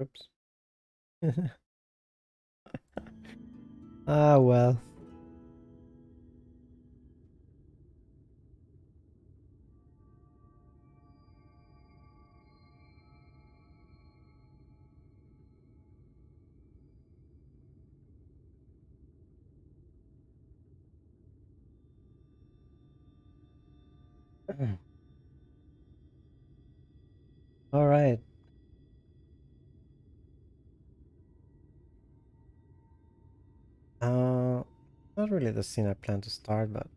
Oops. Ah, well. All right. Uh, Not really the scene I plan to start, but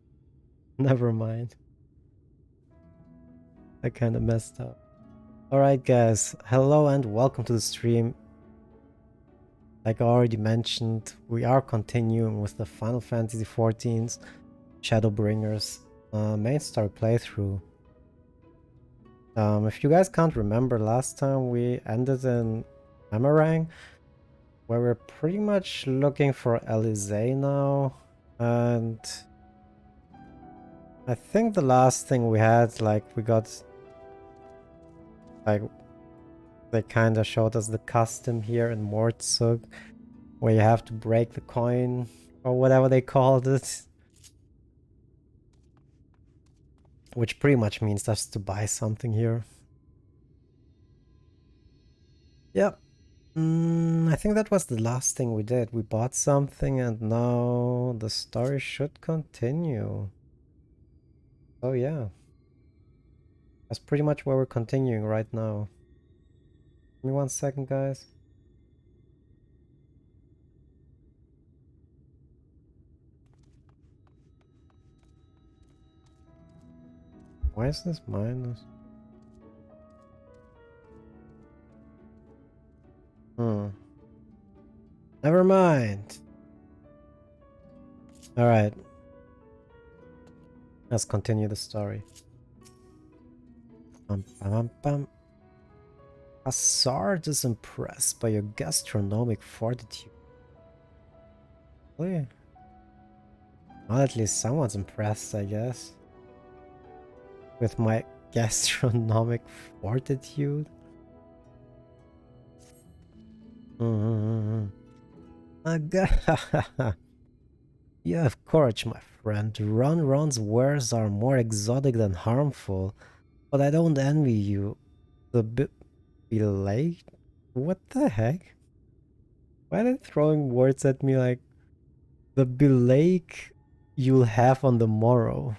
never mind. I kind of messed up. All right, guys. Hello and welcome to the stream. Like I already mentioned, we are continuing with the Final Fantasy XIV's Shadowbringers main story playthrough. If you guys can't remember, last time we ended in Emerang, where we're pretty much looking for Elysee now, and I think the last thing we had, like, we got, like, they kind of showed us the custom here in Mortsug, where you have to break the coin, or whatever they called it. Which pretty much means just to buy something here. Yep. I think that was the last thing we did. We bought something and now the story should continue. Oh yeah. That's pretty much where we're continuing right now. Give me 1 second, guys. Why is this minus? Never mind. Alright. Let's continue the story. Hazard is impressed by your gastronomic fortitude. Really? Well, at least someone's impressed, I guess. With my gastronomic fortitude. You have courage, my friend. Ron's wares are more exotic than harmful, but I don't envy you. The belay? What the heck? Why are they throwing words at me like the belake you'll have on the morrow?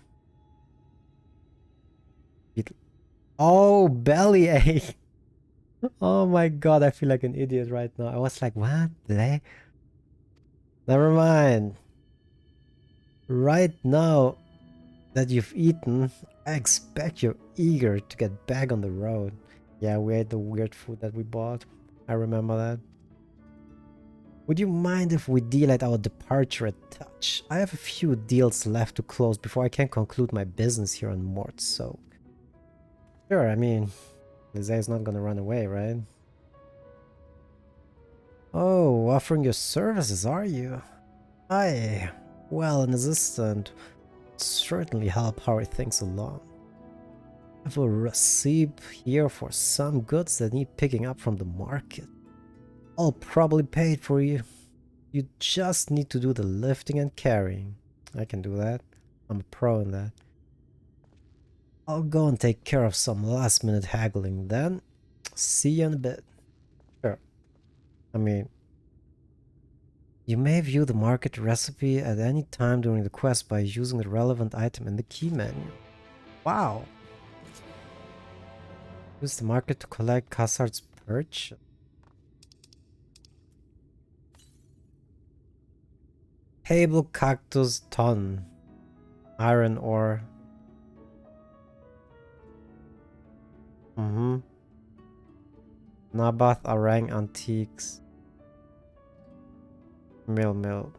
Oh, bellyache! Oh my god, I feel like an idiot right now. I was like, what? Belay? Never mind. Right now that you've eaten, I expect you're eager to get back on the road. Yeah, we ate the weird food that we bought. I remember that. Would you mind if we deal at our departure a touch? I have a few deals left to close before I can conclude my business here on Mort, so... Sure, I mean, Lizzie is not gonna run away, right? Oh, offering your services, are you? Aye. Well, an assistant would certainly help hurry things along. I have a receipt here for some goods that need picking up from the market. I'll probably pay it for you. You just need to do the lifting and carrying. I can do that. I'm a pro in that. I'll go and take care of some last minute haggling then. See you in a bit. Sure. I mean, you may view the market recipe at any time during the quest by using the relevant item in the key menu. Wow! Use the market to collect Cassard's perch. Table cactus ton. Iron ore. Nabath Arang antiques. Mill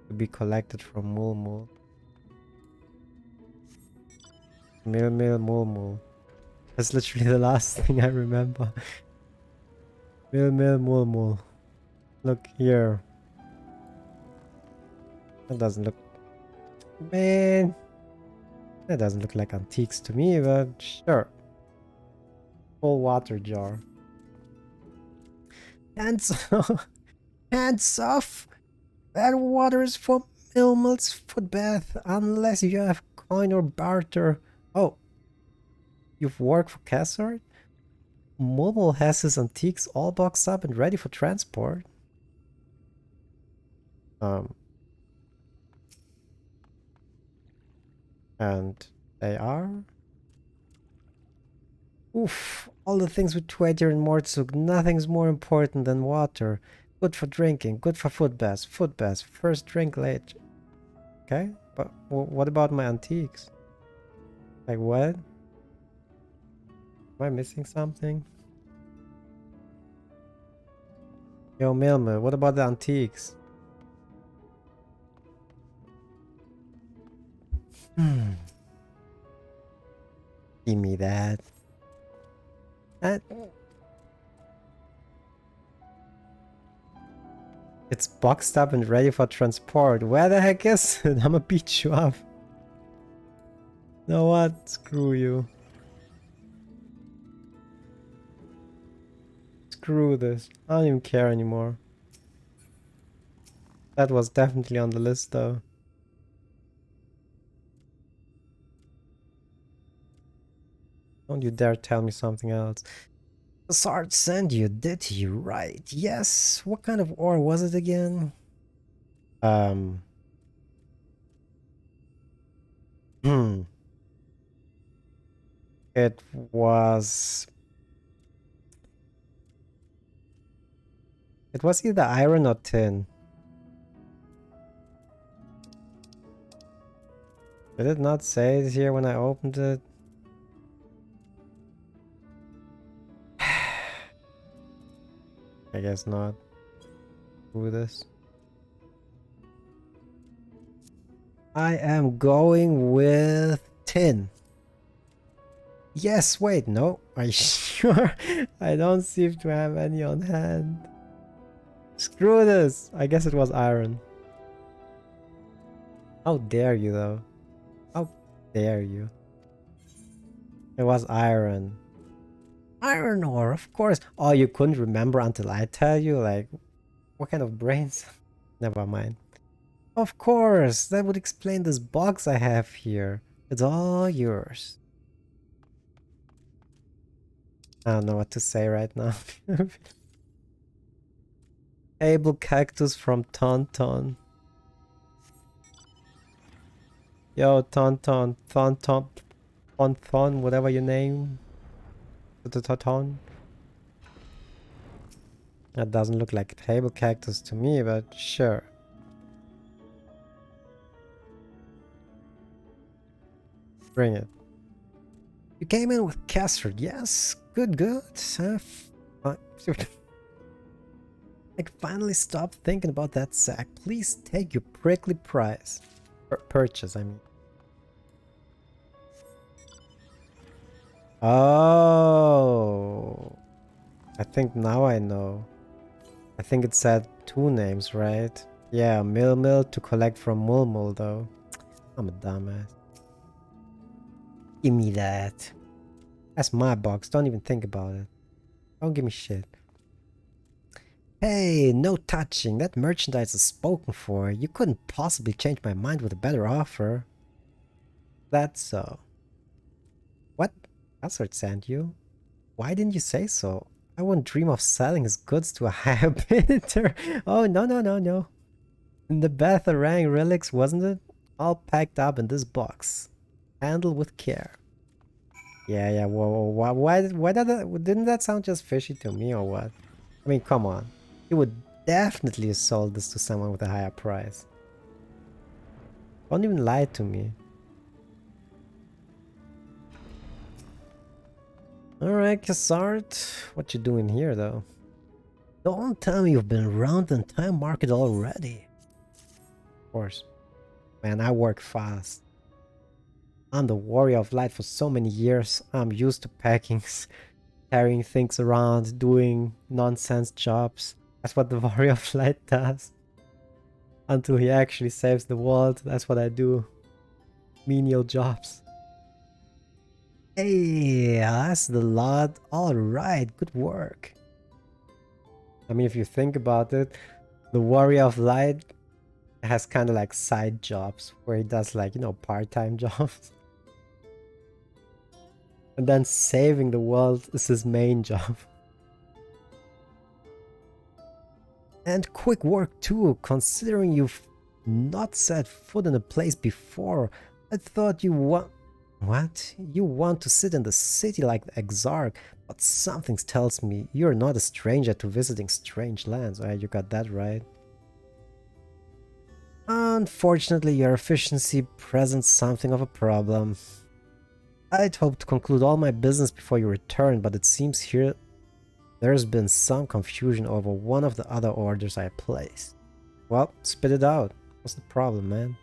to be collected from Mulmul. Mulmul. That's literally the last thing I remember. Mulmul. Look here. That doesn't look... Man! That doesn't look like antiques to me, but sure. Full water jar. Hands off! Hands off! That water is for Milmel's foot bath, unless you have coin or barter. Oh, you've worked for Cassard? Milmel has his antiques all boxed up and ready for transport. And they are? Oof, all the things we trade here in Mortsuk, nothing's more important than water. Good for drinking, good for foot baths, first drink late. Okay, but what about my antiques? Like what? Am I missing something? Yo, Milmer, what about the antiques? Give me that. It's boxed up and ready for transport. Where the heck is it? I'ma beat you up. You know what? Screw you. Screw this. I don't even care anymore. That was definitely on the list though. Don't you dare tell me something else. The Sard sent you, did he? Right. Yes. What kind of ore was it again? It was... It was either iron or tin. Did it not say it here when I opened it? I guess not. Do this. I am going with tin. Yes, wait, no. Are you sure? I don't seem to have any on hand. Screw this. I guess it was iron. How dare you, though? How dare you? It was iron. Iron ore, of course. Oh, you couldn't remember until I tell you? Like, what kind of brains? Never mind. Of course, that would explain this box I have here. It's all yours. I don't know what to say right now. Able cactus from Tauntaun. Yo, Tauntaun, Tauntaun, whatever your name. Tauntaun. That doesn't look like a table cactus to me, but sure. Bring it. You came in with Cassard, yes? Good, good. I finally stopped thinking about that sack. Please take your prickly price. Purchase, I mean. Oh. I think now I know. I think it said two names, right? Yeah, Mill to collect from Mulmul, though. I'm a dumbass. Give me that. That's my box. Don't even think about it. Don't give me shit. Hey, no touching. That merchandise is spoken for. You couldn't possibly change my mind with a better offer. That's so. What? That's what sent you. Why didn't you say so? I wouldn't dream of selling his goods to a higher bidder. Oh, no, no, no, no. In the Betharang relics, wasn't it? All packed up in this box. Handle with care. Yeah, yeah, whoa, why didn't that sound just fishy to me or what? I mean, come on. You would definitely have sold this to someone with a higher price. Don't even lie to me. Alright, Cassard. What you doing here, though? Don't tell me you've been around the entire market already. Of course. Man, I work fast. I'm the warrior of light for so many years. I'm used to packing, carrying things around, doing nonsense jobs. That's what the warrior of light does. Until he actually saves the world, that's what I do. Menial jobs. Hey, that's the lot. Alright, good work. I mean, if you think about it, the Warrior of Light has kind of like side jobs where he does like, you know, part-time jobs. And then saving the world is his main job. And quick work too, considering you've not set foot in a place before. I thought you want... What? You want to sit in the city like the Exarch, but something tells me you're not a stranger to visiting strange lands. Oh, you got that right. Unfortunately, your efficiency presents something of a problem. I'd hoped to conclude all my business before you return, but it seems here there's been some confusion over one of the other orders I placed. Well, spit it out. What's the problem, man?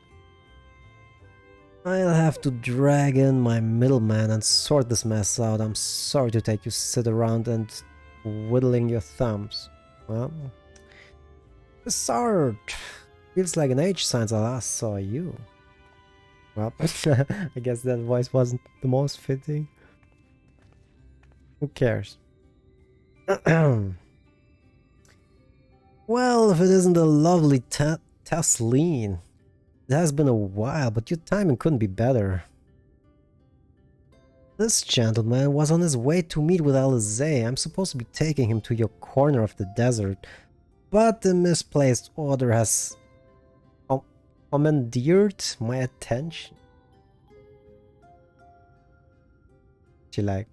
I'll have to drag in my middleman and sort this mess out. I'm sorry to take you sit around and whittling your thumbs. Well, Sard, feels like an age since I last saw you. Well, I guess that voice wasn't the most fitting. Who cares? Well, if it isn't the lovely Tasleen. It has been a while, but your timing couldn't be better. This gentleman was on his way to meet with Alizé. I'm supposed to be taking him to your corner of the desert, but the misplaced order has commandeered my attention. She like,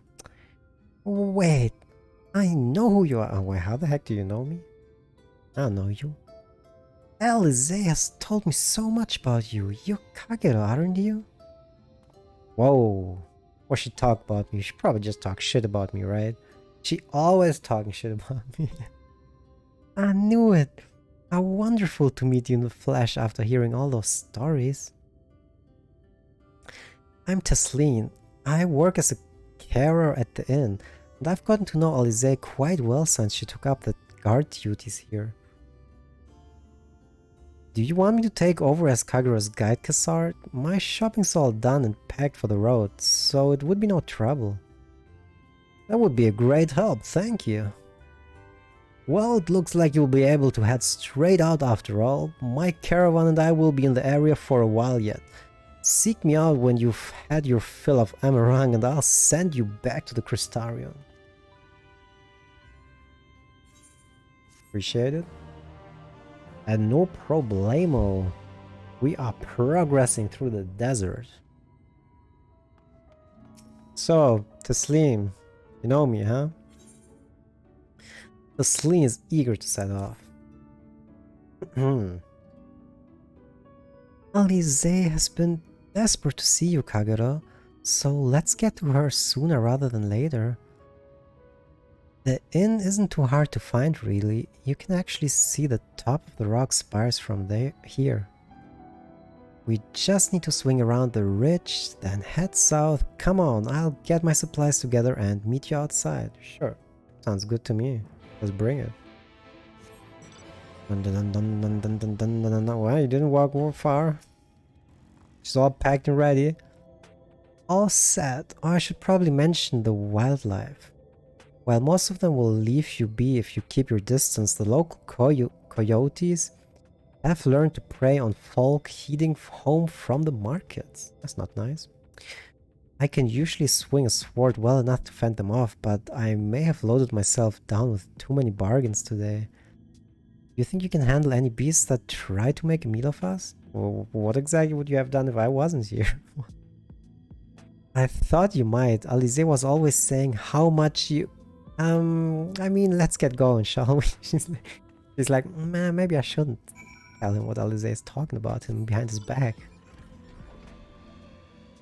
wait, I know who you are. Oh, wait, how the heck do you know me? I don't know you. Alizé has told me so much about you. You're Kagero, aren't you? Whoa. What she talk about me? She probably just talk shit about me, right? She always talking shit about me. I knew it. How wonderful to meet you in the flesh after hearing all those stories. I'm Tasleen. I work as a carer at the inn, and I've gotten to know Alizé quite well since she took up the guard duties here. Do you want me to take over as Kagero's guide, Kassar? My shopping's all done and packed for the road, so it would be no trouble. That would be a great help, thank you. Well, it looks like you'll be able to head straight out after all. My caravan and I will be in the area for a while yet. Seek me out when you've had your fill of Amarang and I'll send you back to the Crystarion. Appreciate it. And no problemo. We are progressing through the desert. So, Taslim, you know me, huh? Taslim is eager to set off. Alizé has been desperate to see you, Kagero, so let's get to her sooner rather than later. The inn isn't too hard to find, really. You can actually see the top of the rock spires from here. We just need to swing around the ridge, then head south. Come on, I'll get my supplies together and meet you outside. Sure, sounds good to me. Let's bring it. Well, you didn't walk more far. She's all packed and ready. All set. Oh, I should probably mention the wildlife. While most of them will leave you be if you keep your distance, the local coyotes have learned to prey on folk heading home from the markets. That's not nice. I can usually swing a sword well enough to fend them off, but I may have loaded myself down with too many bargains today. You think you can handle any beasts that try to make a meal of us? Well, what exactly would you have done if I wasn't here? I thought you might. Alizé was always saying how much you... I mean, let's get going, shall we? She's like, man, maybe I shouldn't tell him what Alizé is talking about him behind his back.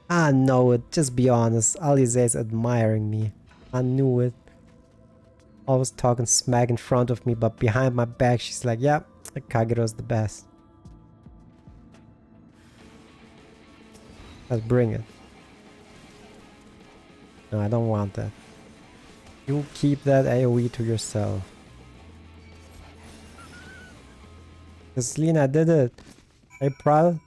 I know it, just be honest. Alizé is admiring me. I knew it. Always talking smack in front of me, but behind my back she's like, yeah, Kagero's the best. Let's bring it. No, I don't want that. You keep that AoE to yourself. Selena, I did it. Are you proud?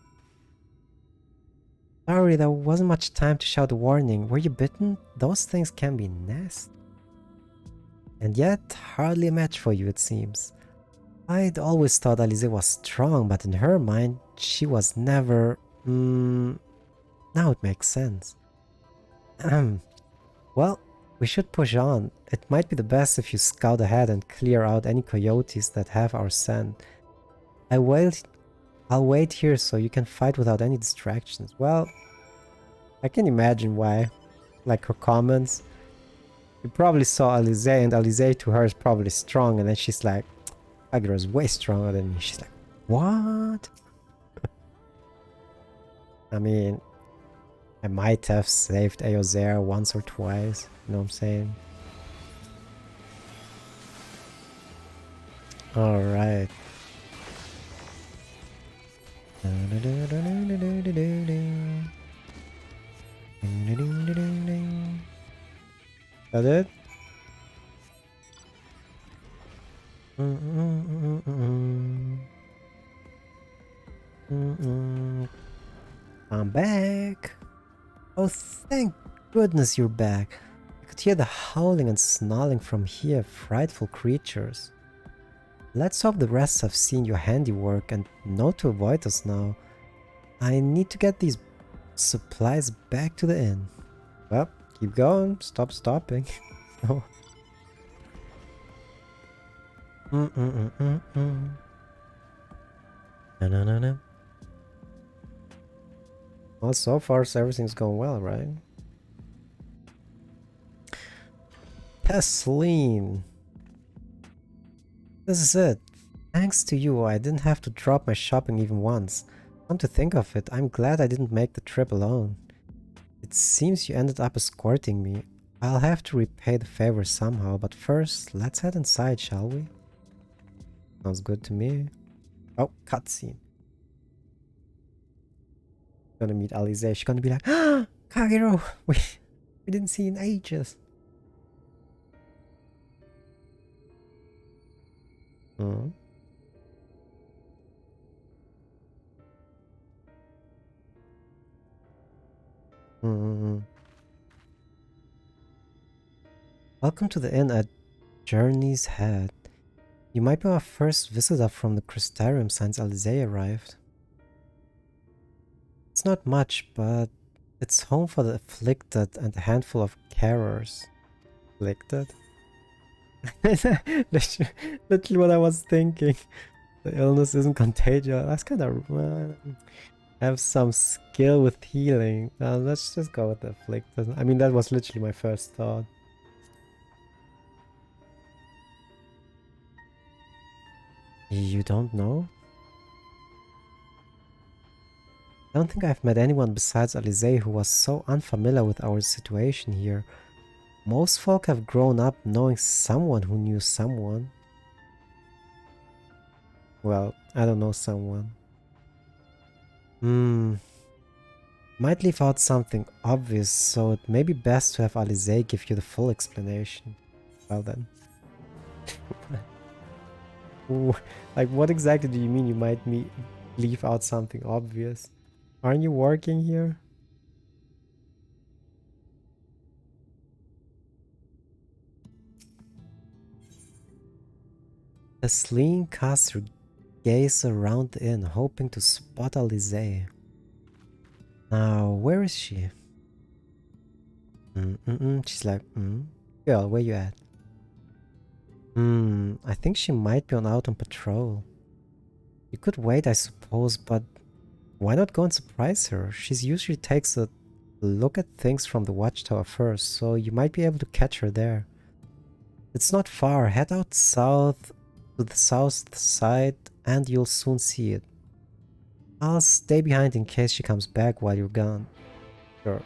Sorry, there wasn't much time to shout a warning. Were you bitten? Those things can be nasty. And yet, hardly a match for you, it seems. I'd always thought Alize was strong, but in her mind, she was never... now it makes sense. Well, we should push on. It might be the best if you scout ahead and clear out any coyotes that have our scent. I'll wait here so you can fight without any distractions. Well, I can imagine why. Like her comments. You probably saw Alize, and Alize to her is probably strong, and then she's like, Kagero is way stronger than me. She's like, what? I mean, I might have saved Eozer once or twice, you know what I'm saying? Alright. That it? I'm back. Oh, thank goodness you're back. I could hear the howling and snarling from here, frightful creatures. Let's hope the rest have seen your handiwork and know to avoid us now. I need to get these supplies back to the inn. Well, keep going, stop stopping. Oh. No. Well, so far everything's going well, right? Tesleen. This is it. Thanks to you, I didn't have to drop my shopping even once. Come to think of it, I'm glad I didn't make the trip alone. It seems you ended up escorting me. I'll have to repay the favor somehow, but first, let's head inside, shall we? Sounds good to me. Oh, cutscene. Gonna meet Alize. She's gonna be like, ah, Kagero, we didn't see in ages. Welcome to the inn at Journey's Head. You might be our first visitor from the Crystarium since Alize arrived. It's not much, but it's home for the afflicted and a handful of carers. Afflicted? Literally what I was thinking. The illness isn't contagious. That's kind of... have some skill with healing. Let's just go with the afflicted. I mean, that was literally my first thought. You don't know? I don't think I've met anyone besides Alize who was so unfamiliar with our situation here. Most folk have grown up knowing someone who knew someone. Well, I don't know someone. Might leave out something obvious, so it may be best to have Alize give you the full explanation. Well then. Ooh, like what exactly do you mean you might leave out something obvious? Aren't you working here? Tesleen casts her gaze around the inn, hoping to spot Alize. Now, where is she? She's like, girl, where you at? I think she might be out on patrol. You could wait, I suppose, but why not go and surprise her? She usually takes a look at things from the watchtower first, so you might be able to catch her there. It's not far. Head out south to the south side and you'll soon see it. I'll stay behind in case she comes back while you're gone. Sure.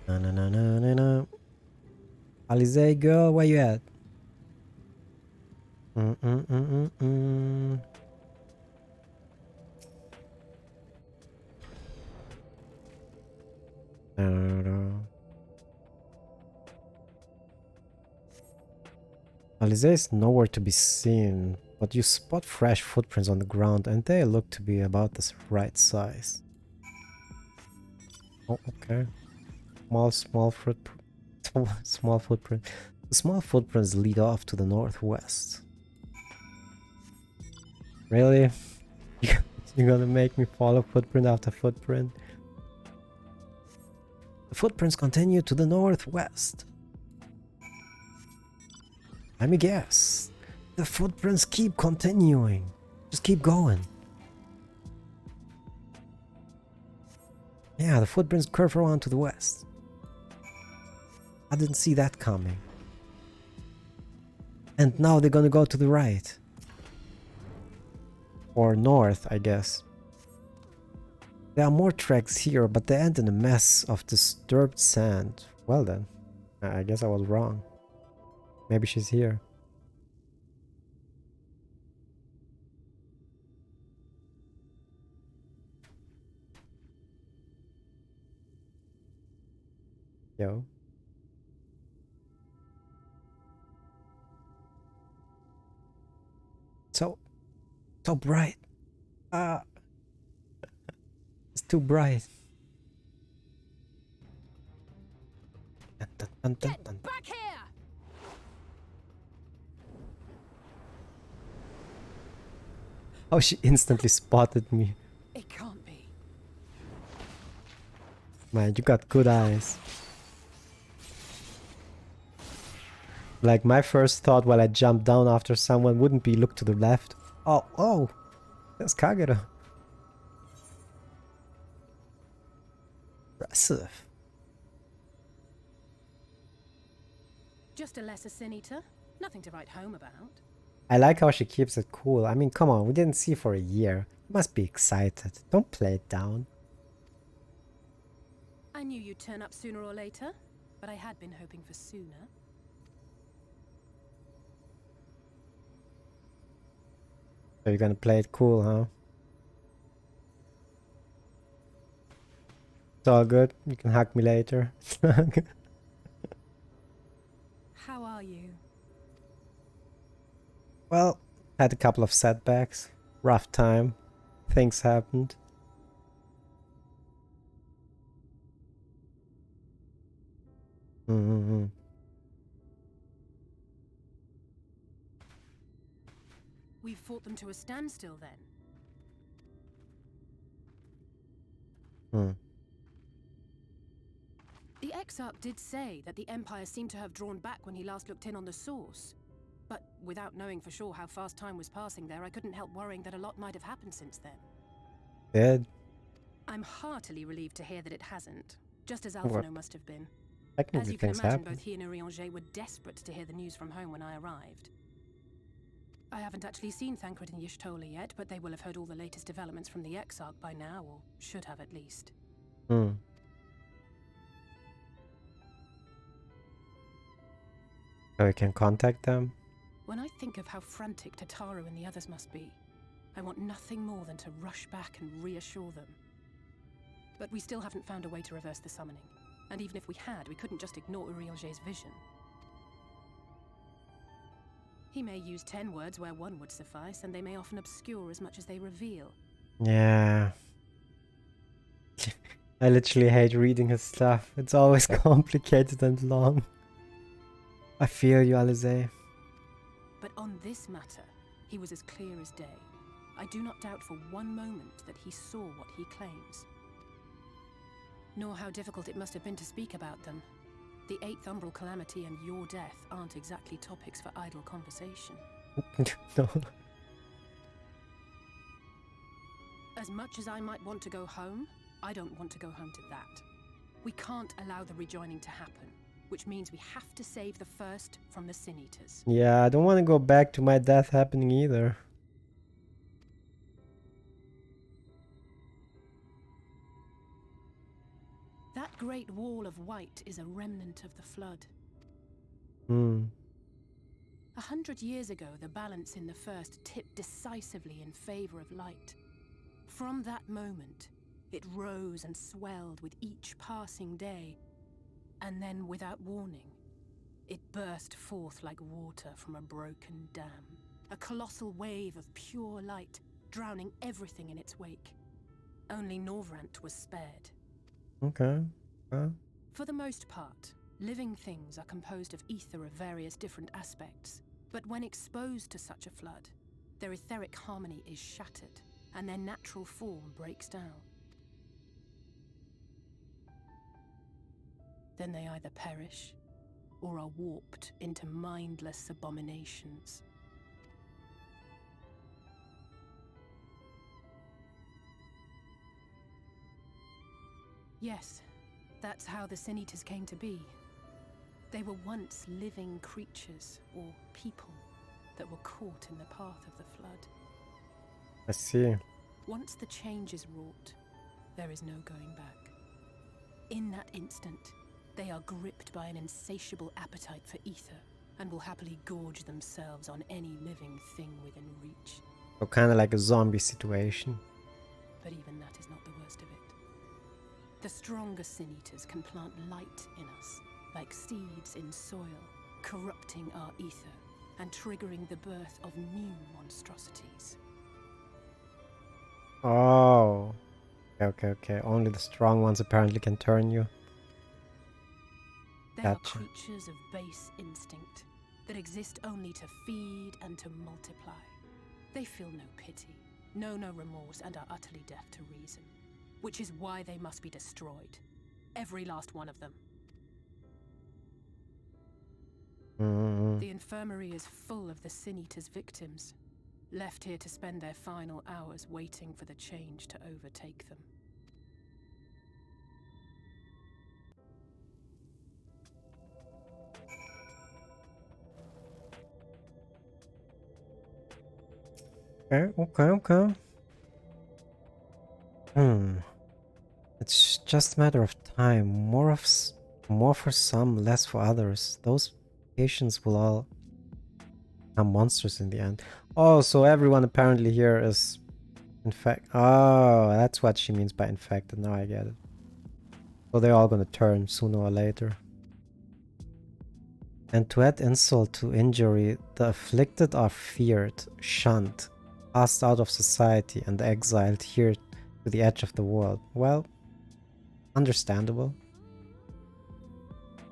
No. Alize, girl, where you at? Alize is nowhere to be seen, but you spot fresh footprints on the ground and they look to be about the right size. Oh, okay. Small Small footprint. The small footprints lead off to the northwest. Really? You're gonna make me follow footprint after footprint? The footprints continue to the northwest. Let me guess. The footprints keep continuing. Just keep going. Yeah, the footprints curve around to the west. I didn't see that coming. And now they're gonna go to the right. Or north, I guess. There are more tracks here, but they end in a mess of disturbed sand. Well then, I guess I was wrong. Maybe she's here. Yo. So bright. It's too bright. Get back here! Oh, she instantly spotted me. It can't be. Man, you got good eyes. Like, my first thought while I jumped down after someone wouldn't be look to the left. Oh, there's Kagero. Impressive. Just a lesser sin eater. Nothing to write home about. I like how she keeps it cool. I mean, come on, we didn't see for a year. You must be excited. Don't play it down. I knew you'd turn up sooner or later, but I had been hoping for sooner. So you're gonna play it cool, huh? It's all good. You can hug me later. How are you? Well, had a couple of setbacks. Rough time. Things happened. We've fought them to a standstill then. The Exarch did say that the Empire seemed to have drawn back when he last looked in on the source. But without knowing for sure how fast time was passing there, I couldn't help worrying that a lot might have happened since then. Did? I'm heartily relieved to hear that it hasn't, just as Alphino must have been. Technically, As you can things imagine, happen. both he and Urianger were desperate to hear the news from home when I arrived. I haven't actually seen Thancred and Y'shtola yet, but they will have heard all the latest developments from the Exarch by now, or should have at least. So we can contact them? When I think of how frantic Tataru and the others must be, I want nothing more than to rush back and reassure them. But we still haven't found a way to reverse the summoning. And even if we had, we couldn't just ignore Urianger's vision. He may use 10 words where one would suffice, and they may often obscure as much as they reveal. Yeah. I literally hate reading his stuff. It's always complicated and long. I feel you, Alize. But on this matter, he was as clear as day. I do not doubt for one moment that he saw what he claims. Nor how difficult it must have been to speak about them. The 8th Umbral Calamity and your death aren't exactly topics for idle conversation. No. As much as I might want to go home, I don't want to go home to that. We can't allow the rejoining to happen, which means we have to save the first from the Sin Eaters. Yeah, I don't want to go back to my death happening either. That great wall of white is a remnant of the flood. 100 years ago, the balance in the first tipped decisively in favor of light. From that moment, it rose and swelled with each passing day, and then, without warning, it burst forth like water from a broken dam. A colossal wave of pure light, drowning everything in its wake. Only Norvrant was spared. Okay. For the most part, Living things are composed of ether of various different aspects, but when exposed to such a flood, their etheric harmony is shattered, and their natural form breaks down. Then they either perish, or are warped into mindless abominations. Yes, that's how the Sin Eaters came to be. They were once living creatures, or people, that were caught in the path of the flood. I see. Once the change is wrought, there is no going back. In that instant, they are gripped by an insatiable appetite for ether, and will happily gorge themselves on any living thing within reach. So kind of like a zombie situation. But even that is not the worst of it. The stronger Sin Eaters can plant light in us, like seeds in soil, corrupting our ether and triggering the birth of new monstrosities. Oh. Okay. Only the strong ones apparently can turn you. They Gotcha. are creatures of base instinct that exist only to feed and to multiply. They feel no pity, know no remorse, and are utterly deaf to reason, which is why they must be destroyed. Every last one of them. The infirmary is full of the Sin Eaters' victims, left here to spend their final hours waiting for the change to overtake them. Okay. It's just a matter of time. More for some, less for others. Those patients will all become monsters in the end. Oh, so everyone apparently here is infected. Oh, that's what she means by infected. Now I get it. So they're all gonna turn sooner or later. And to add insult to injury, the afflicted are feared, shunned, cast out of society, and exiled here to the edge of the world. Well, understandable.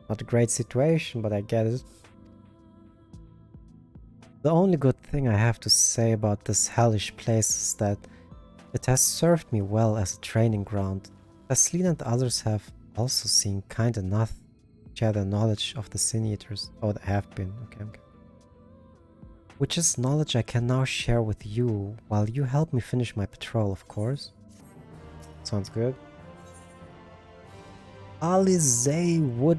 Not a great situation, but I get it. The only good thing I have to say about this hellish place is that it has served me well as a training ground. Tasleen and others have also seen kind enough to share their knowledge of the Sin Eaters. Oh, they have been. Okay. Which is knowledge I can now share with you, while you help me finish my patrol, of course. Sounds good. Alize would...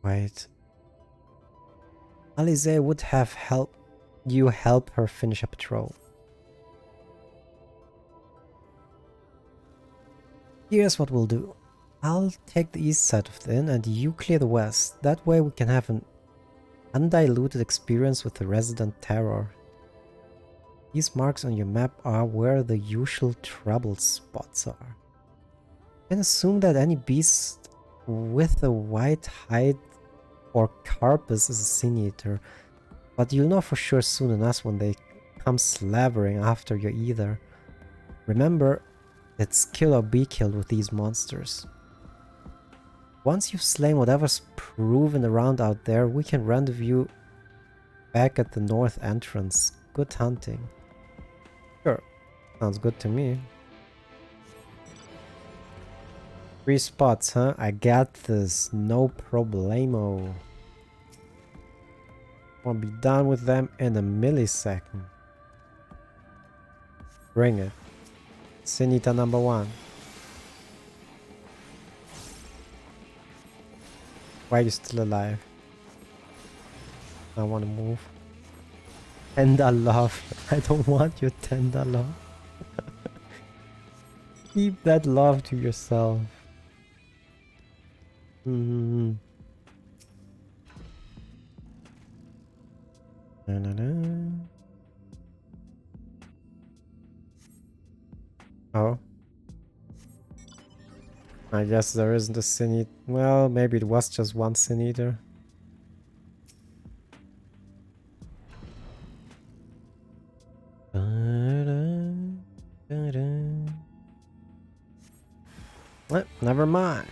Wait. Alize would have helped you help her finish a patrol. Here's what we'll do. I'll take the east side of the inn and you clear the west. That way we can have an undiluted experience with the resident terror. These marks on your map are where the usual trouble spots are. You can assume that any beast with a white hide or carapace is a Sin Eater, but you'll know for sure soon enough when they come slavering after you either. Remember, it's kill or be killed with these monsters. Once you've slain whatever's proven around out there, we can rendezvous back at the north entrance. Good hunting. Sure, sounds good to me. 3 spots, huh? I got this, no problemo. I'll be done with them in a millisecond. Bring it. Sin Eater number 1. Why are you still alive? I want to move. Tender love. I don't want your tender love. Keep that love to yourself. Na, na, na. Oh. I guess there isn't a Sin Eater. Well, maybe it was just one Sin Eater. Never mind.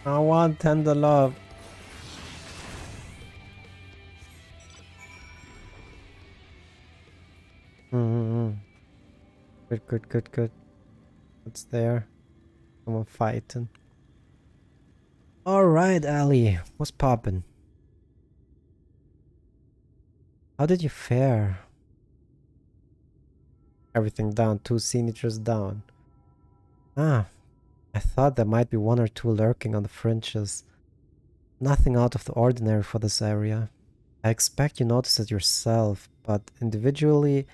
I want tender love. Mm-hmm. Good, good, good, good. What's there? Someone fighting. Alright, Ali. What's poppin'? How did you fare? Everything down, 2 signatures down. Ah, I thought there might be 1 or 2 lurking on the fringes. Nothing out of the ordinary for this area. I expect you noticed it yourself, but individually,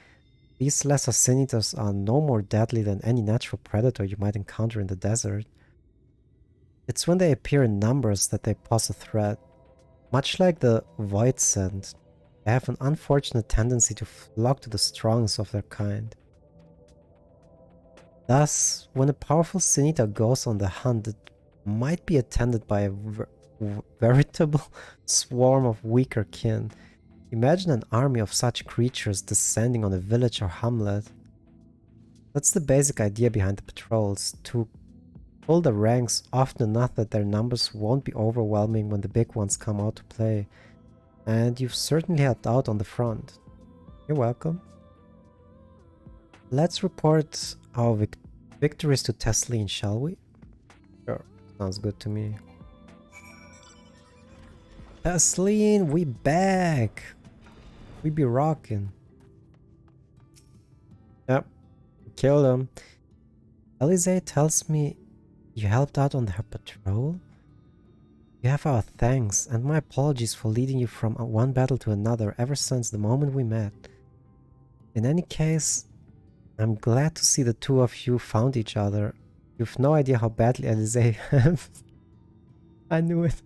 these lesser senators are no more deadly than any natural predator you might encounter in the desert. It's when they appear in numbers that they pose a threat. Much like the void scent, they have an unfortunate tendency to flock to the strongest of their kind. Thus, when a powerful senator goes on the hunt, it might be attended by a veritable swarm of weaker kin. Imagine an army of such creatures descending on a village or hamlet. That's the basic idea behind the patrols, to pull the ranks often enough that their numbers won't be overwhelming when the big ones come out to play. And you've certainly helped out on the front. You're welcome. Let's report our victories to Tesleen, shall we? Sure, sounds good to me. Tesleen, we back! We be rocking. Yep, killed him. Elise tells me you helped out on her patrol? You have our thanks, and my apologies for leading you from one battle to another ever since the moment we met. In any case, I'm glad to see the two of you found each other. You've no idea how badly Elise I knew it.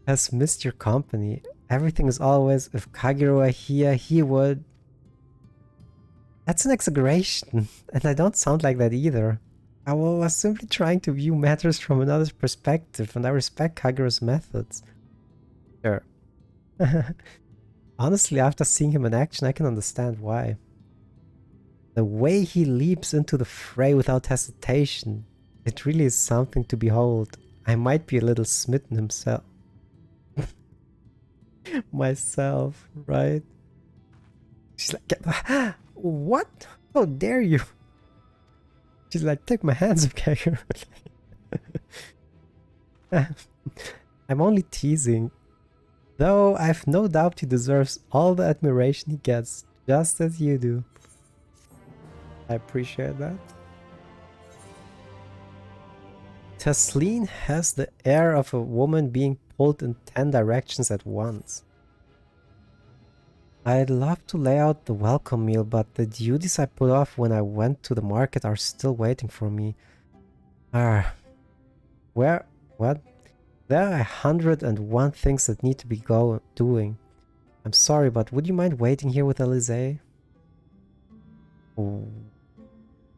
Has missed your company. Everything is always, if Kagero were here, he would... That's an exaggeration, and I don't sound like that either. I was simply trying to view matters from another perspective, and I respect Kagero's methods. Sure. Honestly, after seeing him in action, I can understand why. The way he leaps into the fray without hesitation, it really is something to behold. I might be a little smitten himself. Myself, right? She's like, what? How dare you? She's like, take my hands off, Kagero. I'm only teasing. Though I've no doubt he deserves all the admiration he gets, just as you do. I appreciate that. Tesleen has the air of a woman being pulled in 10 directions at once. I'd love to lay out the welcome meal, but the duties I put off when I went to the market are still waiting for me. What? There are 101 things that need to be doing. I'm sorry, but would you mind waiting here with Elise?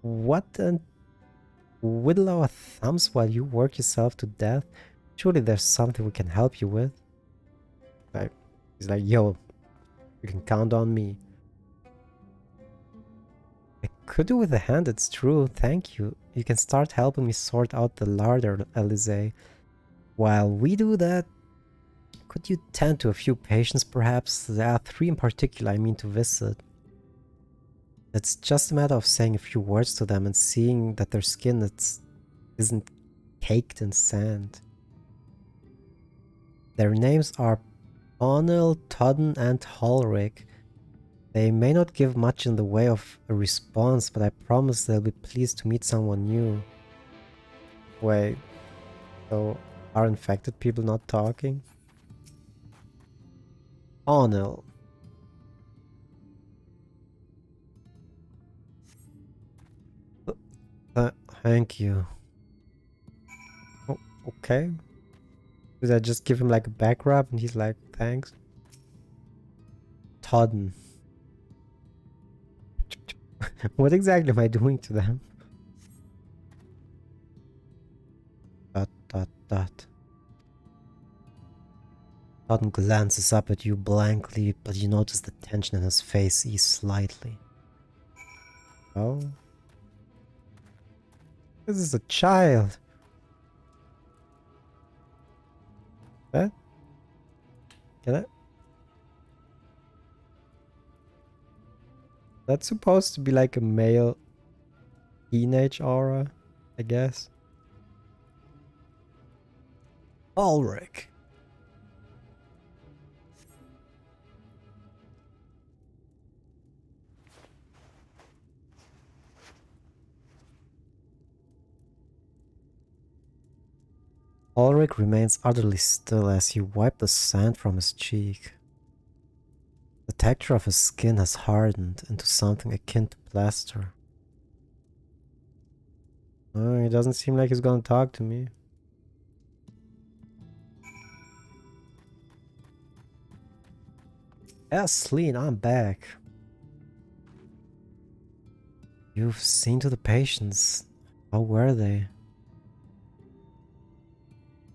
What and whittle our thumbs while you work yourself to death? Surely there's something we can help you with. He's like, yo, you can count on me. I could do with a hand, it's true. Thank you. You can start helping me sort out the larder, Elise. While we do that, could you tend to a few patients, perhaps? There are 3 in particular I mean to visit. It's just a matter of saying a few words to them and seeing that their skin isn't caked in sand. Their names are O'Neill, Todden, and Holrick. They may not give much in the way of a response, but I promise they'll be pleased to meet someone new. Wait, so are infected people not talking? O'Neill. Thank you. Oh, okay. Did I just give him like a back rub and he's like, thanks? Todden. What exactly am I doing to them? Dot. Todden glances up at you blankly, but you notice the tension in his face ease slightly. Oh. This is a child. What? Can I? That's supposed to be like a male teenage aura, I guess. Ulrich. Ulrich remains utterly still as you wipe the sand from his cheek. The texture of his skin has hardened into something akin to plaster. Oh, he doesn't seem like he's gonna talk to me. Yes, Lean, I'm back. You've seen to the patients. How were they?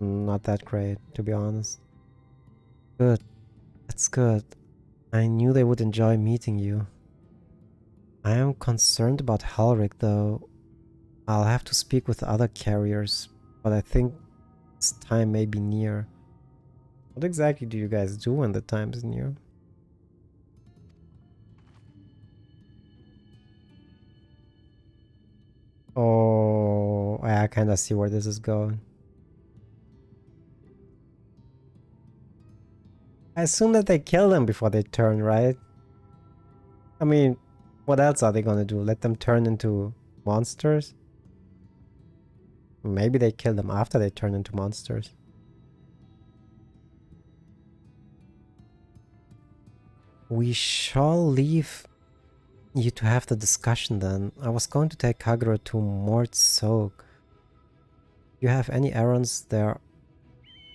Not that great, to be honest. Good. That's good. I knew they would enjoy meeting you. I am concerned about Halric, though. I'll have to speak with the other carriers, but I think its time may be near. What exactly do you guys do when the time is near? Oh, I kind of see where this is going. I assume that they kill them before they turn, right? I mean, what else are they gonna do? Let them turn into monsters? Maybe they kill them after they turn into monsters. We shall leave you to have the discussion then. I was going to take Kagero to Mort Soak. You have any errands there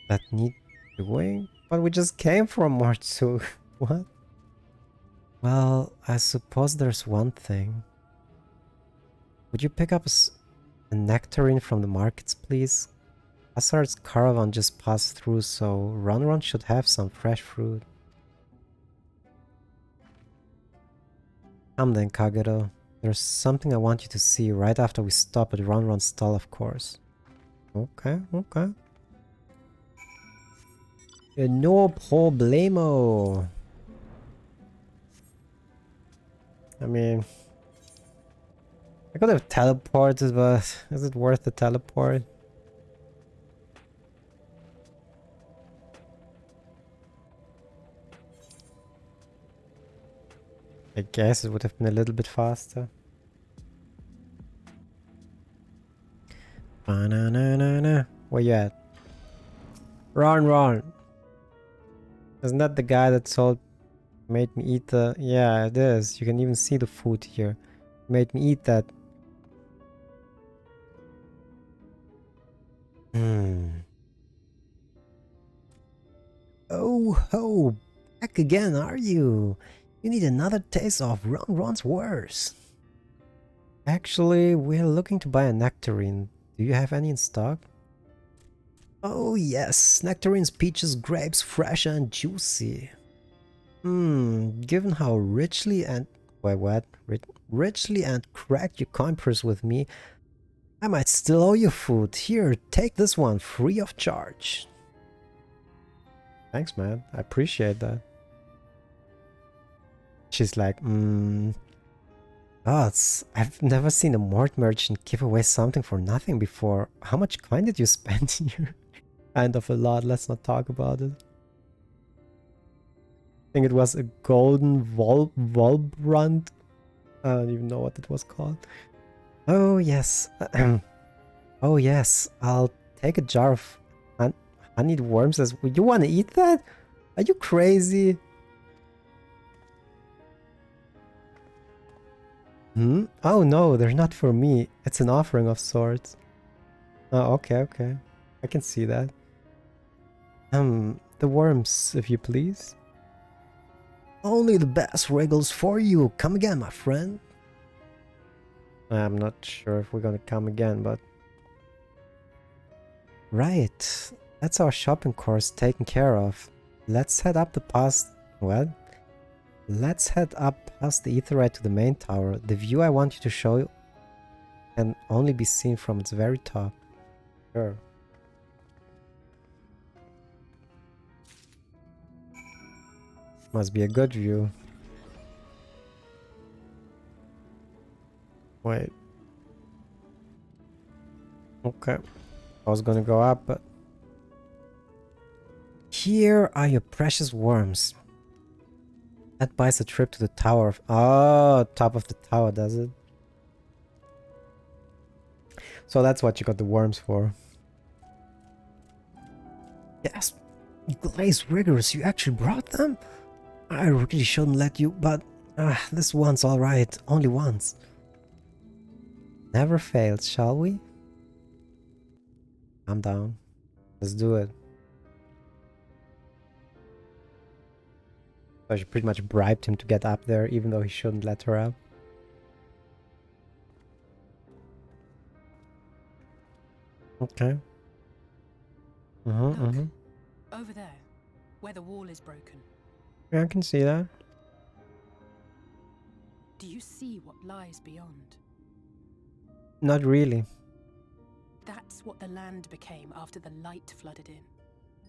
that need doing? But we just came from Mort Soak. What? Well, I suppose there's one thing. Would you pick up a nectarine from the markets, please? Assar's caravan just passed through, so Ronron should have some fresh fruit. Come then, Kagero. There's something I want you to see right after we stop at Ronron's stall, of course. Okay, okay. No problemo. I mean, I could have teleported, but is it worth the teleport? I guess it would have been a little bit faster. Ba-na-na-na-na. Where you at? Ron! Isn't that the guy that made me eat the... Yeah, it is. You can even see the food here. Made me eat that. Oh ho! Back again, are you? You need another taste of Ron's worst. Actually, we're looking to buy a nectarine. Do you have any in stock? Oh yes, nectarines, peaches, grapes, fresh and juicy. Given how richly and... Wait, what? Richly and cracked you converse with me, I might still owe you food. Here, take this one, free of charge. Thanks, man. I appreciate that. She's like, gods, I've never seen a mort merchant give away something for nothing before. How much coin did you spend here? Kind of a lot, let's not talk about it. I think it was a golden Volbrand. I don't even know what it was called. Oh yes. Oh yes, I'll take a jar of honeyed worms as well. You want to eat that? Are you crazy? Oh no, they're not for me. It's an offering of sorts. Oh, okay. I can see that. The worms, if you please. Only the best wriggles for you. Come again, my friend. I'm not sure if we're gonna come again, but... Right. That's our shopping course taken care of. Let's head up the past... Well... Let's head up past the Aetheryte to the main tower. The view I want you to show can only be seen from its very top. Sure. Must be a good view. Wait. Okay. I was gonna go up, but... Here are your precious worms. That buys a trip to the tower. Oh, top of the tower, does it? So that's what you got the worms for. Yes. Glaze Rigorous, you actually brought them? I really shouldn't let you, but... this one's alright. Only once. Never fails, shall we? I'm down. Let's do it. So she pretty much bribed him to get up there, even though he shouldn't let her up. Okay. Look, over there, where the wall is broken. Yeah, I can see that. Do you see what lies beyond? Not really. That's what the land became after the light flooded in.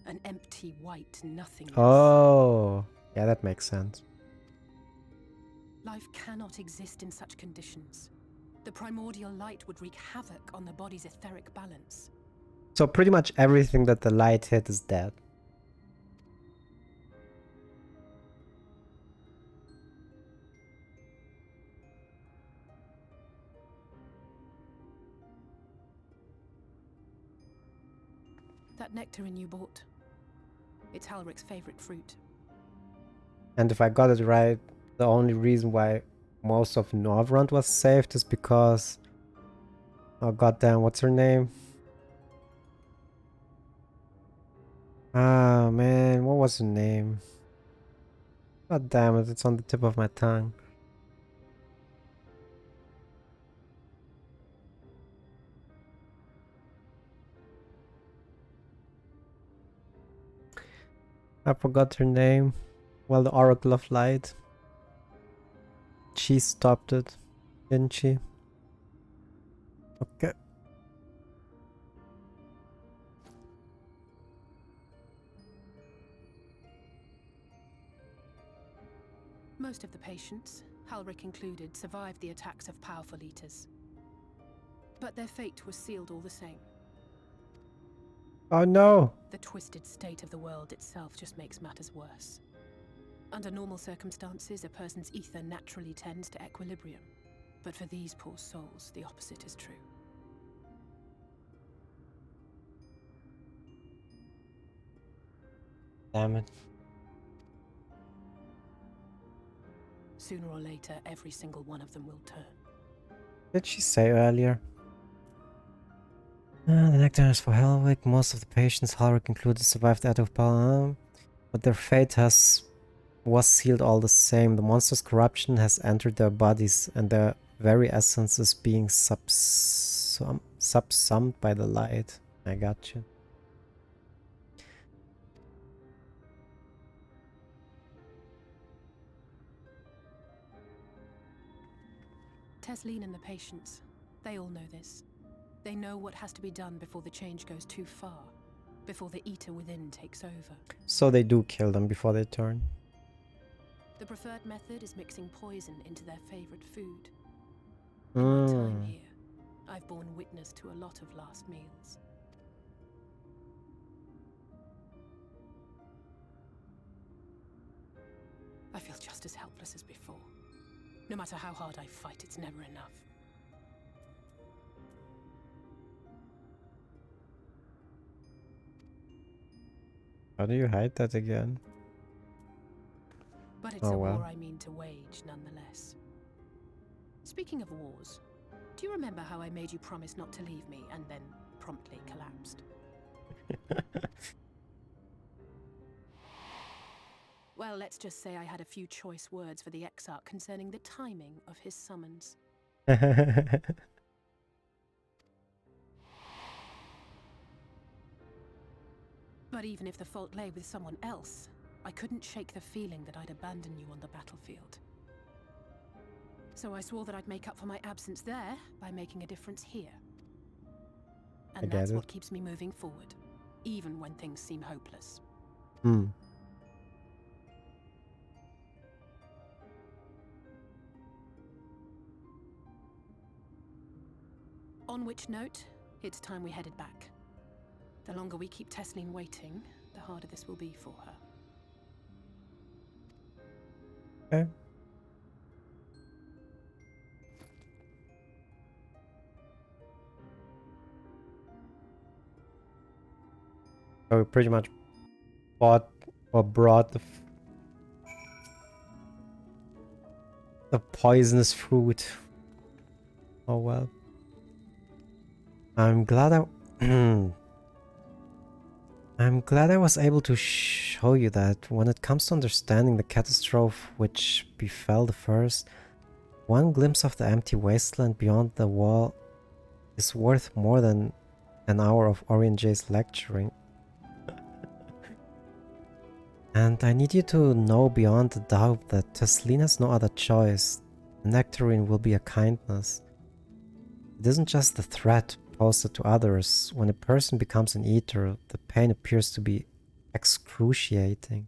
An empty white nothingness. Oh, yeah, that makes sense. Life cannot exist in such conditions. The primordial light would wreak havoc on the body's etheric balance. So pretty much everything that the light hit is dead. That nectarine you bought, it's Halric's favorite fruit. And if I got it right, the only reason why most of Novrand was saved is because... Oh goddamn, what's her name? Ah man, what was her name? God damn it, it's on the tip of my tongue. I forgot her name. Well, the Oracle of Light. She stopped it, didn't she? Okay. Most of the patients, Halric included, survived the attacks of powerful eaters. But their fate was sealed all the same. Oh no! The twisted state of the world itself just makes matters worse. Under normal circumstances, a person's ether naturally tends to equilibrium. But for these poor souls, the opposite is true. Damn it. Sooner or later, every single one of them will turn. Did she say earlier? The nectar is for Helwick. Most of the patients, Halric included, survived out of power, but their fate was sealed all the same. The monster's corruption has entered their bodies, and their very essence is being subsumed by the light. I got you. Tesleen and the patients, they all know this. They know what has to be done before the change goes too far, before the eater within takes over. So they do kill them before they turn. The preferred method is mixing poison into their favorite food. In my time here, I've borne witness to a lot of last meals. I feel just as helpless as before. No matter how hard I fight, it's never enough. How do you hide that again? But it's a war I mean to wage, nonetheless. Speaking of wars, do you remember how I made you promise not to leave me and then promptly collapsed? Well, let's just say I had a few choice words for the Exarch concerning the timing of his summons. But even if the fault lay with someone else, I couldn't shake the feeling that I'd abandon you on the battlefield. So I swore that I'd make up for my absence there by making a difference here. And that's what keeps me moving forward, even when things seem hopeless. On which note, it's time we headed back. The longer we keep Tesleen waiting, the harder this will be for her. Okay. So we pretty much bought or brought the poisonous fruit. Oh well. I'm glad I'm glad I was able to show you that when it comes to understanding the catastrophe which befell the first, one glimpse of the empty wasteland beyond the wall is worth more than an hour of Orion J's lecturing. And I need you to know beyond a doubt that Tesleen has no other choice. The nectarine will be a kindness. It isn't just the threat posed to others. When a person becomes an eater, the pain appears to be excruciating.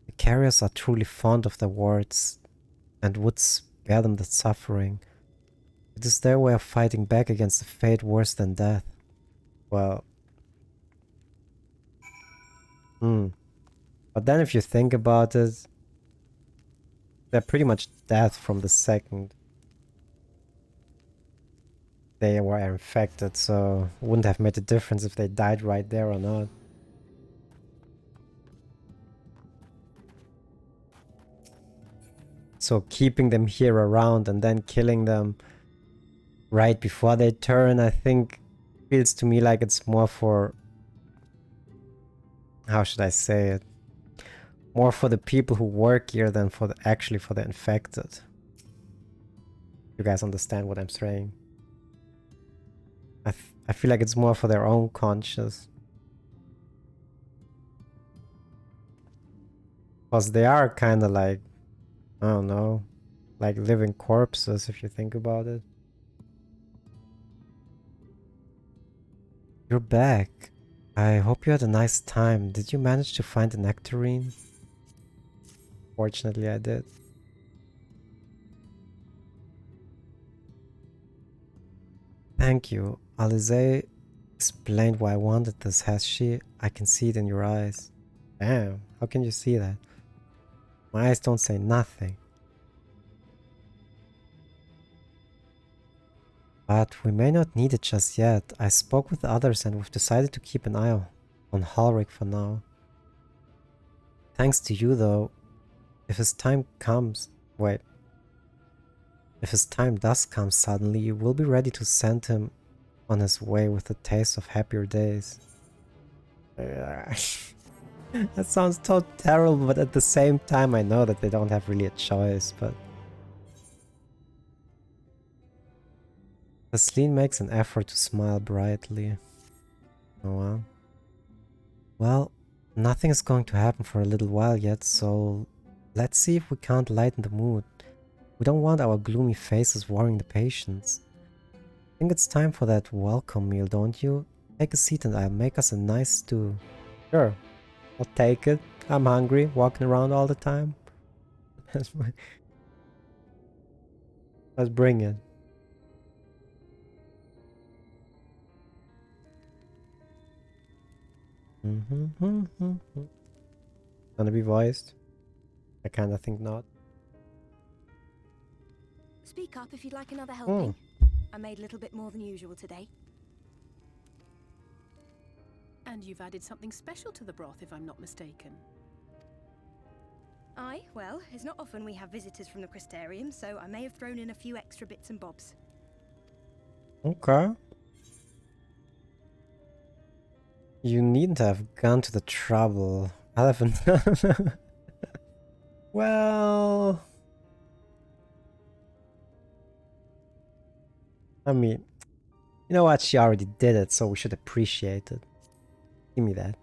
The carriers are truly fond of their wards and would spare them the suffering. It is their way of fighting back against a fate worse than death. Well... But then if you think about it, they're pretty much dead from the second they were infected, so it wouldn't have made a difference if they died right there or not. So keeping them here around and then killing them right before they turn, I think feels to me like it's more for... How should I say it? More for the people who work here than for actually for the infected. You guys understand what I'm saying? I feel like it's more for their own conscience. Because they are kind of like, I don't know, like living corpses if you think about it. You're back. I hope you had a nice time. Did you manage to find the nectarine? Fortunately, I did. Thank you. Alize explained why I wanted this, has she? I can see it in your eyes. Damn, how can you see that? My eyes don't say nothing. But we may not need it just yet. I spoke with the others and we've decided to keep an eye on Halric for now. Thanks to you though, if his time comes... Wait. If his time does come suddenly, we'll be ready to send him on his way with a taste of happier days. That sounds so terrible, but at the same time I know that they don't have really a choice, but... Tesleen makes an effort to smile brightly. Oh well. Well, nothing is going to happen for a little while yet, so let's see if we can't lighten the mood. We don't want our gloomy faces worrying the patients. I think it's time for that welcome meal, don't you? Take a seat and I'll make us a nice stew. Sure, I'll take it. I'm hungry, walking around all the time. Let's bring it. Gonna be voiced? I kinda think not. Speak up if you'd like another helping. I made a little bit more than usual today. And you've added something special to the broth, if I'm not mistaken. Aye, well, it's not often we have visitors from the Crystarium, so I may have thrown in a few extra bits and bobs. Okay. You needn't have gone to the trouble. I'll have Well... I mean, you know what? She already did it, so we should appreciate it. Give me that.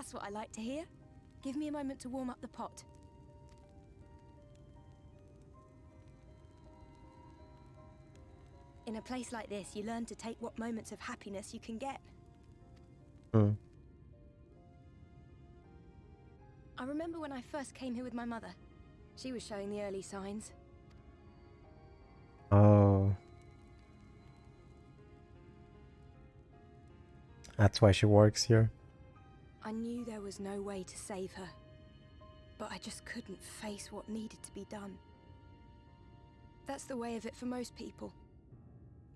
That's what I like to hear. Give me a moment to warm up the pot. In a place like this, you learn to take what moments of happiness you can get. Hmm. I remember when I first came here with my mother. She was showing the early signs. Oh. That's why she works here. I knew there was no way to save her, but I just couldn't face what needed to be done. That's the way of it for most people.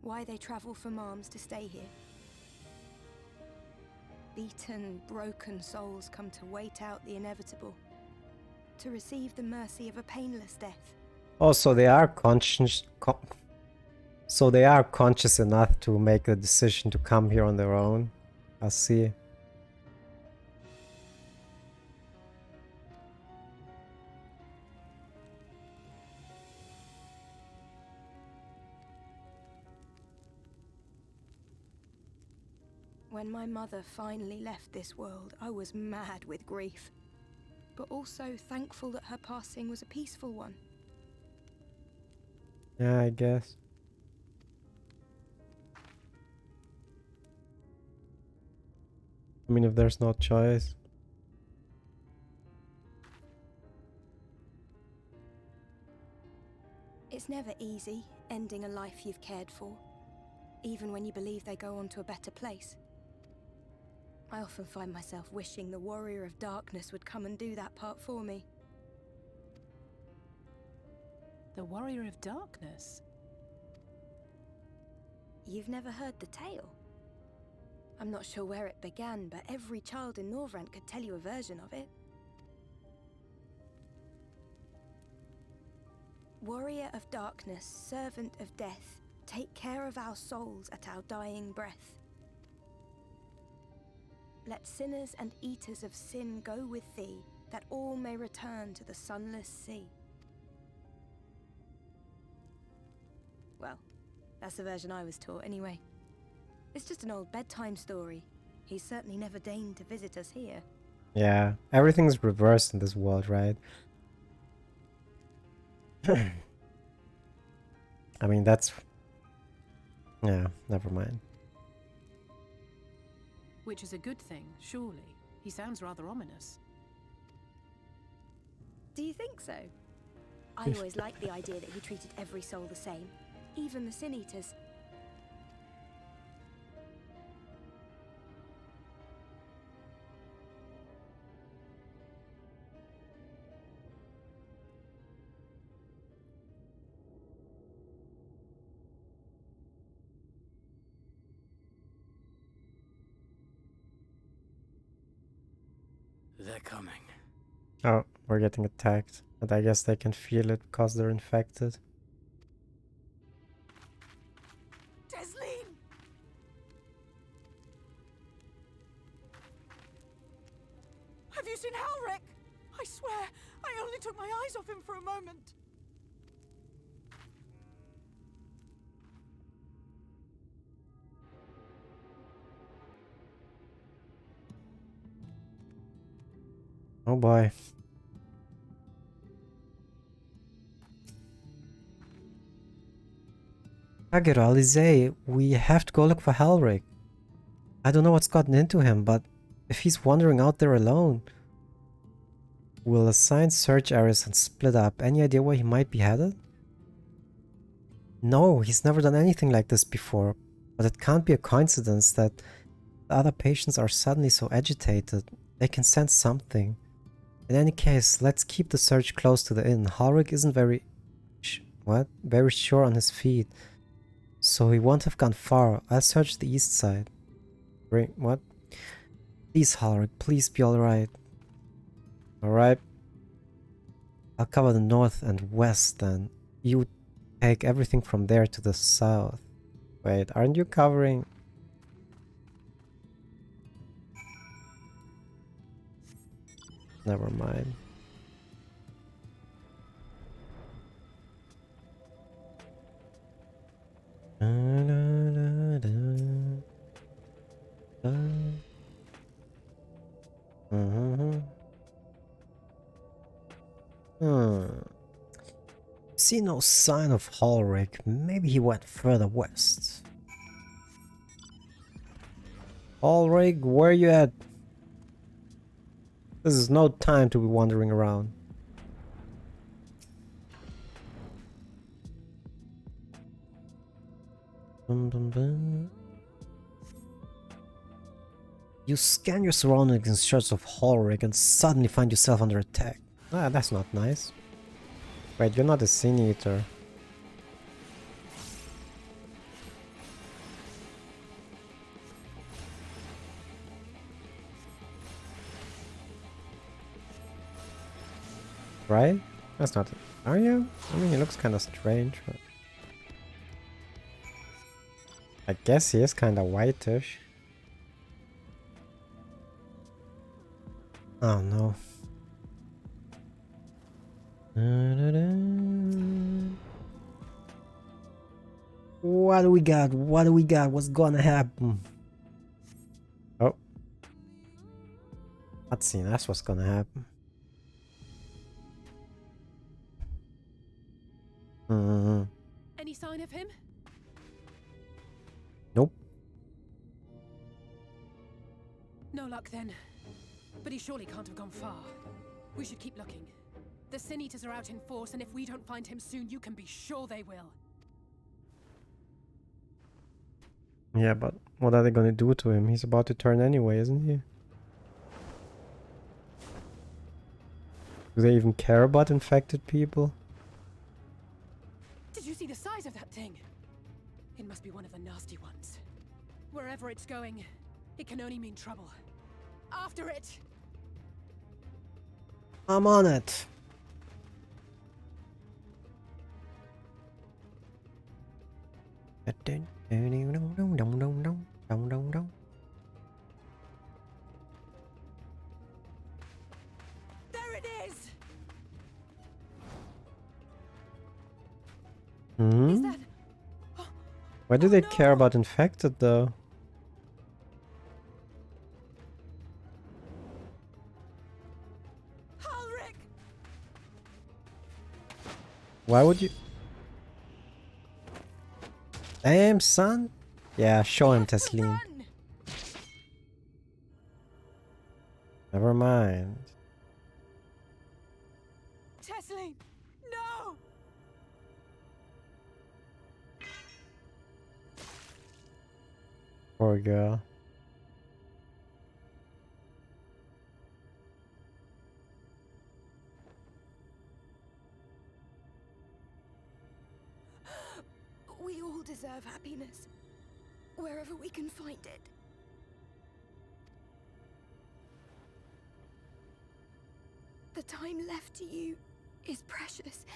Why they travel for moms to stay here. Beaten, broken souls come to wait out the inevitable, to receive the mercy of a painless death. Oh, so they are conscious. So they are conscious enough to make the decision to come here on their own. I see. When my mother finally left this world, I was mad with grief, but also thankful that her passing was a peaceful one. Yeah, I guess. I mean, if there's no choice. It's never easy, ending a life you've cared for, even when you believe they go on to a better place. I often find myself wishing the Warrior of Darkness would come and do that part for me. The Warrior of Darkness? You've never heard the tale? I'm not sure where it began, but every child in Norvrent could tell you a version of it. Warrior of Darkness, servant of death, take care of our souls at our dying breath. Let sinners and eaters of sin go with thee, that all may return to the sunless sea. Well, that's the version I was taught anyway. It's just an old bedtime story. He's certainly never deigned to visit us here. Yeah, everything's reversed in this world, right? I mean, that's... Yeah, never mind. Which is a good thing, surely. He sounds rather ominous. Do you think so? I always liked the idea that he treated every soul the same, even the Sin Eaters. They're coming. Oh, we're getting attacked. And I guess they can feel it because they're infected. Desleen! Have you seen Halric? I swear, I only took my eyes off him for a moment. Oh boy. Kagero, Alize, we have to go look for Halric. I don't know what's gotten into him, but if he's wandering out there alone, we'll assign search areas and split up. Any idea where he might be headed? No, he's never done anything like this before, but it can't be a coincidence that the other patients are suddenly so agitated. They can sense something. In any case, let's keep the search close to the inn. Halric isn't very sure on his feet, so he won't have gone far. I'll search the east side. What? Please, Halric, please be alright. Alright. I'll cover the north and west then. You take everything from there to the south. Wait, aren't you covering? Never mind. See no sign of Ulrich. Maybe he went further west. Ulrich, where you at? This is no time to be wandering around. Bum, bum, bum. You scan your surroundings in search of Ulrich and suddenly find yourself under attack. Ah, that's not nice. Wait, you're not a Sin Eater. Right? That's not it. Are you? I mean, he looks kind of strange, but... I guess he is kind of whitish. Oh no. What do we got? What do we got? What's gonna happen? Oh. Cutscene, that's what's gonna happen. Any sign of him? Nope. No luck then. But he surely can't have gone far. We should keep looking. The Sin Eaters are out in force, and if we don't find him soon, you can be sure they will. Yeah, but what are they gonna do to him? He's about to turn anyway, isn't he? Do they even care about infected people? Did you see the size of that thing? It must be one of the nasty ones. Wherever it's going, it can only mean trouble. After it! I'm on it. There it is! Is that... Why do they no! care about infected though? Ulrich! Why would you? Damn, son. Yeah, show him, Tesleen. Run! Never mind. Tesleen! No! Poor girl. We all deserve happiness, wherever we can find it. The time left to you is precious.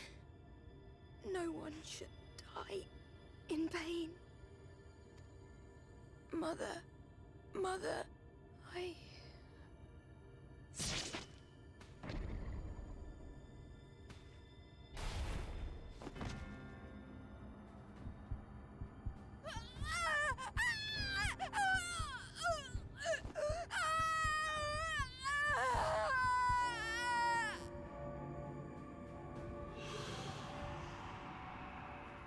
No one should die in pain. Mother, I...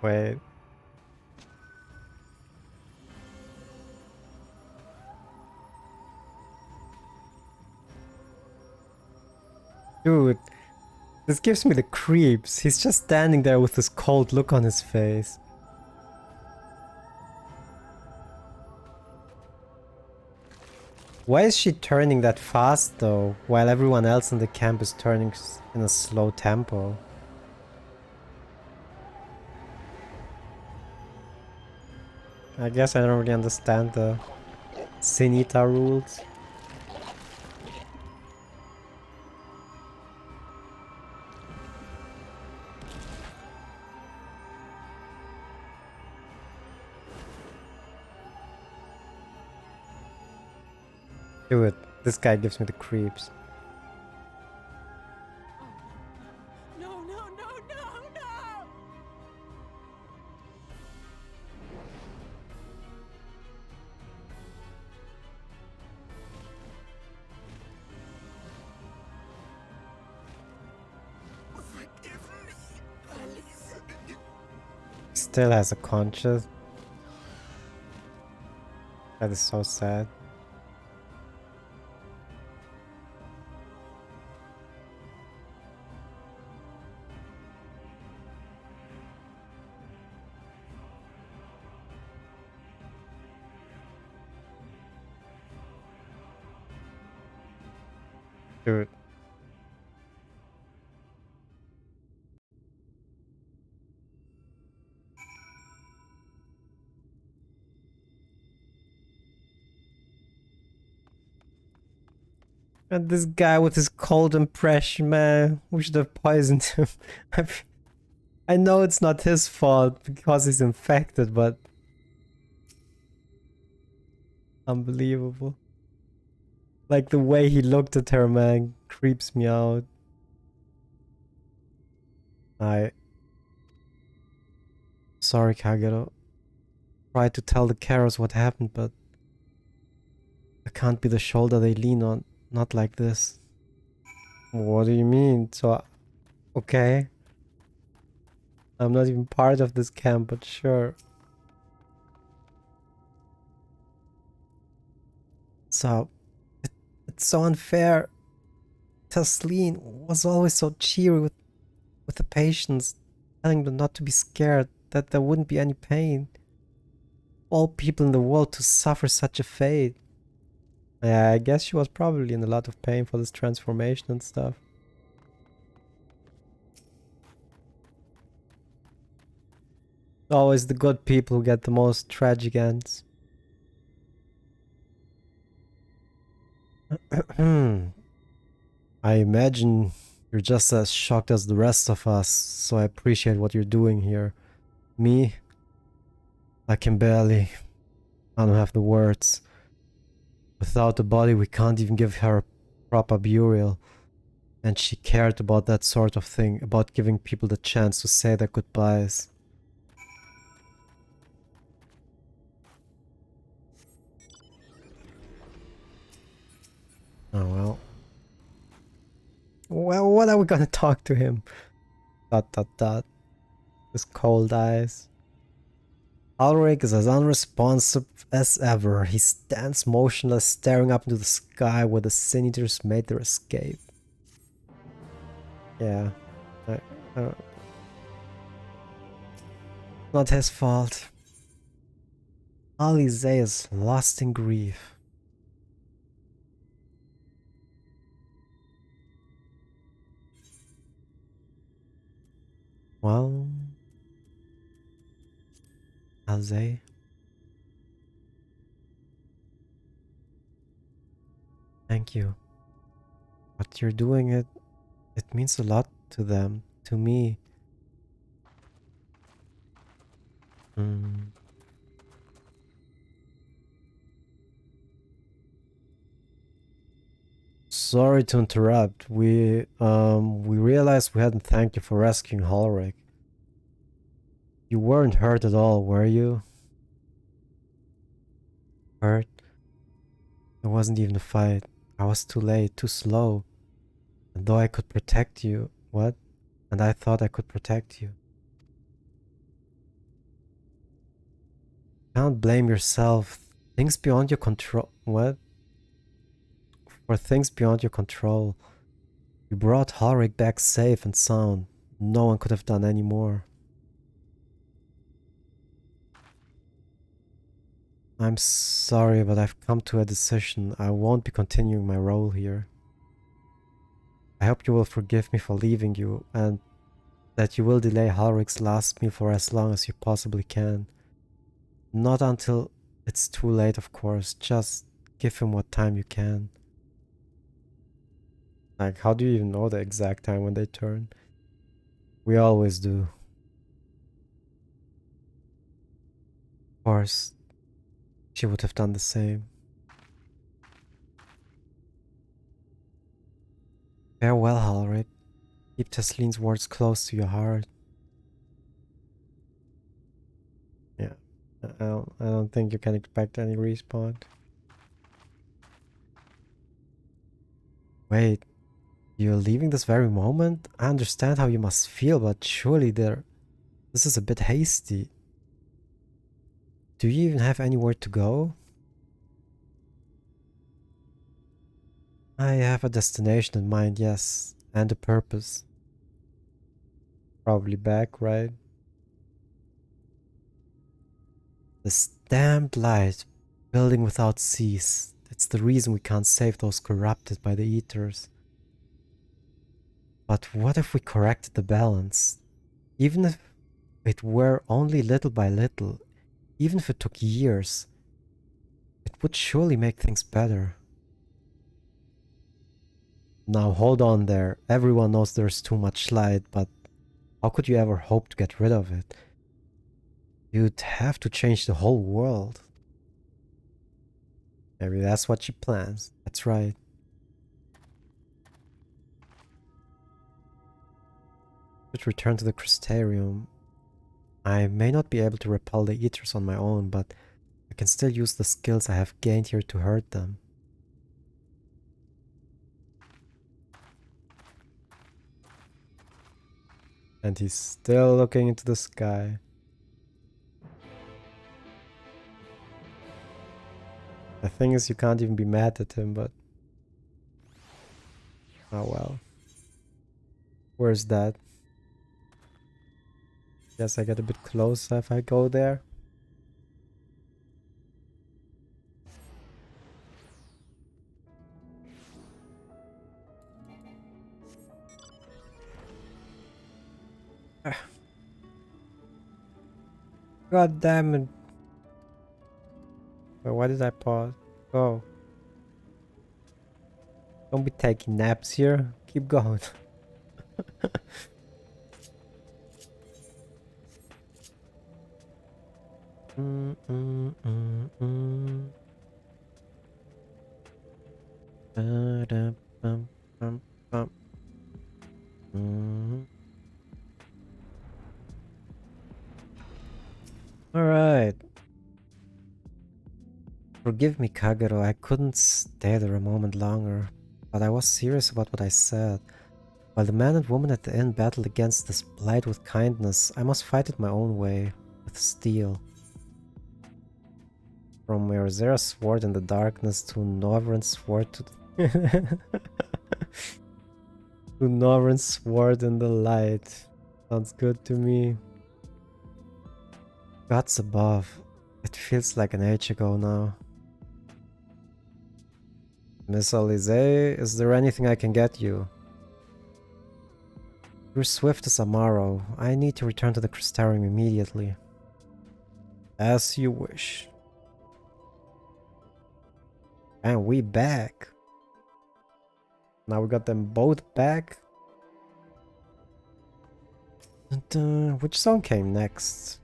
Wait. Dude, this gives me the creeps. He's just standing there with this cold look on his face. Why is she turning that fast though, while everyone else in the camp is turning in a slow tempo? I guess I don't really understand the Sinita rules. Dude, this guy gives me the creeps. No, no, no, no, no! still has a conscience. That is so sad. Dude. And this guy with his cold impression, man. We should have poisoned him. I know it's not his fault because he's infected, but... Unbelievable. Like the way he looked at her, man, creeps me out. Sorry, Kagero. Tried to tell the Karos what happened, but... I can't be the shoulder they lean on. Not like this. What do you mean? So... Okay. I'm not even part of this camp, but sure. So... It's so unfair. Tasleen was always so cheery with the patients, telling them not to be scared, that there wouldn't be any pain. All people in the world to suffer such a fate. Yeah, I guess she was probably in a lot of pain for this transformation and stuff. Always the good people who get the most tragic ends. I imagine you're just as shocked as the rest of us, so I appreciate what you're doing here. Me? I can barely. I don't have the words. Without the body, we can't even give her a proper burial. And she cared about that sort of thing, about giving people the chance to say their goodbyes. Oh well. Well, what are we gonna talk to him? ... His cold eyes. Ulrich is as unresponsive as ever. He stands motionless, staring up into the sky where the Sin-Eaters made their escape. Yeah. Not his fault. Alize is lost in grief. Well... Alize? Thank you. What you're doing, it means a lot to them, to me. Sorry to interrupt. We realized we hadn't thanked you for rescuing Ulrich. You weren't hurt at all, were you? Hurt? It wasn't even a fight. I was too late, too slow. And though I could protect you... What? And I thought I could protect you. Can't blame yourself. Things beyond your control... What? For things beyond your control. You brought Ulrich back safe and sound. No one could have done any more. I'm sorry, but I've come to a decision. I won't be continuing my role here. I hope you will forgive me for leaving you, and that you will delay Ulrich's last meal for as long as you possibly can. Not until it's too late, of course. Just give him what time you can. Like, how do you even know the exact time when they turn? We always do. Of course, she would have done the same. Farewell, Ulrich. Keep Tesleen's words close to your heart. Yeah, I don't think you can expect any respawn. Wait, you're leaving this very moment? I understand how you must feel, but surely this is a bit hasty. Do you even have anywhere to go? I have a destination in mind, yes, and a purpose. Probably back, right? This damned light, building without cease. It's the reason we can't save those corrupted by the Eaters. But what if we corrected the balance? Even if it were only little by little, even if it took years, it would surely make things better. Now hold on there. Everyone knows there's too much light, but how could you ever hope to get rid of it? You'd have to change the whole world. Maybe that's what she plans. That's right. Should return to the Crystarium. I may not be able to repel the Eaters on my own, but I can still use the skills I have gained here to hurt them. And he's still looking into the sky. The thing is, you can't even be mad at him, but... oh well. Where's that? Guess I get a bit closer if I go there. God damn it. Wait, why did I pause? Go. Don't be taking naps here. Keep going. Alright. Forgive me, Kagero, I couldn't stay there a moment longer, but I was serious about what I said. While the man and woman at the inn battled against this blight with kindness, I must fight it my own way, with steel. From Merzera's sword in the darkness to Norvran's sword to Norvran's sword in the light. Sounds good to me. Gods above. It feels like an age ago now. Miss Alize, is there anything I can get you? You're swift as a marrow. I need to return to the Crystarium immediately. As you wish. And we back. Now we got them both back. Which song came next?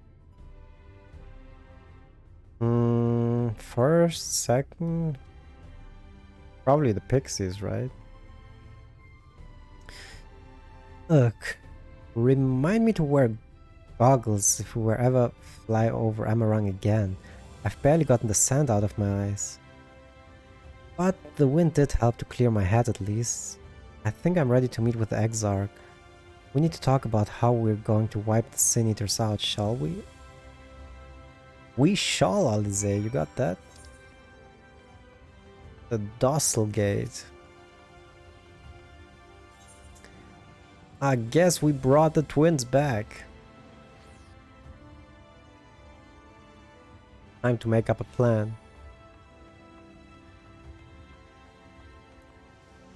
First, second? Probably the Pixies, right? Look, remind me to wear goggles if we ever fly over Amarang again. I've barely gotten the sand out of my eyes. But the wind did help to clear my head at least. I think I'm ready to meet with the Exarch. We need to talk about how we're going to wipe the Sin Eaters out, shall we? We shall, Alize, you got that? The Docile Gate. I guess we brought the twins back. Time to make up a plan.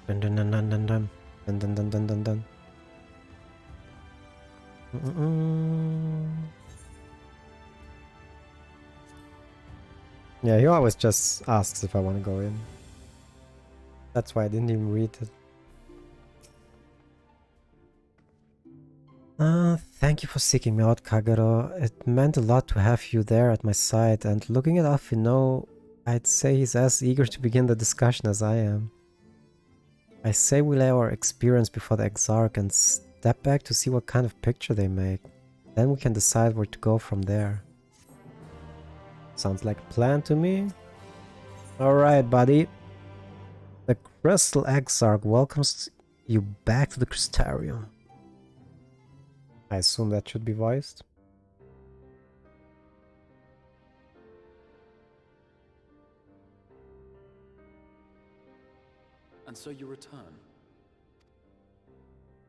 Dun dun dun dun dun dun dun dun dun dun dun dun. Yeah, he always just asks if I want to go in. That's why I didn't even read it. Thank you for seeking me out, Kagero. It meant a lot to have you there at my side, and looking at Alfino, I'd say he's as eager to begin the discussion as I am. I say we lay our experience before the Exarch and step back to see what kind of picture they make. Then we can decide where to go from there. Sounds like a plan to me. Alright, buddy. The Crystal Exarch welcomes you back to the Crystarium. I assume that should be voiced. And so you return.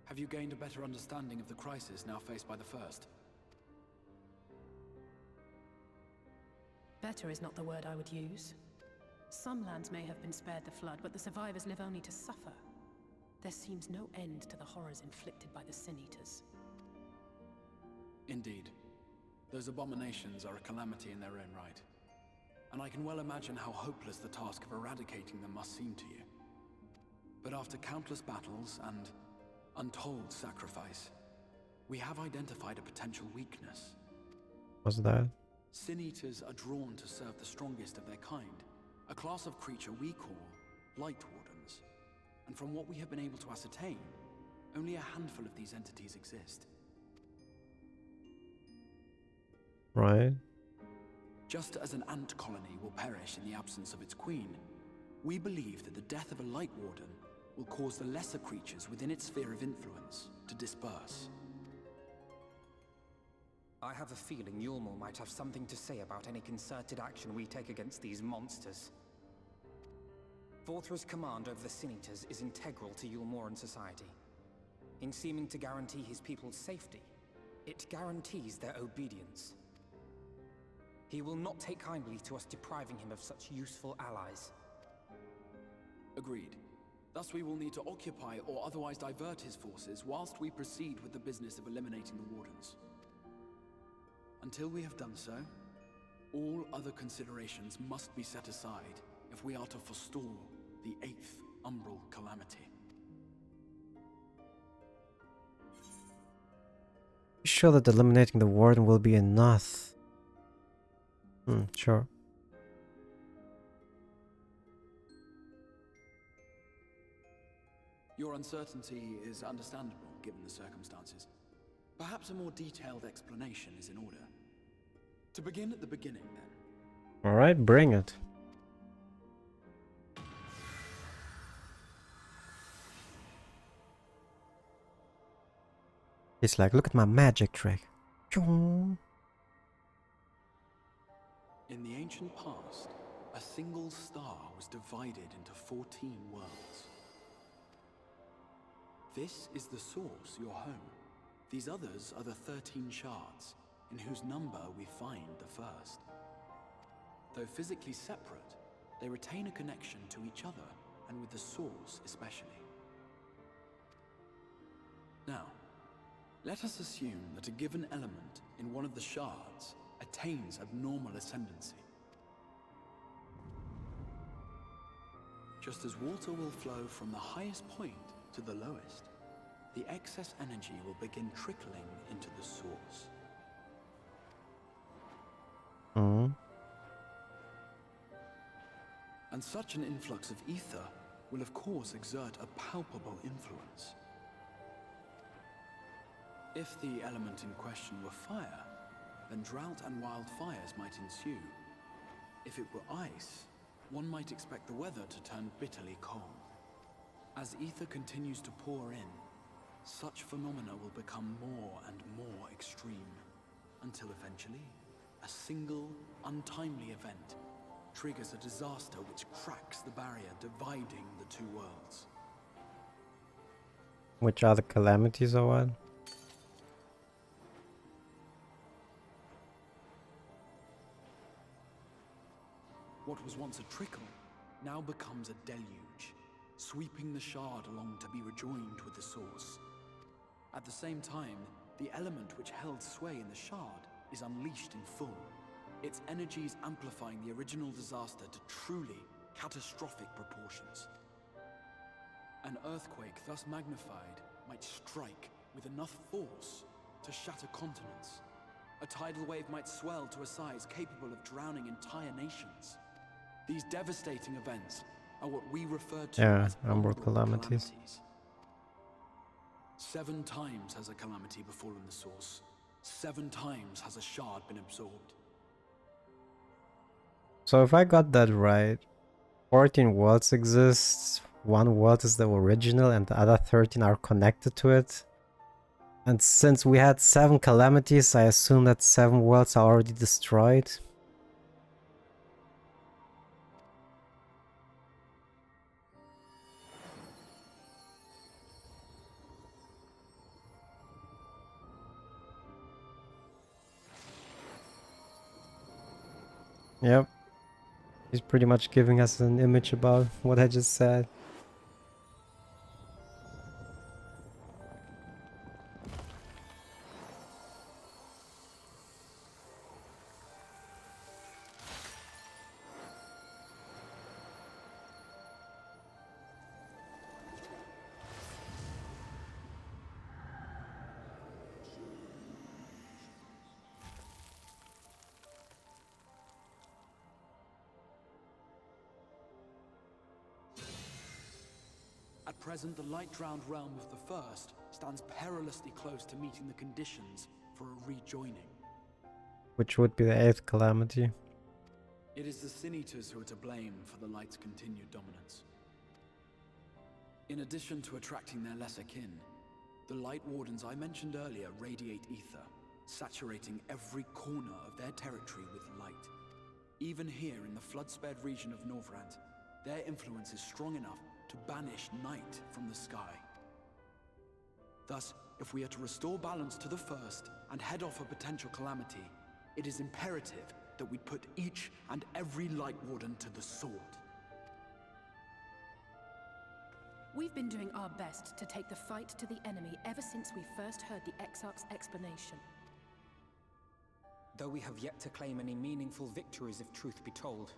Have you gained a better understanding of the crisis now faced by the First? Better is not the word I would use. Some lands may have been spared the flood, but the survivors live only to suffer. There seems no end to the horrors inflicted by the Sin Eaters. Indeed. Those abominations are a calamity in their own right. And I can well imagine how hopeless the task of eradicating them must seem to you. But after countless battles and untold sacrifice, we have identified a potential weakness. What's that? Sin Eaters are drawn to serve the strongest of their kind, a class of creature we call Light Wardens. And from what we have been able to ascertain, only a handful of these entities exist. Right. Just as an ant colony will perish in the absence of its queen, we believe that the death of a Light Warden will cause the lesser creatures within its sphere of influence to disperse. I have a feeling Yulmul might have something to say about any concerted action we take against these monsters. Vorthra's command over the Sin Eaters is integral to Yulmoran society. In seeming to guarantee his people's safety, it guarantees their obedience. He will not take kindly to us depriving him of such useful allies. Agreed. Thus we will need to occupy or otherwise divert his forces whilst we proceed with the business of eliminating the Wardens. Until we have done so, all other considerations must be set aside if we are to forestall the 8th Umbral Calamity. Be sure that eliminating the Warden will be enough. Sure. Your uncertainty is understandable given the circumstances. Perhaps a more detailed explanation is in order. To begin at the beginning, then. Alright, bring it. He's like, look at my magic trick. In the ancient past, a single star was divided into 14 worlds. This is the source, your home. These others are the 13 shards, in whose number we find the first. Though physically separate, they retain a connection to each other, and with the source especially. Now, let us assume that a given element in one of the shards attains abnormal ascendancy. Just as water will flow from the highest point to the lowest, the excess energy will begin trickling into the source. And such an influx of ether will of course exert a palpable influence. If the element in question were fire, then drought and wildfires might ensue. If it were ice, one might expect the weather to turn bitterly cold. As ether continues to pour in, such phenomena will become more and more extreme, until eventually, a single, untimely event triggers a disaster which cracks the barrier dividing the two worlds. Which are the calamities or what? What was once a trickle now becomes a deluge, sweeping the shard along to be rejoined with the source. At the same time, the element which held sway in the shard is unleashed in full, its energies amplifying the original disaster to truly catastrophic proportions. An earthquake thus magnified might strike with enough force to shatter continents. A tidal wave might swell to a size capable of drowning entire nations. These devastating events are what we refer to as Umbral calamities. 7 times has a calamity befallen the source. 7 times has a shard been absorbed. So if I got that right, 14 worlds exist, one world is the original and the other 13 are connected to it. And since we had 7 calamities, I assume that 7 worlds are already destroyed. Yep. He's pretty much giving us an image about what I just said. At present, the light-drowned realm of the First stands perilously close to meeting the conditions for a rejoining. Which would be the 8th calamity. It is the Sin Eaters who are to blame for the Light's continued dominance. In addition to attracting their lesser kin, the Light Wardens I mentioned earlier radiate ether, saturating every corner of their territory with light. Even here in the flood-spared region of Norvrant, their influence is strong enough to banish night from the sky. Thus, if we are to restore balance to the First and head off a potential calamity, it is imperative that we put each and every Light Warden to the sword. We've been doing our best to take the fight to the enemy ever since we first heard the Exarch's explanation. Though we have yet to claim any meaningful victories if truth be told.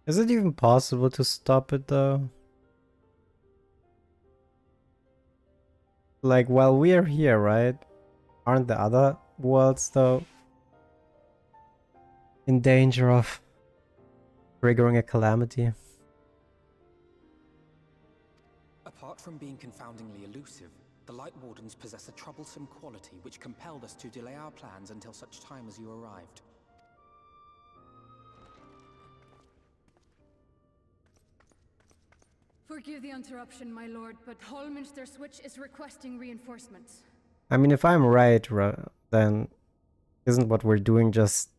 Is it even possible to stop it though? Like, while we are here, right? Aren't the other worlds though in danger of triggering a calamity? Apart from being confoundingly elusive, the Light Wardens possess a troublesome quality which compelled us to delay our plans until such time as you arrived. Forgive the interruption, my lord, but Hallminster Switch is requesting reinforcements. I mean, if I'm right, then isn't what we're doing just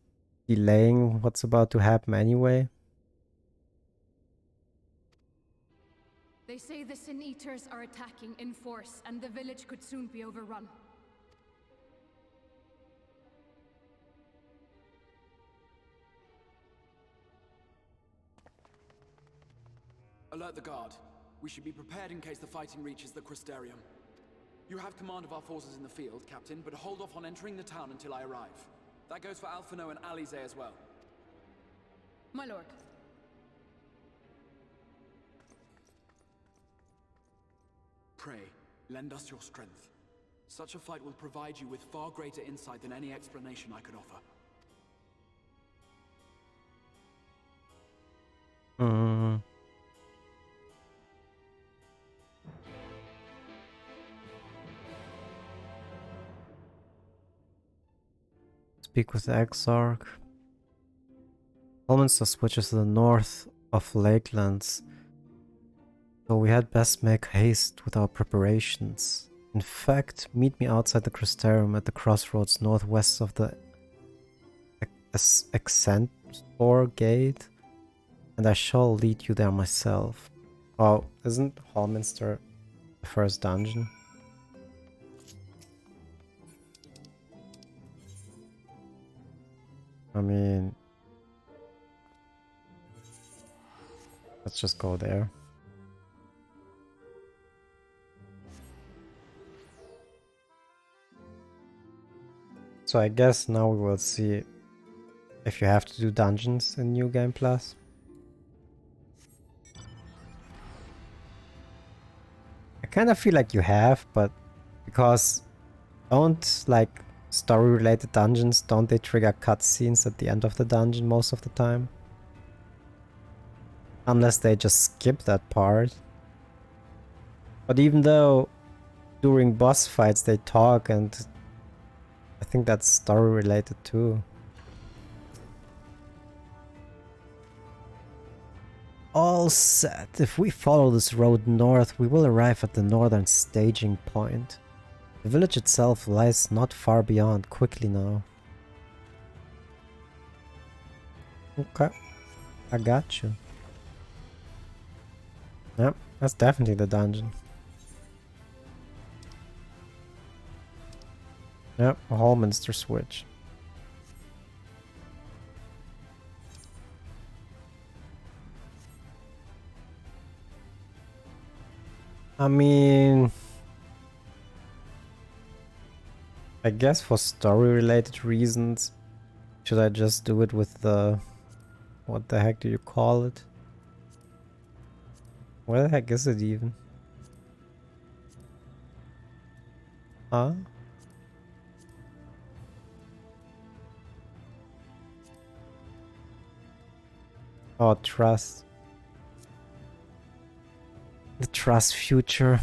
delaying what's about to happen anyway? They say the Sin Eaters are attacking in force, and the village could soon be overrun. Alert the guard. We should be prepared in case the fighting reaches the Crystarium. You have command of our forces in the field, Captain, but hold off on entering the town until I arrive. That goes for Alphino and Alize as well. My lord. Pray, lend us your strength. Such a fight will provide you with far greater insight than any explanation I could offer. Speak with the Exarch. Hallminster switches to the north of Lakelands, so we had best make haste with our preparations. In fact, meet me outside the Crystarium at the crossroads northwest of the Accentor Gate, and I shall lead you there myself. Oh, isn't Hallminster the first dungeon? I mean, let's just go there. So I guess now we will see if you have to do dungeons in New Game Plus. I kind of feel like you have, but because don't like story-related dungeons, don't they trigger cutscenes at the end of the dungeon most of the time? Unless they just skip that part. But even though during boss fights they talk, and I think that's story-related too. All set. If we follow this road north, we will arrive at the northern staging point. The village itself lies not far beyond, quickly now. Okay, I got you. Yep, that's definitely the dungeon. Yep, a Hallminster switch. I mean, I guess for story-related reasons, should I just do it with the... What the heck do you call it? Where the heck is it even? Huh? Oh, trust. The trust future.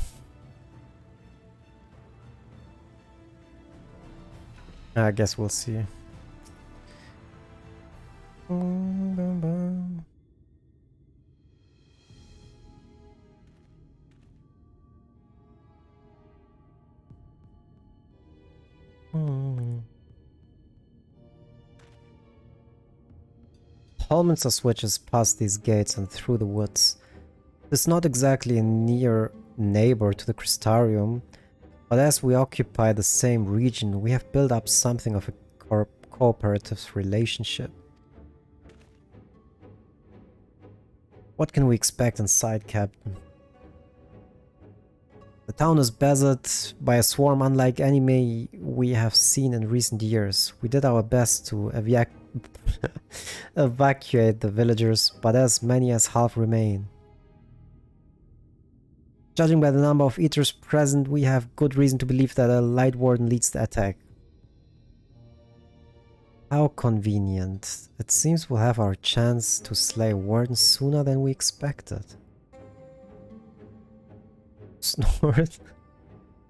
I guess we'll see. Hallminster switches past these gates and through the woods. It's not exactly a near neighbor to the Crystarium, but as we occupy the same region, we have built up something of a cooperative relationship. What can we expect inside, Captain? The town is beset by a swarm unlike any we have seen in recent years. We did our best to evacuate the villagers, but as many as half remain. Judging by the number of eaters present, we have good reason to believe that a Light Warden leads the attack. How convenient. It seems we'll have our chance to slay a Warden sooner than we expected. Snort.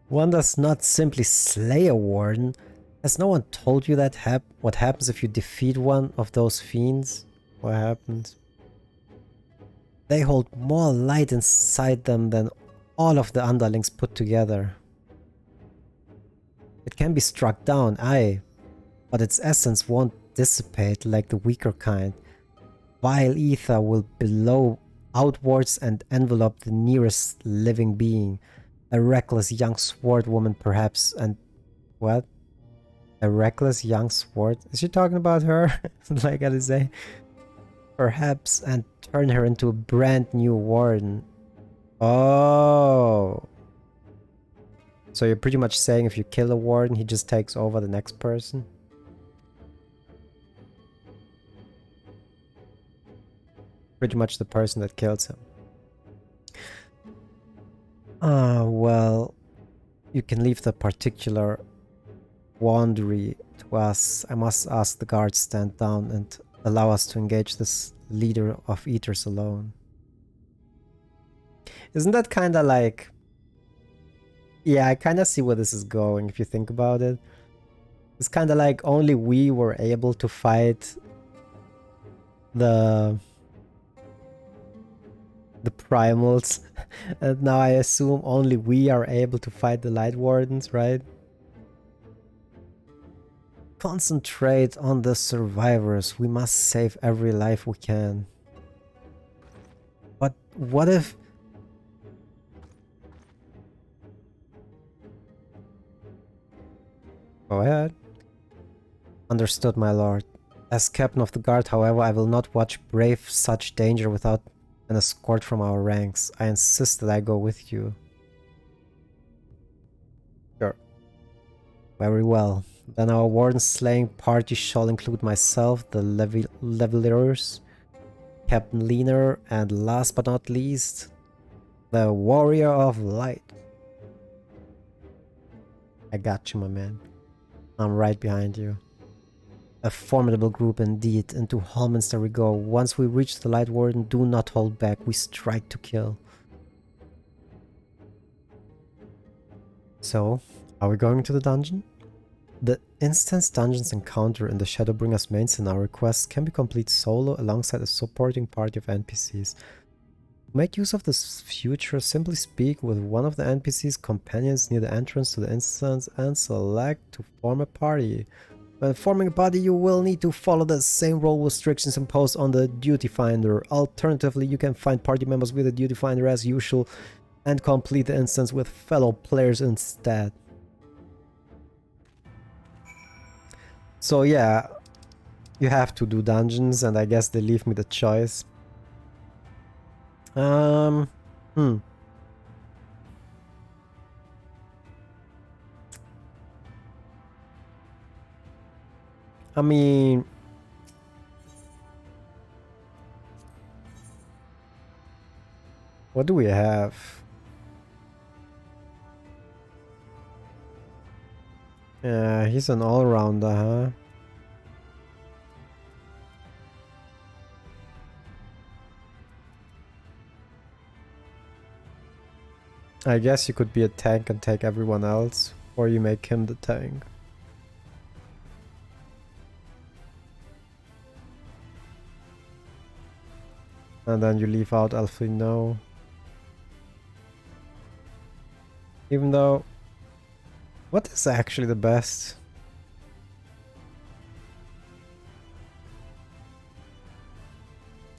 One does not simply slay a Warden. Has no one told you that what happens if you defeat one of those fiends? What happens? They hold more light inside them than all of the underlings put together. It can be struck down, aye, but its essence won't dissipate like the weaker kind. Vile ether will blow outwards and envelop the nearest living being. A reckless young sword woman perhaps, and... what? A reckless young sword? Is she talking about her? Like I gotta say. Perhaps, and turn her into a brand new warden. Oh. So you're pretty much saying if you kill a warden, he just takes over the next person? Pretty much the person that kills him. Well, you can leave the particular quandary to us. I must ask the guards stand down and allow us to engage this leader of eaters alone. Isn't that kind of like... Yeah, I kind of see where this is going if you think about it. It's kind of like only we were able to fight the primals, and now I assume only we are able to fight the Light Wardens, right? Concentrate on the survivors. We must save every life we can. But what if... Go ahead. Understood, my lord. As captain of the guard, however, I will not watch brave such danger without an escort from our ranks. I insist that I go with you. Sure. Very well. Then our warden slaying party shall include myself, the levelers, Captain Leaner, and last but not least, the Warrior of Light. I got you, my man. I'm right behind you. A formidable group indeed. Into Hallminster we go. Once we reach the Light Warden, do not hold back. We strike to kill. So, are we going to the dungeon? The instance dungeons encounter in the Shadowbringers main scenario quests can be complete solo alongside a supporting party of NPCs. To make use of this feature, simply speak with one of the NPC's companions near the entrance to the instance and select to form a party. When forming a party, you will need to follow the same role restrictions imposed on the Duty Finder. Alternatively, you can find party members with the Duty Finder as usual and complete the instance with fellow players instead. So yeah, you have to do dungeons, and I guess they leave me the choice. I mean, what do we have? Yeah, he's an all-rounder, huh? I guess you could be a tank and take everyone else, or you make him the tank. And then you leave out Alfino. Even though... What is actually the best?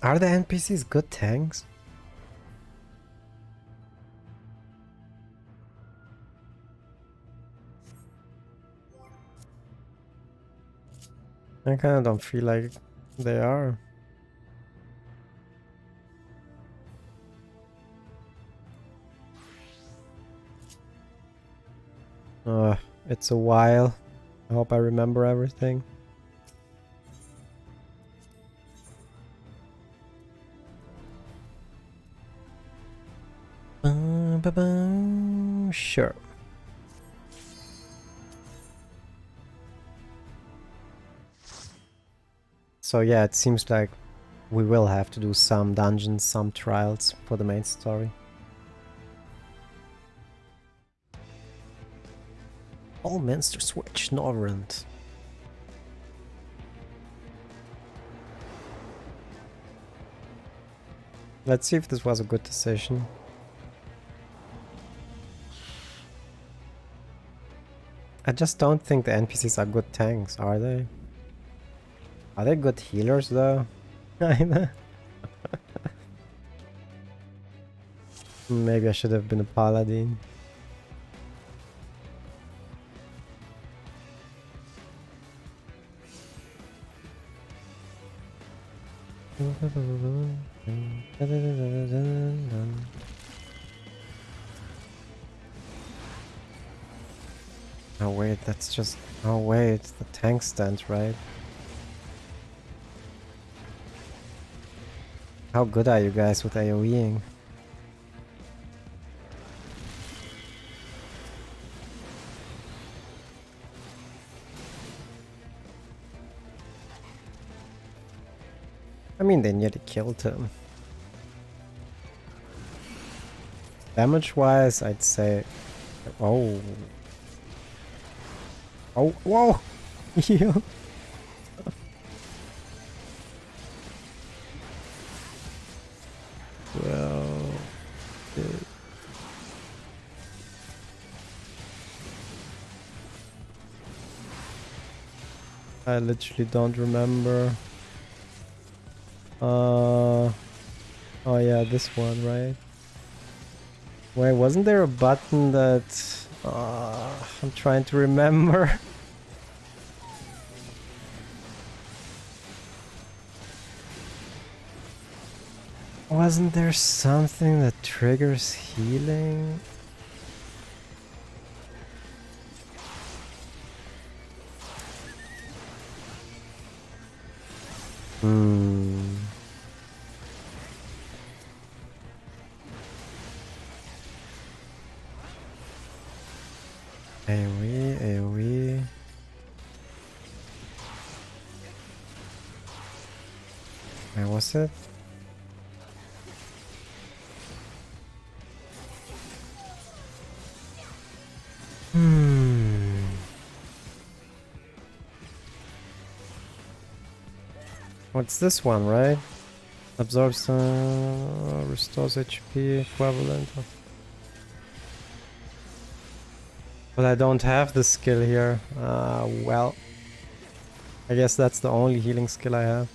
Are the NPCs good tanks? I kinda don't feel like they are. It's a while. I hope I remember everything. Sure. So yeah, it seems like we will have to do some dungeons, some trials for the main story. All Minster Switch, Norrent. Let's see if this was a good decision. I just don't think the NPCs are good tanks, are they? Are they good healers though? Maybe I should have been a paladin. Oh wait, that's just... Oh wait, the tank stand, right? How good are you guys with AoEing? I mean, they nearly killed him. Damage-wise, I'd say... Oh. Oh, whoa! Heal! Well... Okay. I literally don't remember. Oh yeah, this one, right? Wait, wasn't there a button that... I'm trying to remember. Wasn't there something that triggers healing? AoE. Where was it? What's this one, right? Absorbs, restores HP equivalent of... But I don't have the skill here. Well, I guess that's the only healing skill I have.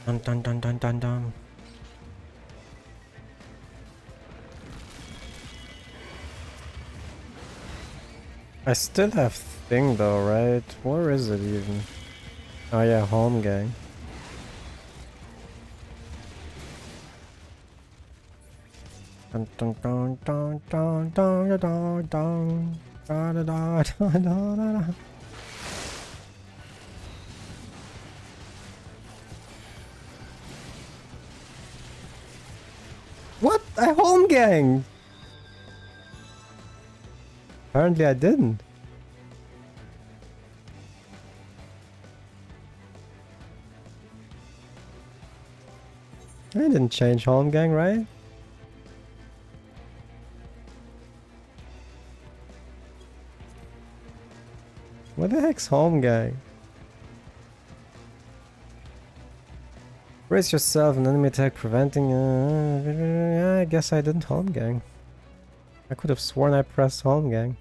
Dun dun dun dun dun dun. I still have thing though, right? Where is it even? Oh yeah, home gang. Dun, dun, dun, dun, dun, dun, dun, dun, da, da, da, da, da, da, da. What? I home gang! Apparently I didn't. I didn't change home gang, right? What the heck's home gang? Brace yourself, an enemy attack preventing. Yeah, I guess I didn't home gang. I could have sworn I pressed home gang.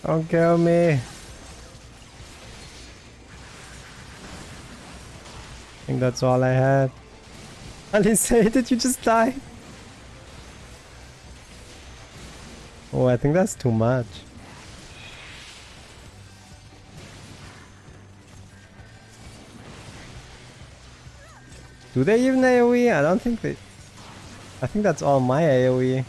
Don't kill me. I think that's all I had. Alice, did you just die? Oh, I think that's too much. Do they even AoE? I don't think they... I think that's all my AoE.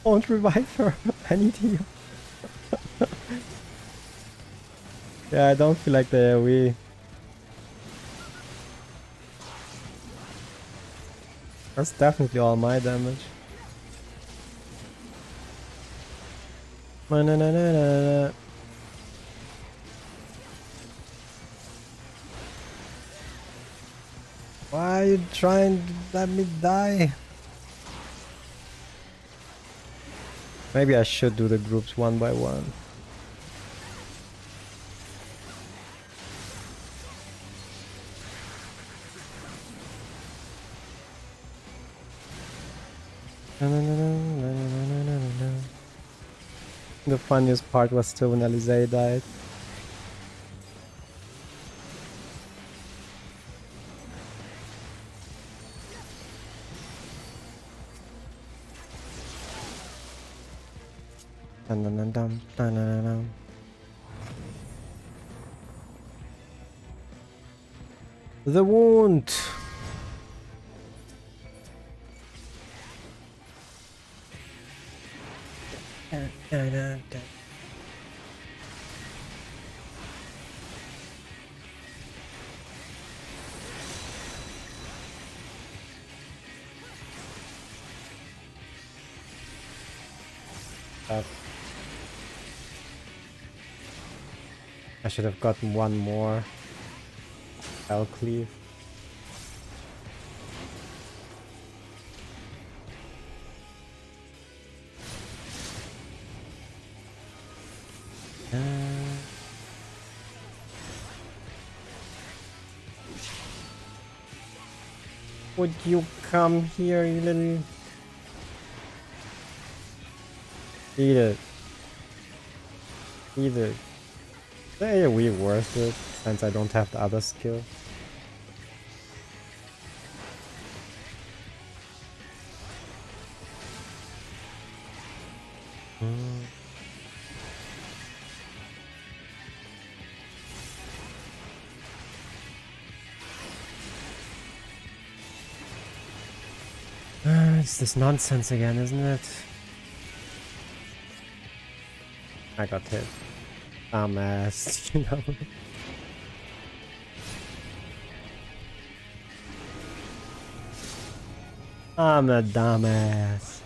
Won't revive her. I need heal. Yeah, I don't feel like the AoE. That's definitely all my damage. Na-na-na-na-na. Why are you trying to let me die? Maybe I should do the groups one by one. The funniest part was still when Alize died. The wound. I should have gotten one more. I'll cleave. Would you come here, you little... Eat it. Eat it. Is the AoE worth it, since I don't have the other skill? It's this nonsense again, isn't it? I got hit. Dumbass, you know? I'm a dumbass.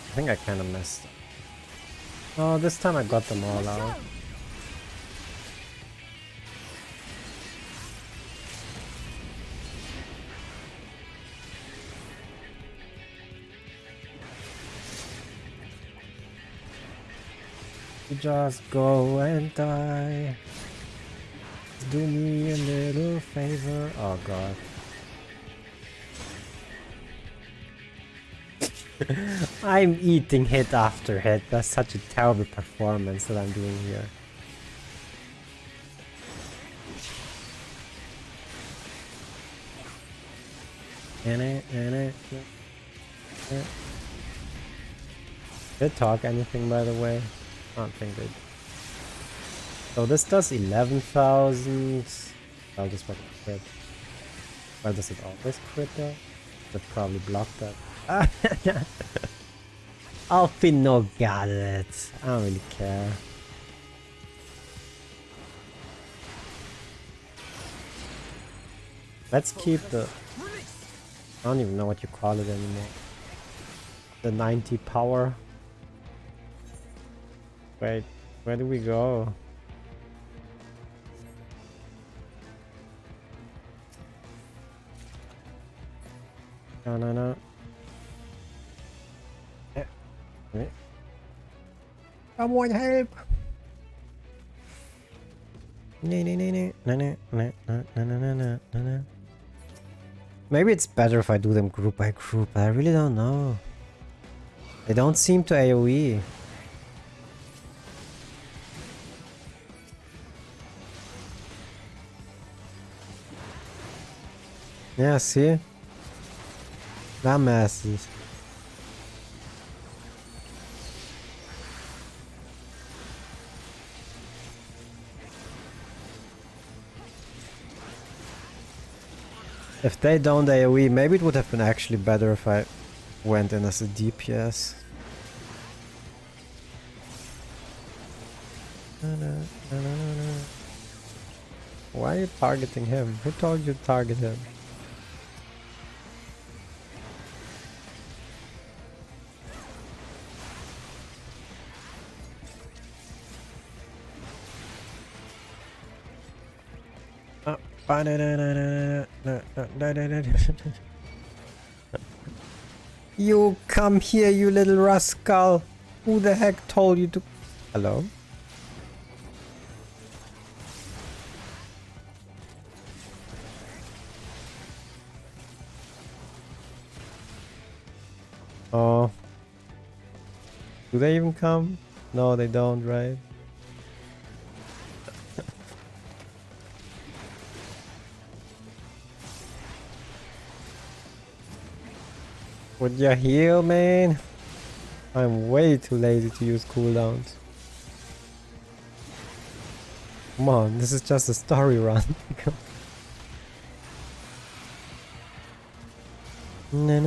I think I kind of messed up. Oh, this time I got them all out. You just go and die. Do me a little favor. Oh god. I'm eating hit after hit. That's such a terrible performance that I'm doing here. Did talk anything, by the way? I don't think they did. So this does 11,000. I'll just fucking crit. Why does it always crit though? That probably blocked that. Alpino got it. I don't really care. Let's keep the... I don't even know what you call it anymore. The 90 power. Wait, where do we go? No. Someone help! Maybe it's better if I do them group by group, but I really don't know. They don't seem to AoE. Yeah, see? Dumbasses. If they don't AoE, maybe it would have been actually better if I went in as a DPS. Why are you targeting him? Who told you to target him? You come here, you little rascal. Who the heck told you to... Hello? Oh. Do they even come? No, they don't, right? Would you heal, man? I'm way too lazy to use cooldowns. Come on, this is just a story run. No.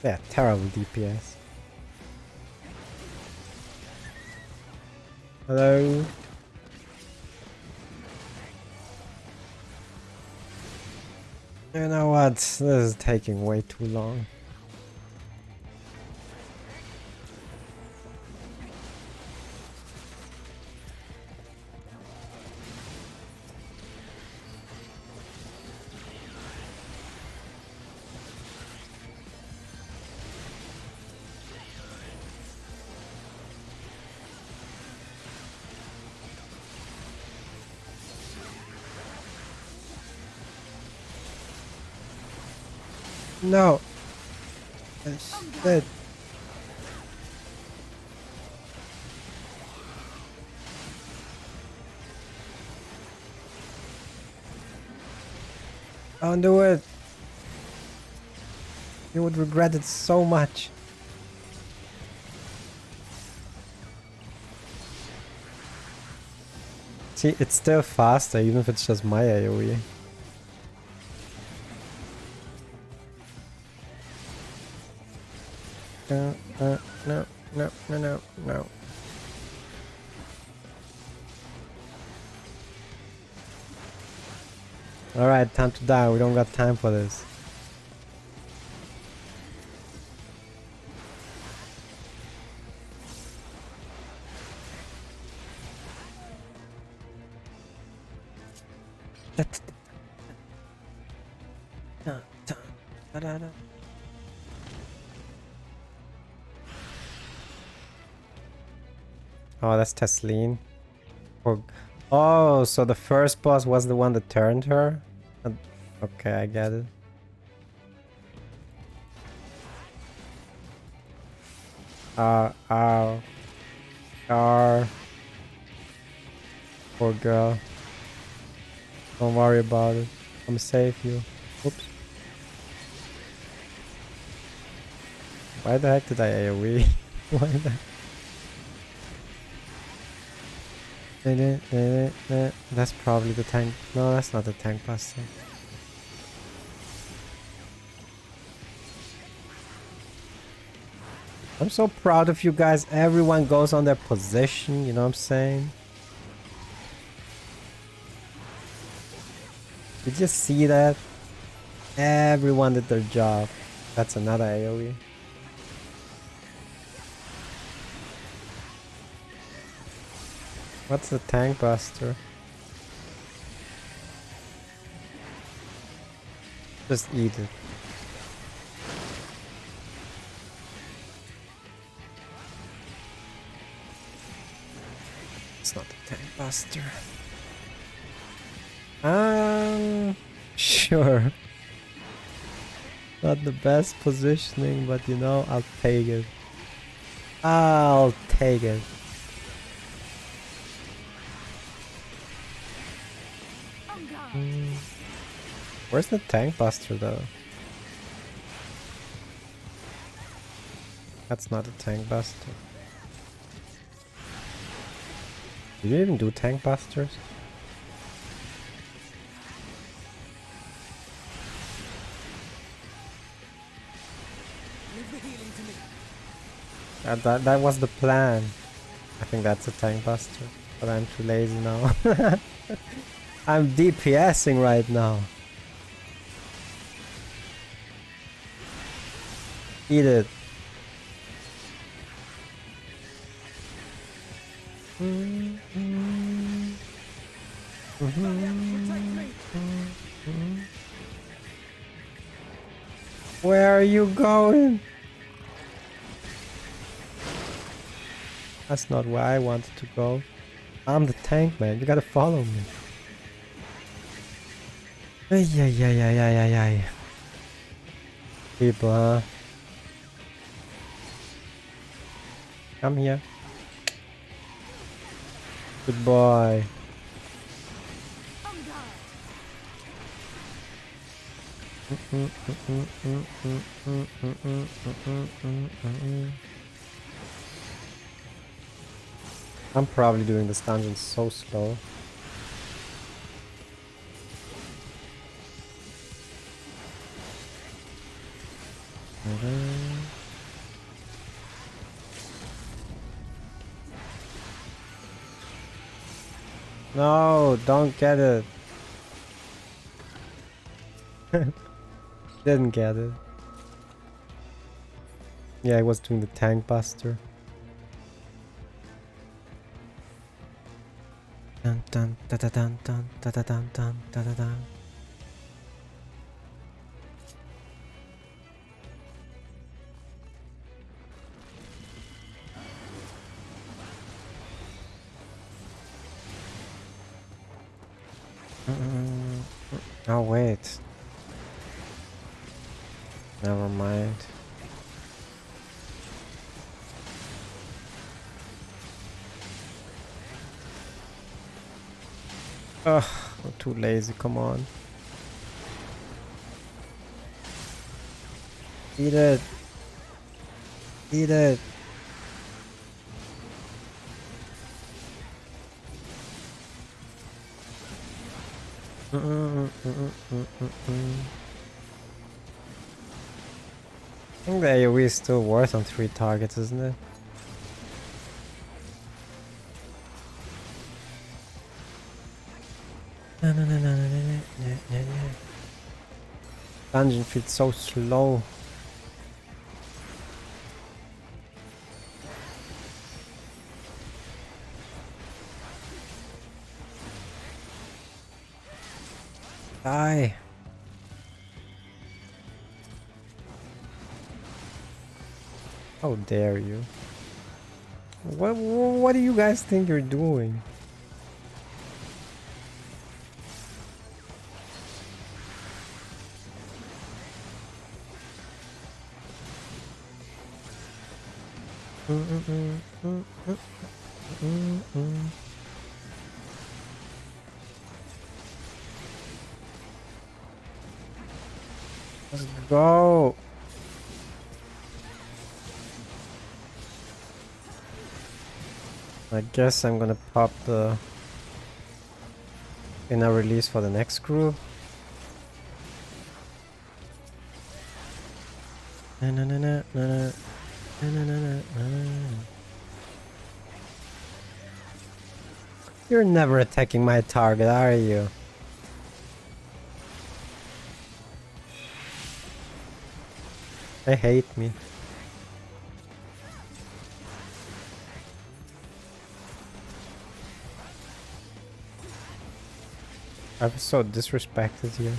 Yeah, terrible DPS. Hello? You know what? This is taking way too long. No. Shit. Don't do it. You would regret it so much. See, it's still faster, even if it's just my AoE. No, no, no, no, no. Alright, time to die. We don't got time for this. Oh, that's Tesleen. Oh, so the first boss was the one that turned her? Okay, I get it. Ow. Poor girl. Don't worry about it. I'm save you. Oops. Why the heck did I AoE? Why the That's probably the tank. No, that's not the tank buster. I'm so proud of you guys. Everyone goes on their position, you know what I'm saying? Did you see that? Everyone did their job. That's another AoE. What's the tank buster? Just eat it. It's not the tank buster. Sure. Not the best positioning, but you know, I'll take it. I'll take it. Where's the tank buster though? That's not a tank buster. Did you even do tank busters? That was the plan. I think that's a tank buster, but I'm too lazy now. I'm DPSing right now. Eat it. Where are you going? That's not where I wanted to go. I'm the tank man, you gotta follow me. Ay. People, huh? Come here. Good boy. I'm probably doing this dungeon so slow. No, don't get it. Didn't get it. Yeah, I was doing the tank buster. Dun dun da da dun dun da da dun dun da da dun. Oh wait. Never mind. Ugh, I'm too lazy, come on. Eat it. Eat it. I think the AoE is still worth on 3 targets, isn't it? Dungeon feels so slow. Die. How dare you? What do you guys think you're doing? Let's go. I guess I'm gonna pop the inner release for the next group. You're never attacking my target, are you? They hate me. I was so disrespected here.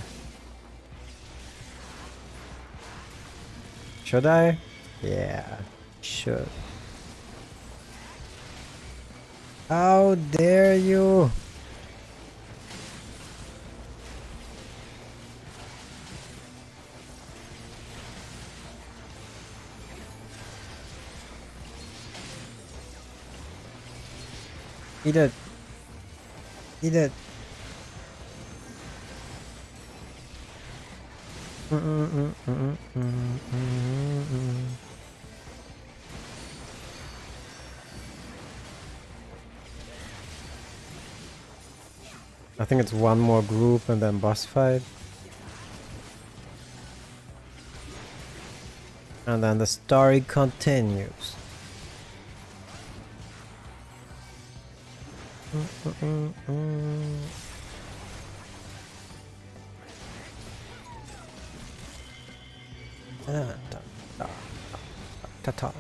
Should I? Yeah, should. How dare you? Eat it. Eat it. I think it's one more group and then boss fight. And then the story continues. Ta-ta.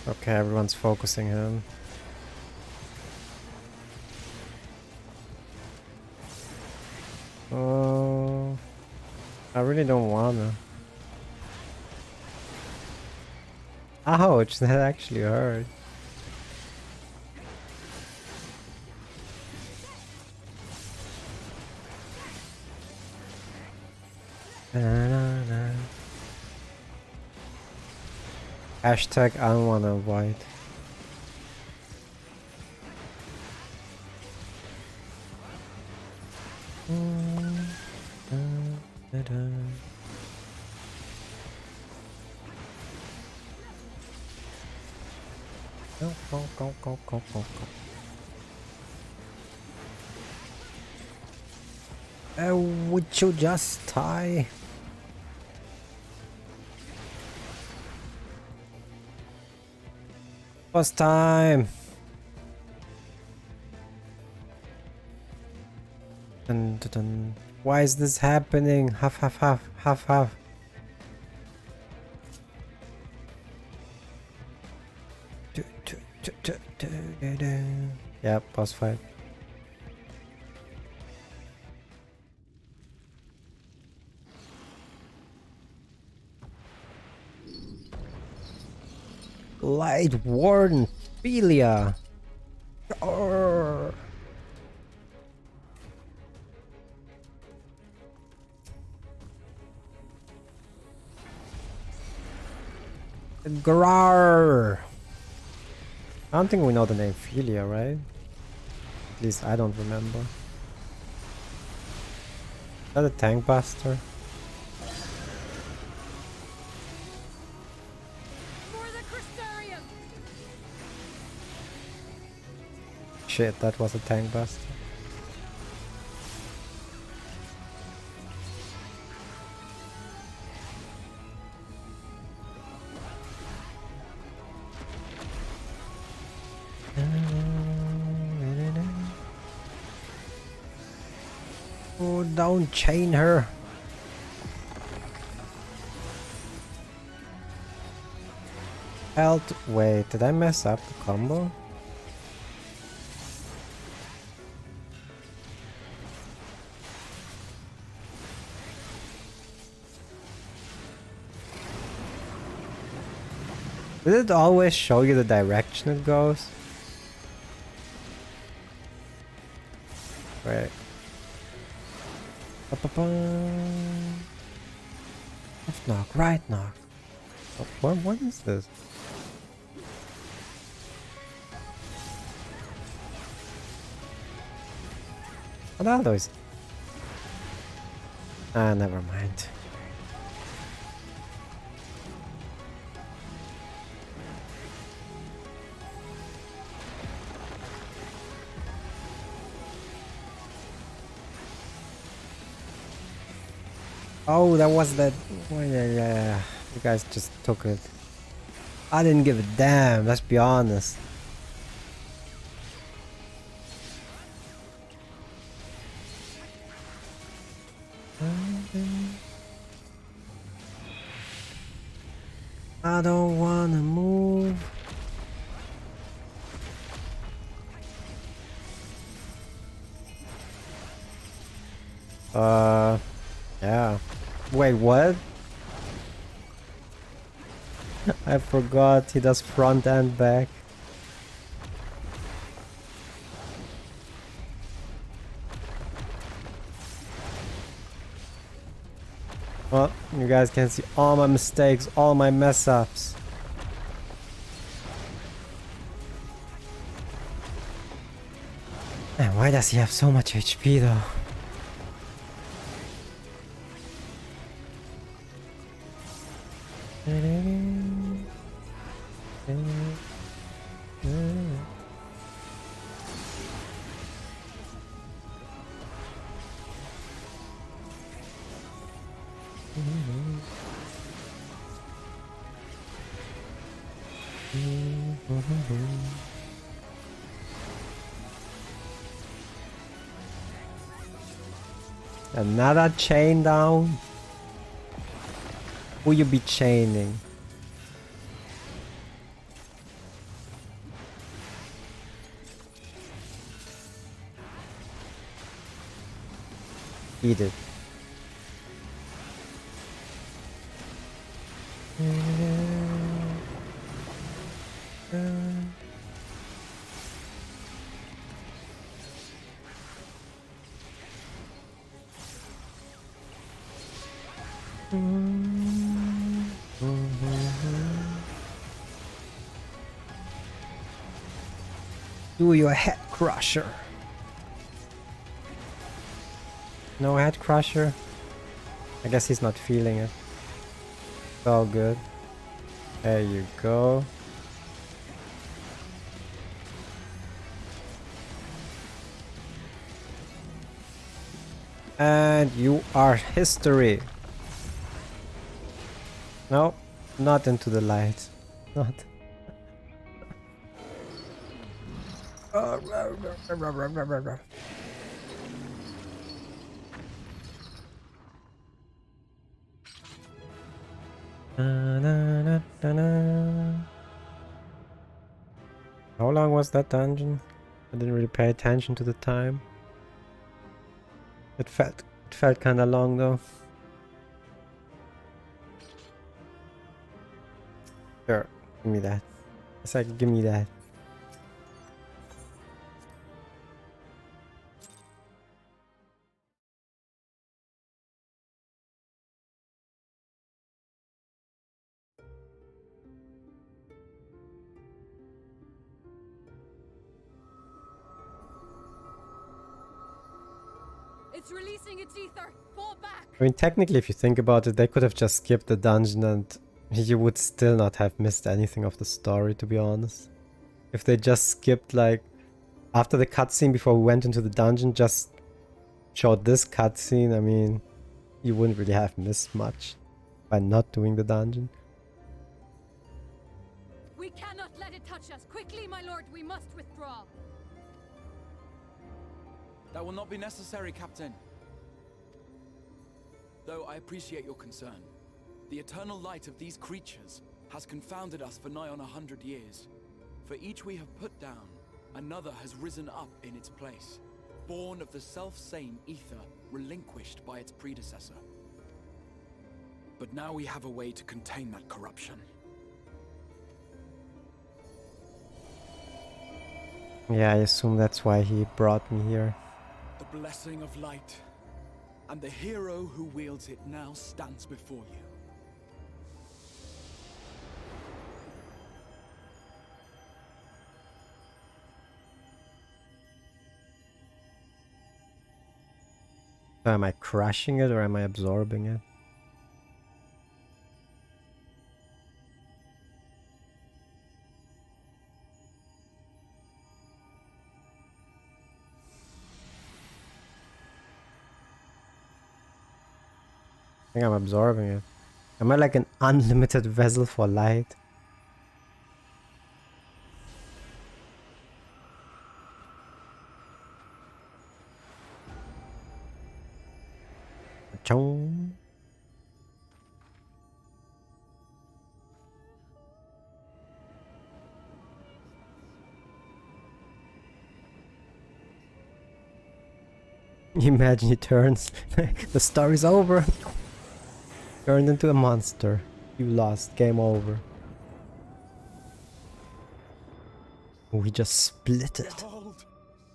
Okay, everyone's focusing him. Oh, I really don't wanna. Ouch, that actually hurt. Hashtag I wanna avoid. Go. Would you just die? Boss time. Dun. Why is this happening? Half. Yeah, boss fight. Light Warden Philia. Grar. I don't think we know the name Philia, right? At least I don't remember. Is that a tank buster? For the Crystarium! Shit, that was a tank buster. Oh, don't chain her. Health. Wait, did I mess up the combo? Did it always show you the direction it goes? Wait. Left knock, right knock. What is this? What are those? Ah, never mind. Oh, that was that. Oh, yeah. You guys just took it. I didn't give a damn, let's be honest. I don't wanna move. Yeah. Wait, what? I forgot he does front and back. Well, you guys can see all my mistakes, all my mess ups. Man, why does he have so much HP though? Another chain down? Who you be chaining? Eat it. Do your head crusher. No head crusher? I guess he's not feeling it. It's all good. There you go. And you are history. No, not into the light. Not. How long was that dungeon? I didn't really pay attention to the time. It felt kinda long though. Sure, give me that. It's like, give me that. It's releasing its ether. Fall back. I mean, technically, if you think about it, they could have just skipped the dungeon and you would still not have missed anything of the story, to be honest. If they just skipped, like, after the cutscene before we went into the dungeon, just showed this cutscene, I mean, you wouldn't really have missed much by not doing the dungeon. We cannot let it touch us. Quickly, my lord, we must withdraw. That will not be necessary, Captain. Though I appreciate your concern. The eternal light of these creatures has confounded us for nigh on 100 years. For each we have put down, another has risen up in its place, born of the self-same ether relinquished by its predecessor. But now we have a way to contain that corruption. Yeah, I assume that's why he brought me here. The blessing of light, and the hero who wields it now stands before you. So am I crushing it or am I absorbing it? I think I'm absorbing it. Am I like an unlimited vessel for light? Chong. Imagine he turns. The story's over. Turned into a monster. You lost. Game over. We just split it. Behold,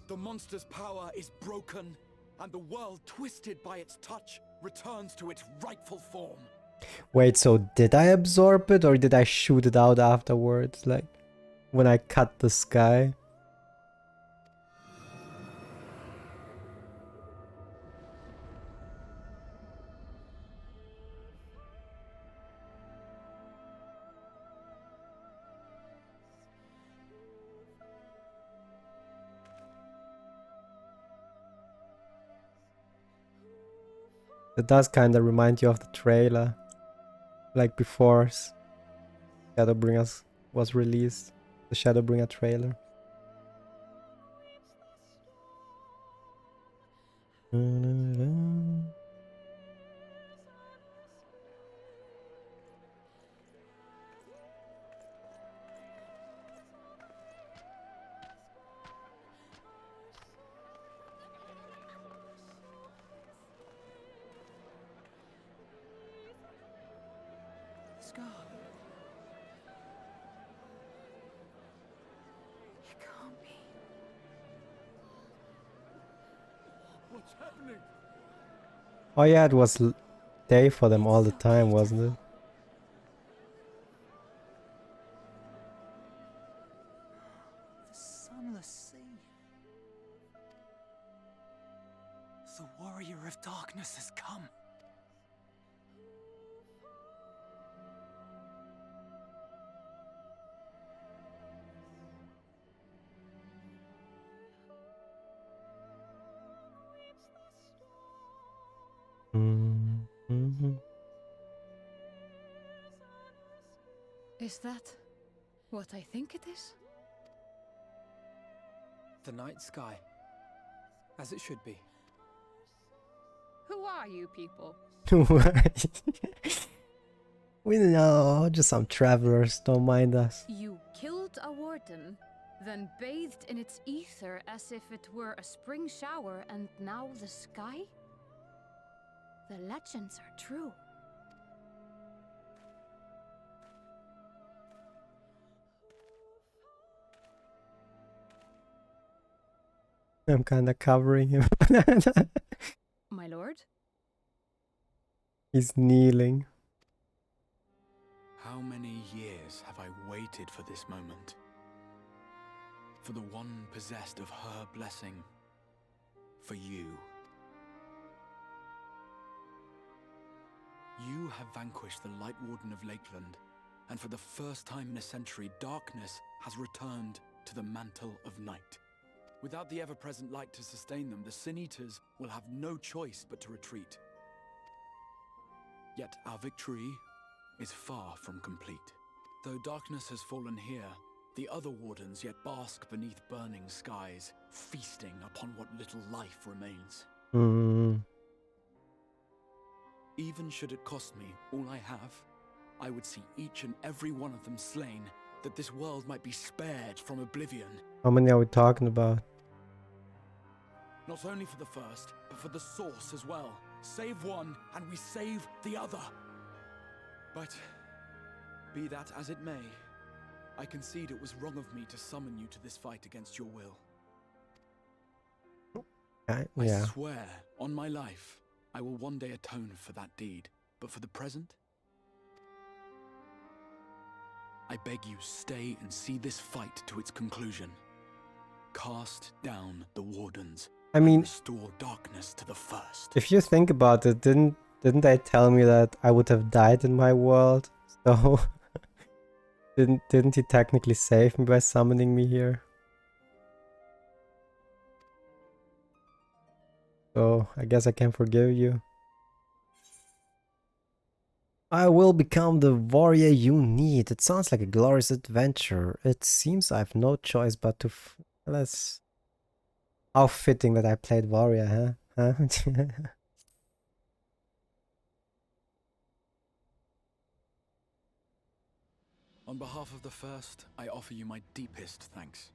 the monster's power is broken, and the world, twisted by its touch, returns to its rightful form. Wait, so did I absorb it or did I shoot it out afterwards? Like, when I cut the sky? It does kind of remind you of the trailer. Like before Shadowbringers was released. The Shadowbringer trailer. Scar. It can't be. What's happening? Oh yeah, it was day for them all the time, wasn't it? The sunless sea. The warrior of darkness has come. Mm-hmm. Is that what I think it is? The night sky. As it should be. Who are you people? We know, just some travelers, don't mind us. You killed a warden, then bathed in its ether as if it were a spring shower, and now the sky? The legends are true. I'm kinda covering him. My lord? He's kneeling. How many years have I waited for this moment? For the one possessed of her blessing. For you. You have vanquished the Light Warden of Lakeland, and for the first time in a century, darkness has returned to the mantle of night. Without the ever-present light to sustain them, the Sin Eaters will have no choice but to retreat. Yet our victory is far from complete. Though darkness has fallen here, the other wardens yet bask beneath burning skies, feasting upon what little life remains. Even should it cost me all I have, I would see each and every one of them slain, that this world might be spared from oblivion. How many are we talking about? Not only for the first, but for the source as well. Save one, and we save the other. But, be that as it may, I concede it was wrong of me to summon you to this fight against your will. Yeah. I swear, on my life, I will one day atone for that deed. But for the present, I beg you stay and see this fight to its conclusion. Cast down the wardens. I mean, restore darkness to the first. if you think about it, didn't they tell me that I would have died in my world? So didn't he technically save me by summoning me here? So I guess I can forgive you. I will become the warrior you need. It sounds like a glorious adventure. It seems I have no choice but to let's. How fitting that I played warrior, huh? On behalf of the first, I offer you my deepest thanks.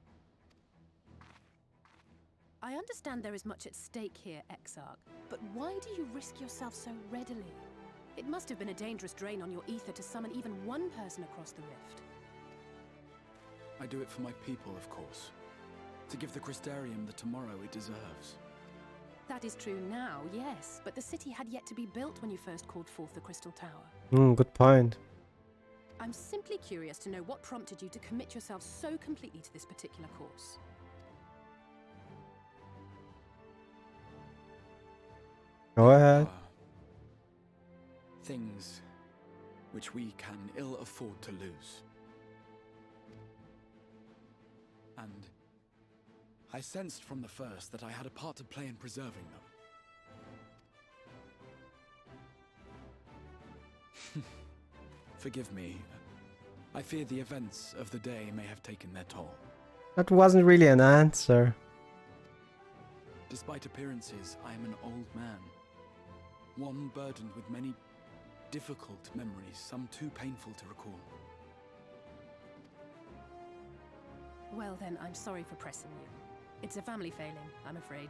I understand there is much at stake here, Exarch, but why do you risk yourself so readily? It must have been a dangerous drain on your ether to summon even one person across the rift. I do it for my people, of course. To give the Crystarium the tomorrow it deserves. That is true now, yes, but the city had yet to be built when you first called forth the Crystal Tower. Good point. I'm simply curious to know what prompted you to commit yourself so completely to this particular course. Go ahead. Things which we can ill afford to lose. And I sensed from the first that I had a part to play in preserving them. Forgive me. I fear the events of the day may have taken their toll. That wasn't really an answer. Despite appearances, I am an old man. One burdened with many difficult memories, some too painful to recall. Well then, I'm sorry for pressing you. It's a family failing, I'm afraid.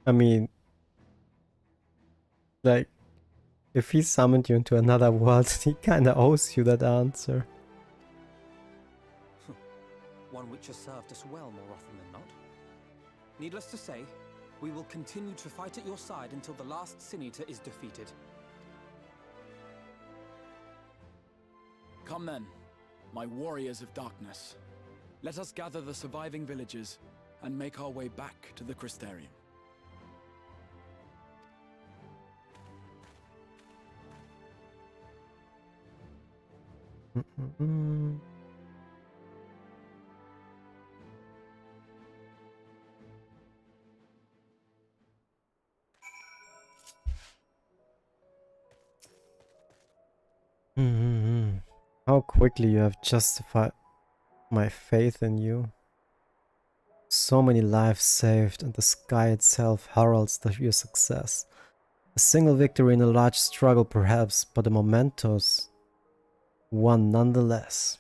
I mean, like, if he summoned you into another world, he kinda owes you that answer. One which has served us well more often than not. Needless to say, we will continue to fight at your side until the last Sin Eater is defeated. Come then, my warriors of darkness. Let us gather the surviving villagers and make our way back to the Crystarium. How quickly you have justified my faith in you. So many lives saved, and the sky itself heralds your success. A single victory in a large struggle perhaps, but a momentous one nonetheless.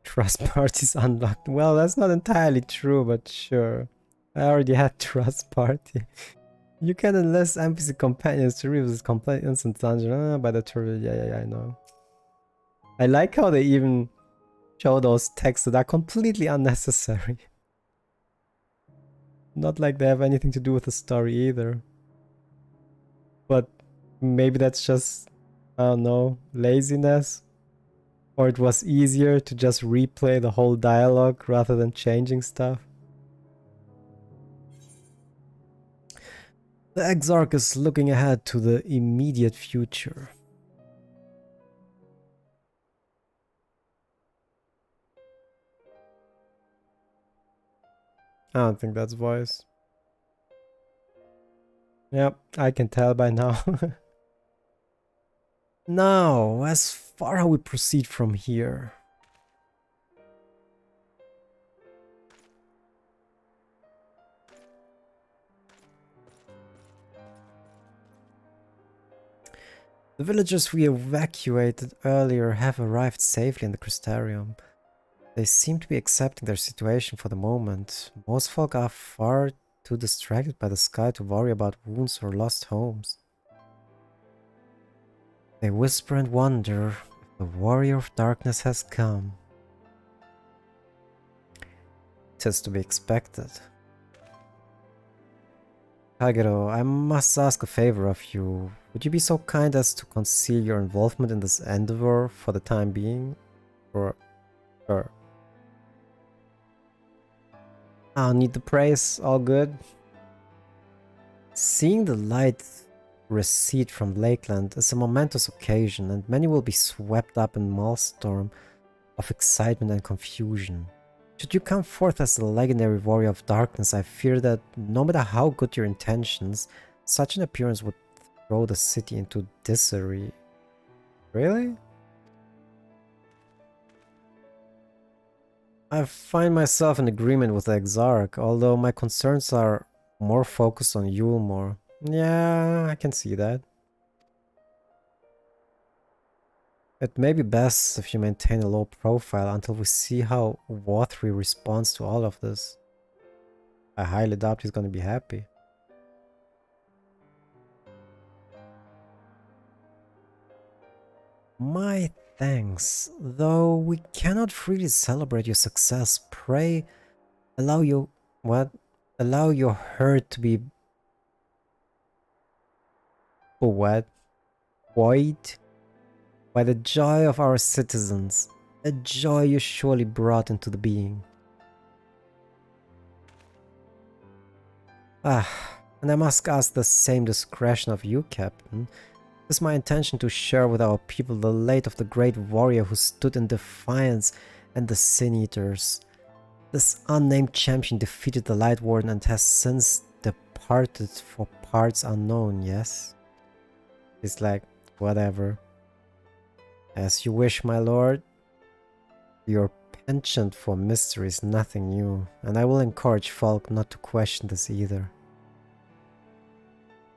Trust parties unlocked. Well, that's not entirely true, but sure. I already had trust party. You can enlist NPC companions to revisit complete instant dungeon. By the turtle, yeah, I know. I like how they even show those texts that are completely unnecessary. Not like they have anything to do with the story either. But maybe that's just I don't know, laziness? Or it was easier to just replay the whole dialogue rather than changing stuff? The Exarch is looking ahead to the immediate future. I don't think that's voice. Yep, I can tell by now. Now, as far how we proceed from here. The villagers we evacuated earlier have arrived safely in the Crystarium. They seem to be accepting their situation for the moment. Most folk are far too distracted by the sky to worry about wounds or lost homes. They whisper and wonder if the warrior of darkness has come. 'Tis to be expected. Kagero, I must ask a favor of you. Would you be so kind as to conceal your involvement in this endeavor for the time being? Or... sure. I don't need the praise, all good. Seeing the light recede from Lakeland is a momentous occasion, and many will be swept up in a maelstrom of excitement and confusion. Should you come forth as the legendary warrior of darkness, I fear that no matter how good your intentions, such an appearance would throw the city into disarray. Really? I find myself in agreement with the Exarch, although my concerns are more focused on Yulmore. Yeah, I can see that. It may be best if you maintain a low profile until we see how Wathry responds to all of this. I highly doubt he's gonna be happy. My thanks. Though we cannot freely celebrate your success, pray allow you... what? Allow your herd to be... what? Buoyed by the joy of our citizens, a joy you surely brought into the being. And I must ask the same discretion of you, Captain. It is my intention to share with our people the late of the great warrior who stood in defiance and the Sin Eaters. This unnamed champion defeated the Light Warden and has since departed for parts unknown, yes? It's like, whatever. As you wish, my lord. Your penchant for mystery is nothing new, and I will encourage folk not to question this either.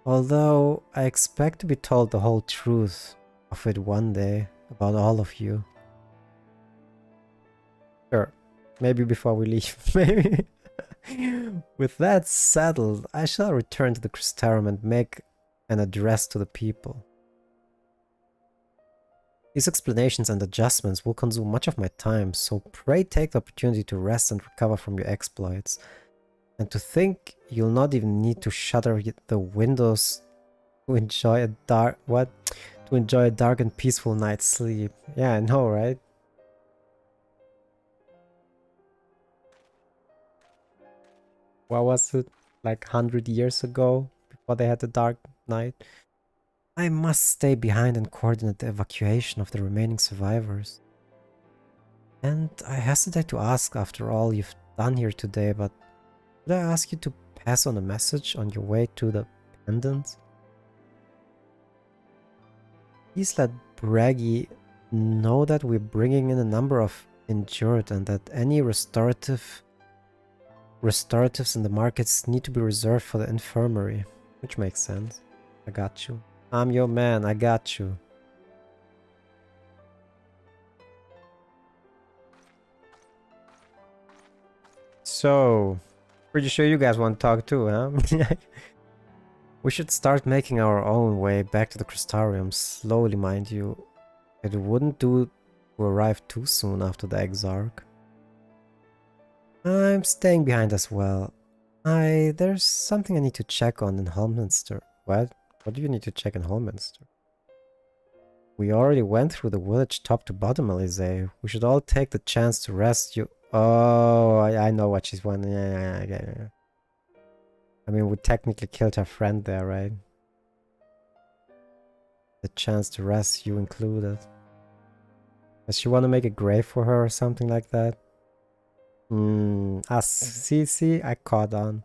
Although I expect to be told the whole truth of it one day about all of you. Sure, maybe before we leave, maybe. With that settled, I shall return to the Crystarium and make an address to the people. These explanations and adjustments will consume much of my time, so pray take the opportunity to rest and recover from your exploits. And to think you'll not even need to shutter the windows to enjoy a dark... what? To enjoy a dark and peaceful night's sleep. Yeah, I know, right? What was it? Like 100 years ago? Before they had the dark night? I must stay behind and coordinate the evacuation of the remaining survivors. And I hesitate to ask after all you've done here today, but could I ask you to pass on a message on your way to the pendant? Please let Braggy know that we're bringing in a number of injured and that any restoratives in the markets need to be reserved for the infirmary. Which makes sense. I got you. I'm your man, I got you. So, pretty sure you guys want to talk too, huh? We should start making our own way back to the Crystarium, slowly mind you. It wouldn't do to arrive too soon after the Exarch. I'm staying behind as well. There's something I need to check on in Holminster. What? What do you need to check in Holminster? We already went through the village top to bottom, Elise. We should all take the chance to rescue. Oh, I know what she's wanting. Yeah. I mean, we technically killed her friend there, right? The chance to rescue included. Does she want to make a grave for her or something like that? See, I caught on.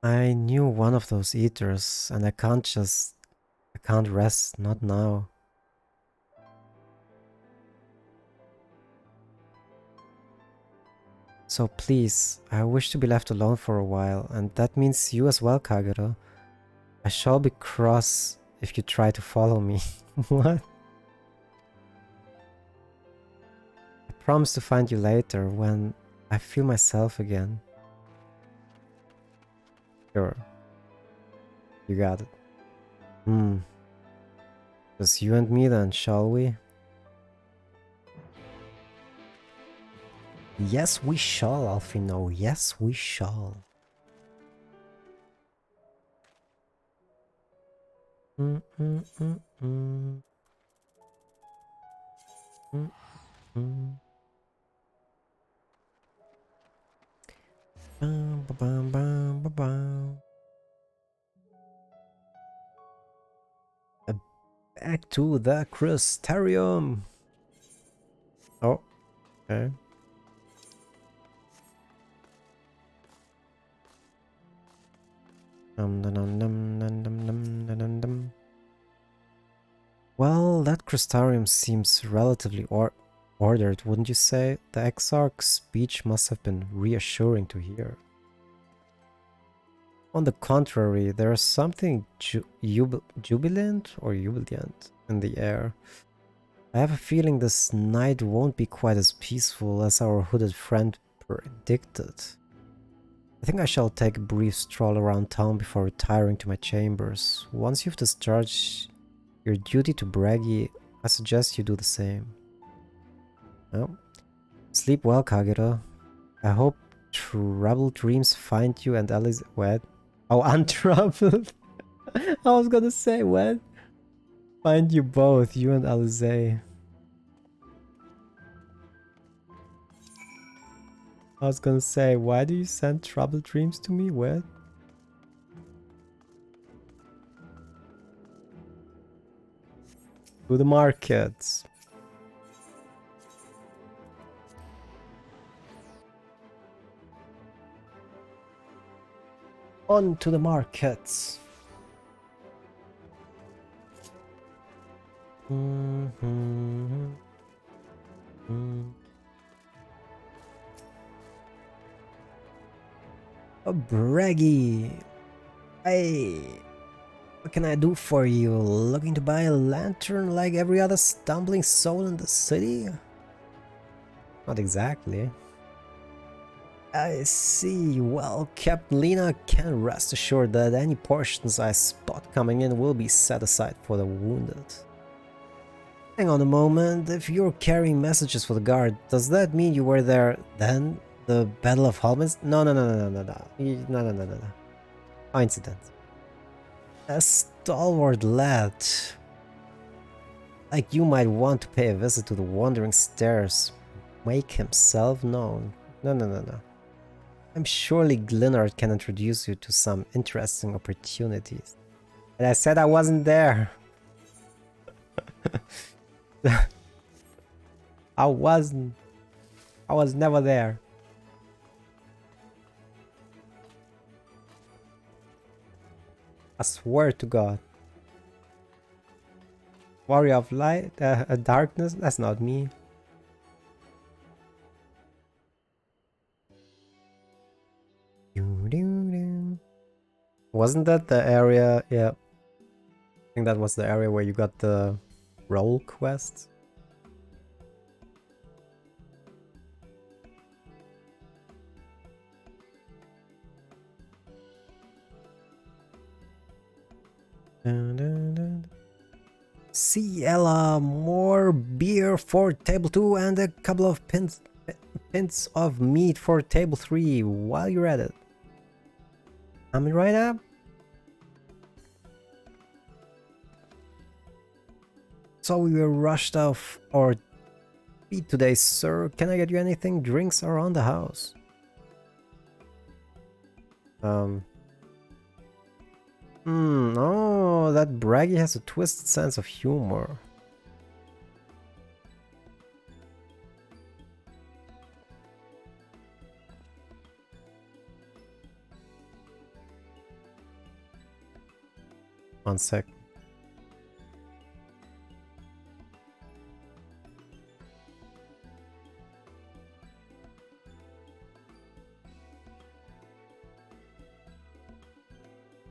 I knew one of those eaters, and I can't rest, not now. So please, I wish to be left alone for a while, and that means you as well, Kagero. I shall be cross if you try to follow me. What? I promise to find you later when I feel myself again. Sure. You got it. Just you and me then, shall we? Yes, we shall, Alfino. Yes, we shall. Back to the Crystarium. Oh, okay. Well, that Crystarium seems relatively ordered, wouldn't you say? The Exarch's speech must have been reassuring to hear. On the contrary, there is something jubilant in the air. I have a feeling this night won't be quite as peaceful as our hooded friend predicted. I think I shall take a brief stroll around town before retiring to my chambers. Once you've discharged your duty to Bragi, I suggest you do the same. Well, sleep well, Kagero. I hope troubled dreams find you and Alice wed. Oh, untroubled. I was gonna say what? Find you both, you and Alice. I was gonna say, why do you send troubled dreams to me? What? To the markets. On to the markets. Oh, Braggy. Hey, what can I do for you? Looking to buy a lantern like every other stumbling soul in the city? Not exactly. I see. Well, Captain Lena can rest assured that any portions I spot coming in will be set aside for the wounded. Hang on a moment, if you're carrying messages for the guard, does that mean you were there then? The Battle of Helmets? No. Coincidence. A stalwart lad. Like you might want to pay a visit to the Wandering Stairs. Make himself known. No. I'm surely Glinard can introduce you to some interesting opportunities. And I said I wasn't there. I was never there. I swear to God. Warrior of Light, Darkness, that's not me. Wasn't that the area? Yeah. I think that was the area where you got the role quests. See, Ella, more beer for table 2 and a couple of pints of meat for table 3 while you're at it. Coming right up. So we were rushed off our feet today, sir. Can I get you anything? Drinks around the house. Oh, that Braggy has a twisted sense of humor. One sec.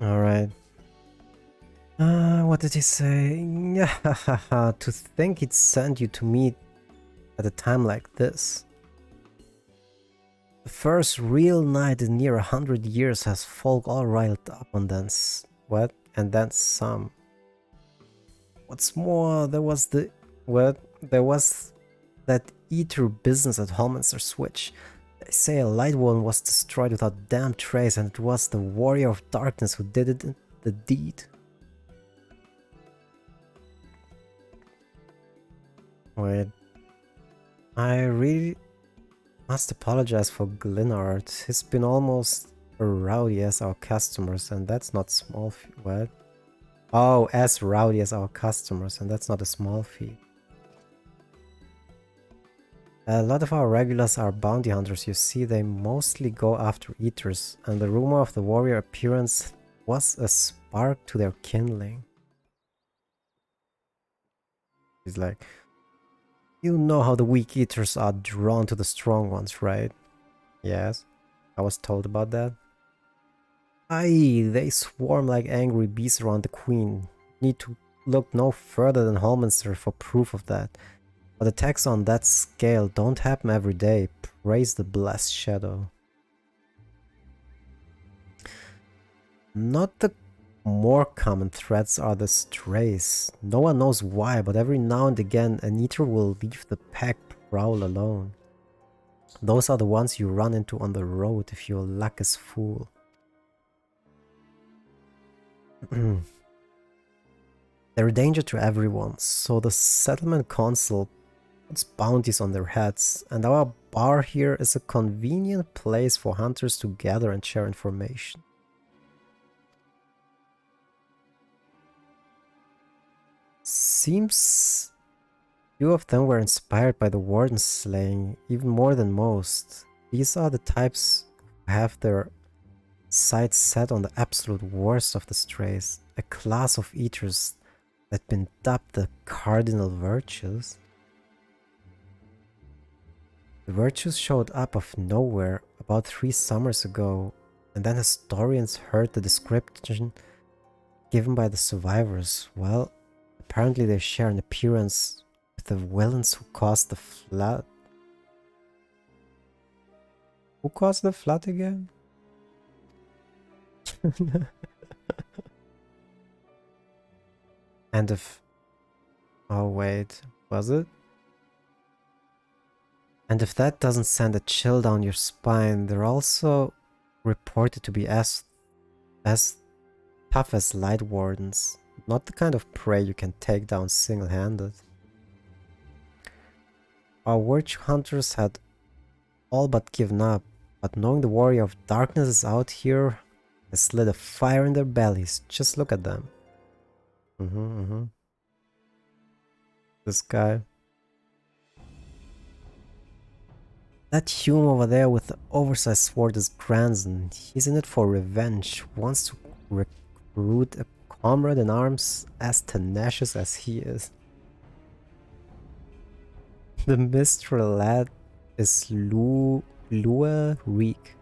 All right. What did he say? Yeah, to think he'd send you to meet at a time like this. The first real night in near 100 years has folk all riled up on then what? And then some. What's more, there was that eater business at Holminster Switch. They say a light one was destroyed without damn trace, and it was the warrior of darkness who did it, the deed. Wait, I really must apologize for Glinard. He's been almost as rowdy as our customers, and that's not small. What? Oh, as rowdy as our customers, and that's not a small feat. A lot of our regulars are bounty hunters, you see. They mostly go after eaters, and the rumor of the warrior appearance was a spark to their kindling. He's like, you know how the weak eaters are drawn to the strong ones, right? Yes, I was told about that. Aye, they swarm like angry bees around the queen. Need to look no further than Holminster for proof of that. But attacks on that scale don't happen every day. Praise the blessed shadow. Not the more common threats are the strays. No one knows why, but every now and again an eater will leave the pack prowl alone. Those are the ones you run into on the road if your luck is full. They're a danger to everyone, so the settlement council puts bounties on their heads, and our bar here is a convenient place for hunters to gather and share information. Seems few of them were inspired by the warden slaying, even more than most. These are the types who have their sights set on the absolute worst of the strays, a class of eaters that been dubbed the cardinal virtues. The virtues showed up of nowhere about 3 summers ago, and then historians heard the description given by the survivors. Well, apparently they share an appearance with the villains who caused the flood. Who caused the flood again? And if... oh wait, was it? And if that doesn't send a chill down your spine, they're also reported to be as tough as light wardens. Not the kind of prey you can take down single-handed. Our witch hunters had all but given up, but knowing the warrior of darkness is out here has lit a fire in their bellies. Just look at them. This guy. That human over there with the oversized sword is Granson. He's in it for revenge. Wants to recruit a comrade in arms as tenacious as he is. The Mistral lad is Lua Reek.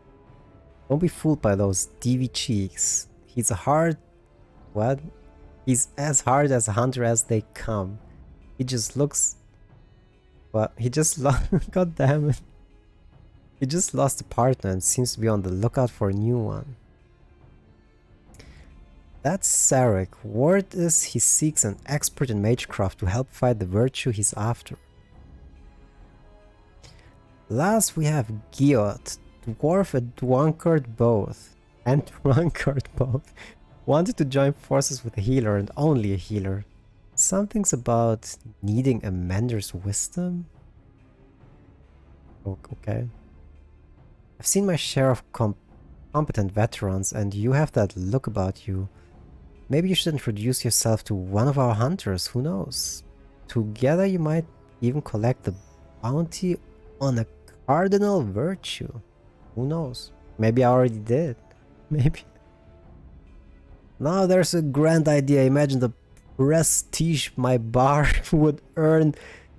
Don't be fooled by those DV cheeks. He's a hard... what? He's as hard as a hunter as they come. He just looks... well, he just lost... god damn it. He just lost a partner and seems to be on the lookout for a new one. That's Sarek. Word is he seeks an expert in magecraft to help fight the virtue he's after. Last we have Giot, dwarf and drunkard both. Wanted to join forces with a healer and only a healer. Something's about needing a mentor's wisdom? Okay. I've seen my share of competent veterans, and you have that look about you. Maybe you should introduce yourself to one of our hunters, who knows? Together you might even collect the bounty on a cardinal virtue. Who knows? Maybe I already did. Maybe. Now there's a grand idea. Imagine the prestige my bar would earn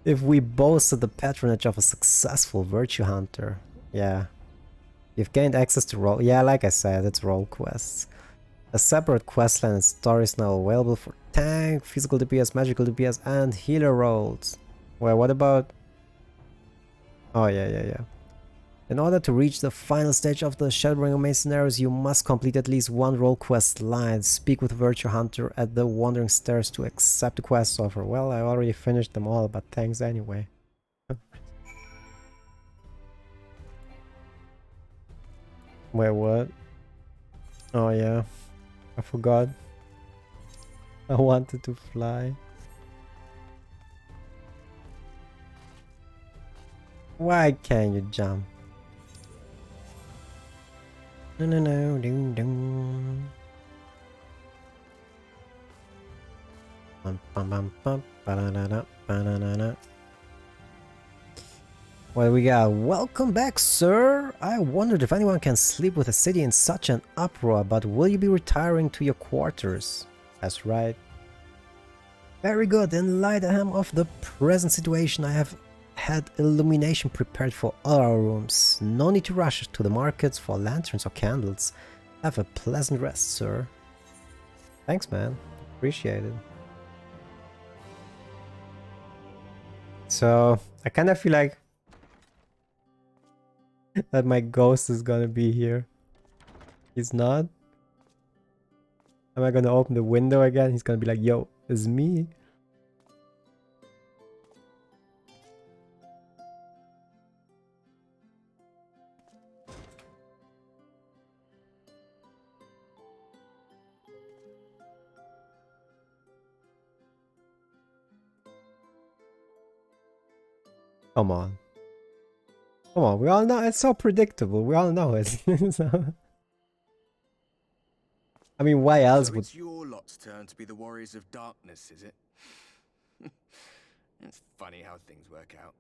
if we boasted the patronage of a successful virtue hunter. Yeah. You've gained access to role. Yeah, like I said, it's role quests. A separate questline and story is now available for tank, physical DPS, magical DPS, and healer roles. Well, what about... Oh, yeah. In order to reach the final stage of the Shadowbringer main scenarios, you must complete at least one role quest line. Speak with Virtue Hunter at the Wandering Stairs to accept the quest offer. Well, I already finished them all, but thanks anyway. Wait, what? Oh yeah, I forgot. I wanted to fly. Why can't you jump? No, ding ding. What we got? Welcome back, sir! I wondered if anyone can sleep with a city in such an uproar, but will you be retiring to your quarters? That's right. Very good. In light of the present situation, I have had illumination prepared for all our rooms. No need to rush to the markets for lanterns or candles. Have a pleasant rest, sir. Thanks, man. Appreciate it. So, I kind of feel like that my ghost is gonna be here. He's not? Am I gonna open the window again? He's gonna be like, yo, it's me. Come on. Come on, we all know it's so predictable. We all know it. So, I mean, why else So would... it's your lot's turn to be the warriors of darkness, is it? It's funny how things work out.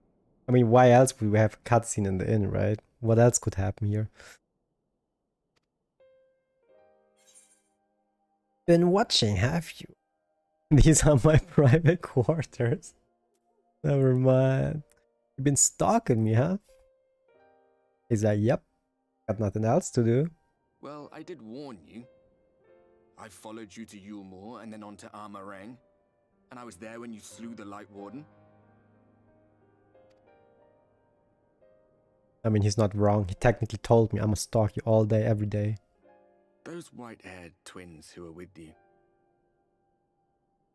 I mean, why else would we have a cutscene in the inn, right? What else could happen here? Been watching, have you? These are my private quarters. Never mind. You've been stalking me, huh? He's like, yep. Got nothing else to do. Well, I did warn you. I followed you to Yulmore and then on to Armarang. And I was there when you slew the Light Warden. I mean, he's not wrong. He technically told me I'm gonna stalk you all day, every day. Those white-haired twins who were with you.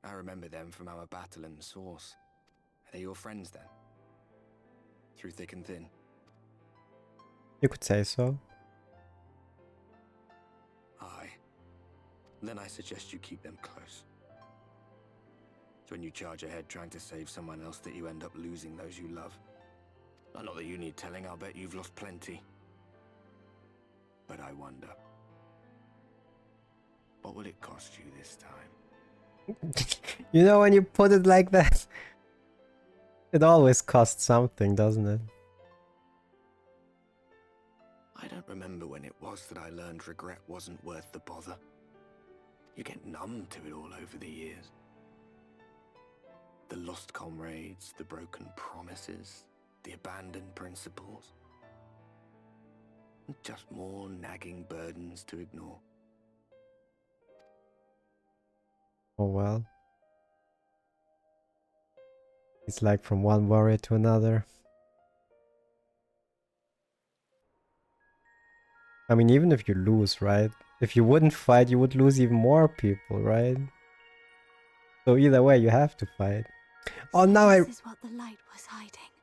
I remember them from our battle in the Source. Are they your friends then? Through thick and thin? You could say so. Aye. Then I suggest you keep them close. It's when you charge ahead trying to save someone else that you end up losing those you love. Not that you need telling, I'll bet you've lost plenty. But I wonder, what will it cost you this time? You know, when you put it like that, it always costs something, doesn't it? I don't remember when it was that I learned regret wasn't worth the bother. You get numb to it all over the years. The lost comrades, the broken promises, the abandoned principles. Just more nagging burdens to ignore. Oh well. It's like from one warrior to another. I mean, even if you lose, right? If you wouldn't fight, you would lose even more people, right? So either way, you have to fight. Oh, now This is what the light was hiding.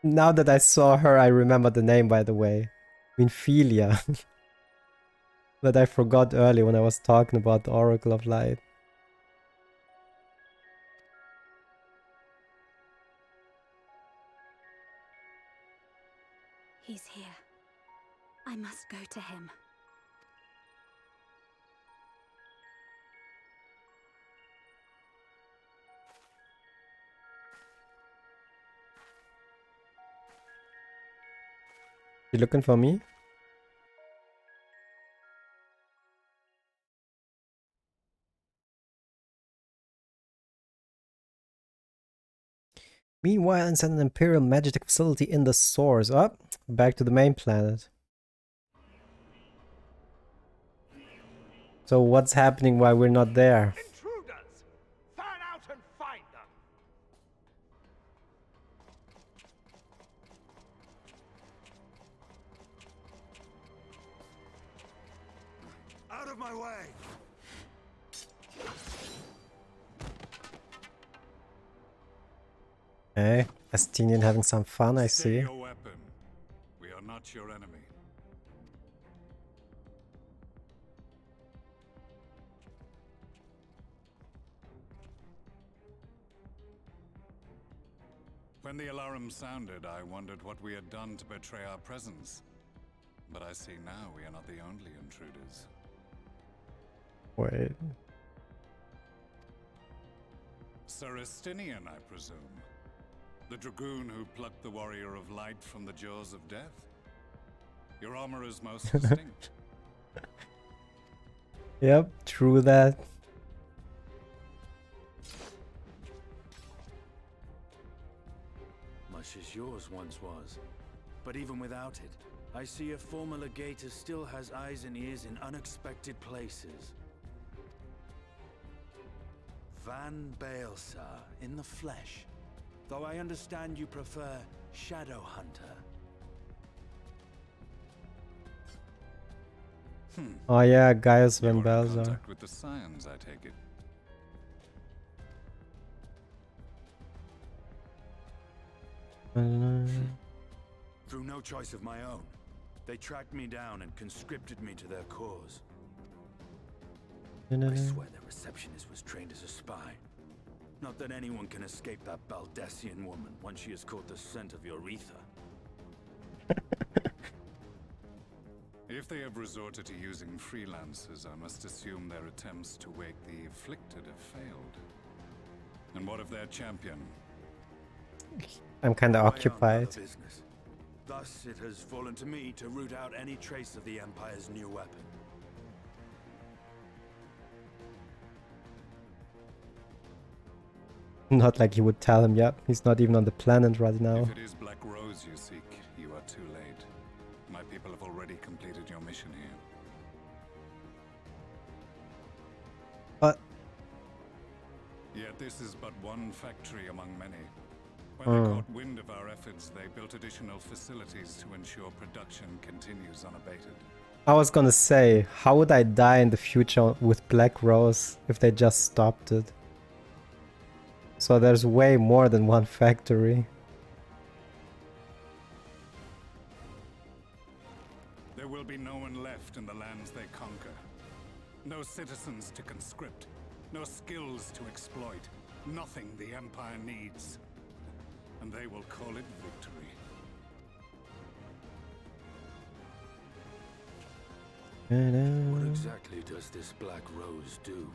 Now that I saw her, I remember the name, by the way. I mean, Philia. That I forgot earlier when I was talking about the Oracle of Light. He's here. I must go to him. You looking for me? Meanwhile, inside an Imperial Magitek facility in the source. Up, back to the main planet. So what's happening while we're not there? Intruders! Fan out and find them! Out of my way! Hey, Estinian having some fun, I Stay see. your weapon. We are not your enemy. When the alarm sounded, I wondered what we had done to betray our presence. But I see now we are not the only intruders. Wait. Sir Estinian, I presume. The dragoon who plucked the warrior of light from the jaws of death? Your armor is most distinct. Yep, true that. Much as yours once was. But even without it, I see a former legator still has eyes and ears in unexpected places. Van Baelsar in the flesh. Though I understand you prefer Shadow Hunter. Oh yeah, Gaius You Van are in Balzar. contact with the Scions, I take it. Through no choice of my own, they tracked me down and conscripted me to their cause. I swear their receptionist was trained as a spy. Not that anyone can escape that Baldessian woman once she has caught the scent of your ether. If they have resorted to using freelancers, I must assume their attempts to wake the afflicted have failed. And what of their champion? I'm kinda I own occupied. other business. Thus, it has fallen to me to root out any trace of the Empire's new weapon. Not like he would tell him, yep, he's not even on the planet right now. If it is Black Rose you seek, you are too late. My people have already completed your mission here. But Yet this is but one factory among many. When they caught wind of our efforts, they built additional facilities to ensure production continues unabated. I was gonna say, how would I die in the future with Black Rose if they just stopped it? So there's way more than one factory. There will be no one left in the lands they conquer. No citizens to conscript. No skills to exploit. Nothing the Empire needs. And they will call it victory. What exactly does this Black Rose do?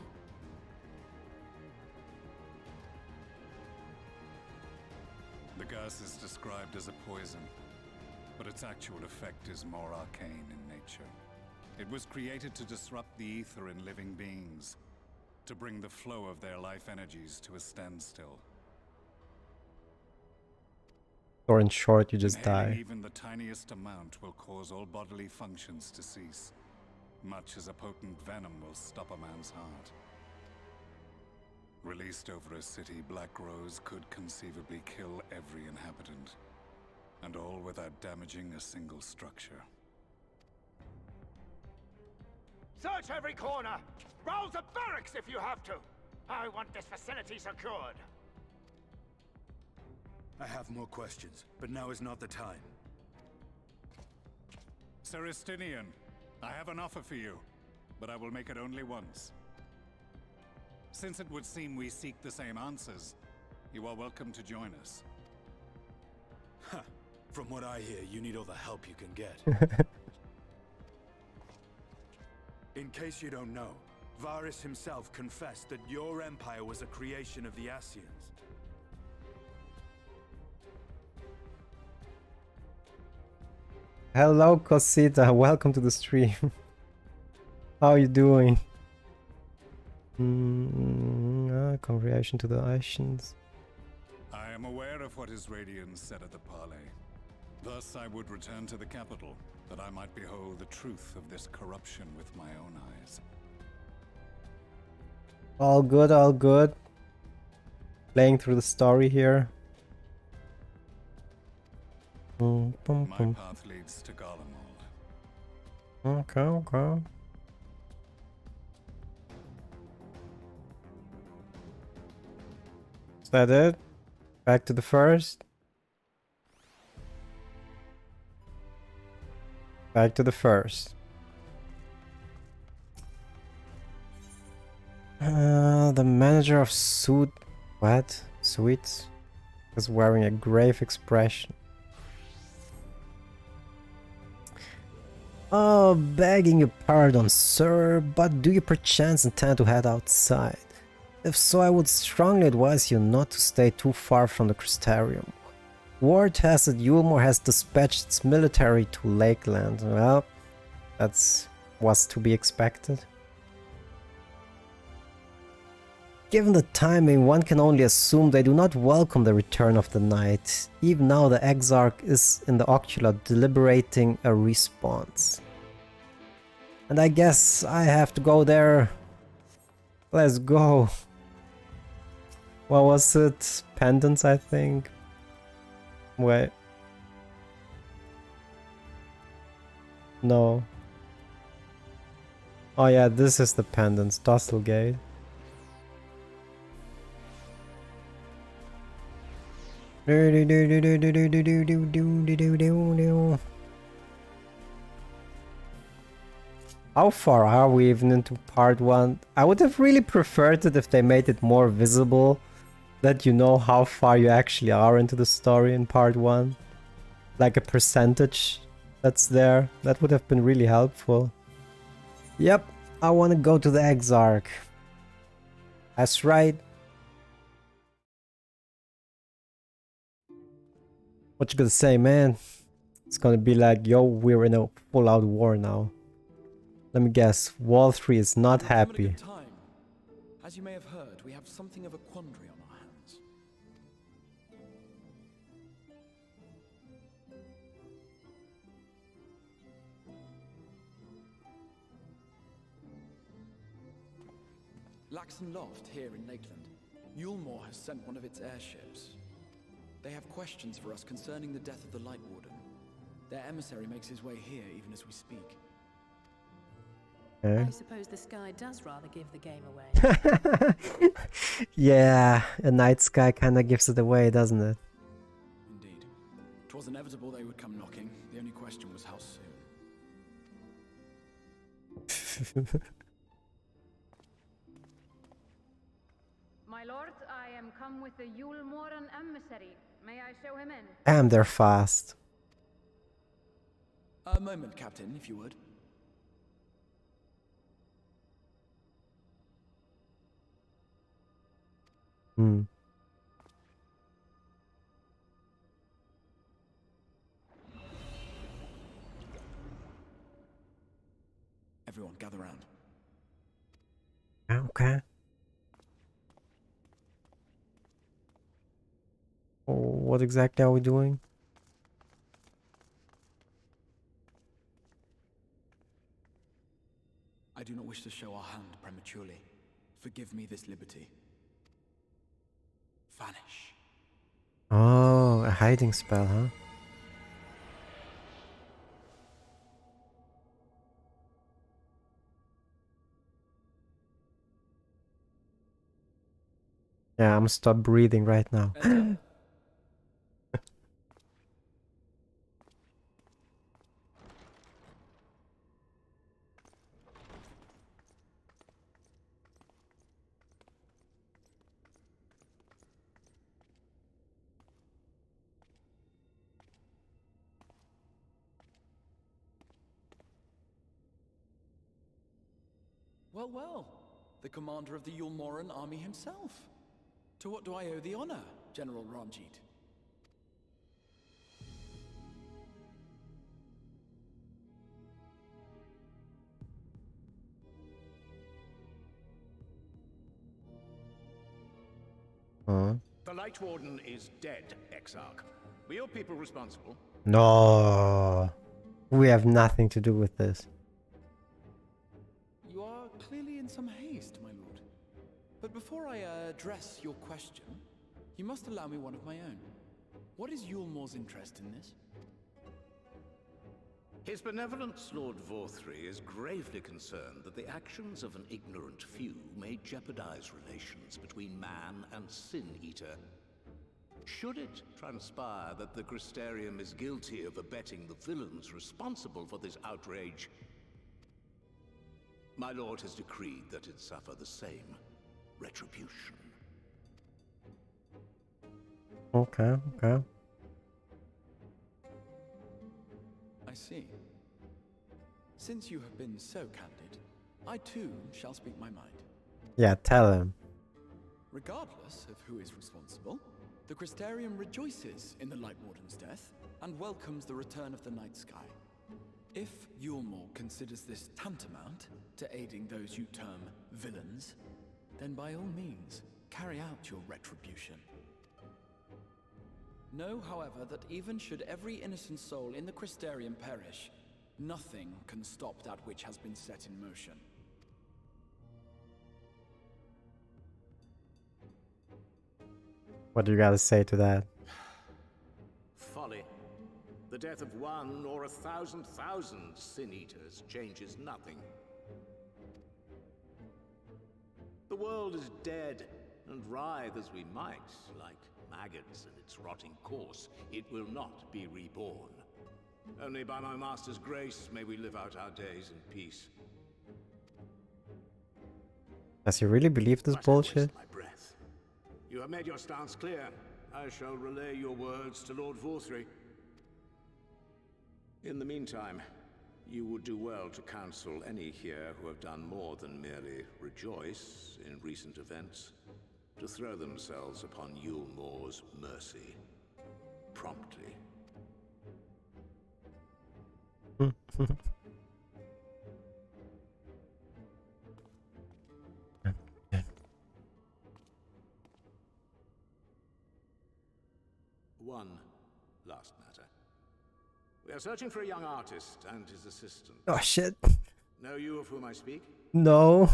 The gas is described as a poison, but its actual effect is more arcane in nature. It was created to disrupt the ether in living beings, to bring the flow of their life energies to a standstill. Or in short, you just Inhaling die. even the tiniest amount will cause all bodily functions to cease, much as a potent venom will stop a man's heart. Released over a city, Black Rose could conceivably kill every inhabitant, and all without damaging a single structure. Search every corner! Rouse the barracks if you have to! I want this facility secured! I have more questions, but now is not the time. Sir Estinian, I have an offer for you, but I will make it only once. Since it would seem we seek the same answers, you are welcome to join us. Ha! From what I hear, you need all the help you can get. In case you don't know, Varys himself confessed that your empire was a creation of the Ascians. Hello, Cosita. Welcome to the stream. How are you doing? Congratulations to the Asians. I am aware of what his Radiance said at the parley. Thus I would return to the capital, that I might behold the truth of this corruption with my own eyes. All good, all good. Playing through the story here. My path leads to Garlemald. Okay, okay. Is that it? Back to the first? Back to the first. The manager of Sweets was wearing a grave expression. Oh, begging your pardon, sir, but do you perchance intend to head outside? If so, I would strongly advise you not to stay too far from the Crystarium. Word has it Yulmore has dispatched its military to Lakeland. Well, was to be expected. Given the timing, one can only assume they do not welcome the return of the night. Even now the Exarch is in the Ocula deliberating a response. And I guess I have to go there. Let's go. What was it? Pendants, I think. Wait. No. Oh yeah, this is the pendants. Dostelgate. How far are we even into part 1? I would have really preferred it if they made it more visible that you know how far you actually are into the story in part 1. Like a percentage that's there. That would have been really helpful. Yep, I want to go to the Exarch. That's right. What you gonna say, man? It's gonna be like, yo, we're in a full-out war now. Let me guess, Wall 3 is not happy. As you may have heard, we have something of a quandary on our hands. Laxon Loft here in Lakeland. Yulmore has sent one of its airships. They have questions for us concerning the death of the Light Warden. Their emissary makes his way here even as we speak. Okay. I suppose the sky does rather give the game away. Yeah, a night sky kinda gives it away, doesn't it? Indeed. 'Twas inevitable they would come knocking. The only question was how soon. My lord, I am come with the Yulmoran emissary. May I show him in? Damn, they're fast. A moment, Captain, if you would. Hmm. Everyone, gather round. Okay. What exactly are we doing? I do not wish to show our hand prematurely. Forgive me this liberty. Vanish. Oh, a hiding spell, huh? Yeah, I'm gonna stop breathing right now. Well, well. The commander of the Yulmoran army himself. To what do I owe the honor, General Ranjit? Huh? The Light Warden is dead, Exarch. Were your people responsible? No. We have nothing to do with this. You are clearly in some haste, my lord. But before I address your question, you must allow me one of my own. What is Yulmor's interest in this? His benevolence, Lord Vorthri, is gravely concerned that the actions of an ignorant few may jeopardize relations between man and Sin-Eater. Should it transpire that the Crystarium is guilty of abetting the villains responsible for this outrage, my lord has decreed that it suffer the same retribution. Okay, okay. I see. Since you have been so candid, I too shall speak my mind. Yeah, tell him. Regardless of who is responsible, the Crystarium rejoices in the Light Warden's death and welcomes the return of the night sky. If Yulmor considers this tantamount to aiding those you term villains, then by all means, carry out your retribution. Know, however, that even should every innocent soul in the Crystarium perish, nothing can stop that which has been set in motion. What do you gotta say to that? Folly. The death of one or 1,000,000 Sin-Eaters changes nothing. The world is dead, and writhe as we might, like maggots in its rotting course, it will not be reborn. Only by my master's grace may we live out our days in peace. Does he really believe this But I bullshit? waste my breath. You have made your stance clear. I shall relay your words to Lord Vorthri. In the meantime, you would do well to counsel any here who have done more than merely rejoice in recent events, to throw themselves upon Yulmor's mercy, promptly. One last matter. We are searching for a young artist and his assistant. Oh shit. Know you of whom I speak? No.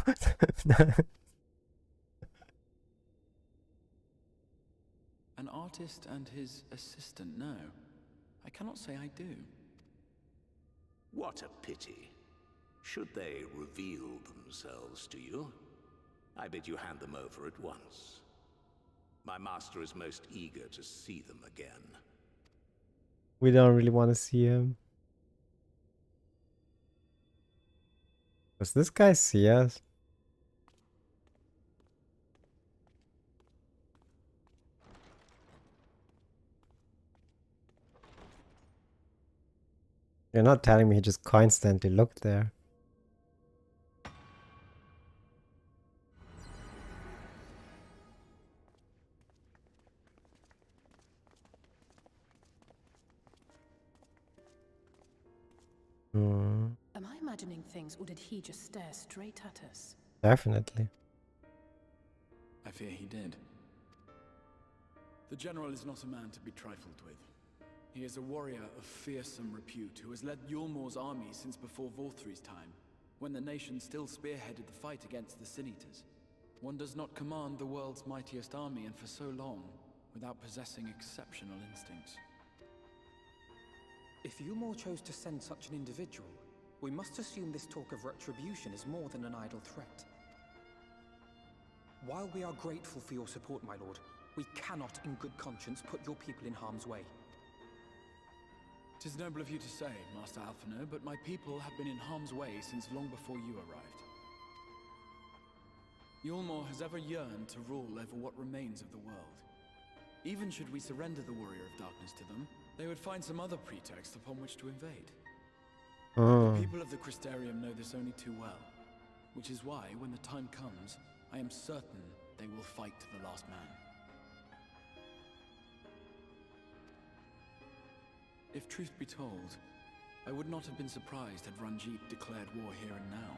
An artist and his assistant, no. I cannot say I do. What a pity. Should they reveal themselves to you, I bid you hand them over at once. My master is most eager to see them again. We don't really want to see him. Does this guy see us? You're not telling me he just constantly looked there. Am I imagining things, or did he just stare straight at us? Definitely. I fear he did. The General is not a man to be trifled with. He is a warrior of fearsome repute who has led Yulmor's army since before Vorthri's time, when the nation still spearheaded the fight against the Sin-Eaters. One does not command the world's mightiest army, and for so long, without possessing exceptional instincts. If Yulmor chose to send such an individual, we must assume this talk of retribution is more than an idle threat. While we are grateful for your support, my lord, we cannot in good conscience put your people in harm's way. 'Tis noble of you to say, Master Alphino, but my people have been in harm's way since long before you arrived. Yulmor has ever yearned to rule over what remains of the world. Even should we surrender the Warrior of Darkness to them, they would find some other pretext upon which to invade. The people of the Crystarium know this only too well. which is why, when the time comes, I am certain they will fight to the last man. If truth be told, I would not have been surprised had Ranjit declared war here and now.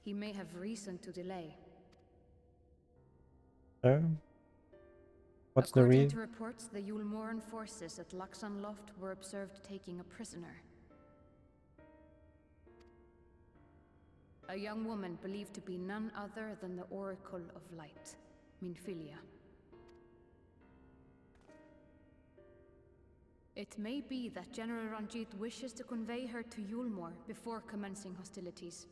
He may have reason to delay. What's the According reason? to reports, the Yulmoran forces at Laxan Loft were observed taking a prisoner. A young woman believed to be none other than the Oracle of Light, Minfilia. It may be that General Ranjit wishes to convey her to Yulmor before commencing hostilities.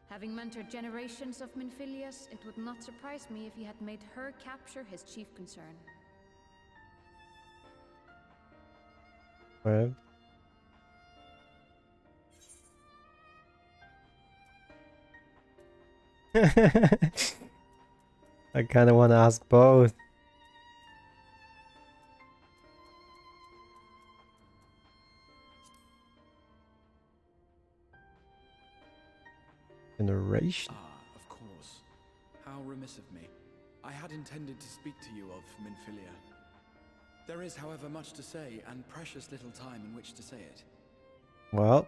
Having mentored generations of Minfilias, it would not surprise me if he had made her capture his chief concern. Well. I kind of want to ask both. Generation. Of course. How remiss of me. I had intended to speak to you of Minfilia. There is, however, much to say, and precious little time in which to say it. Well.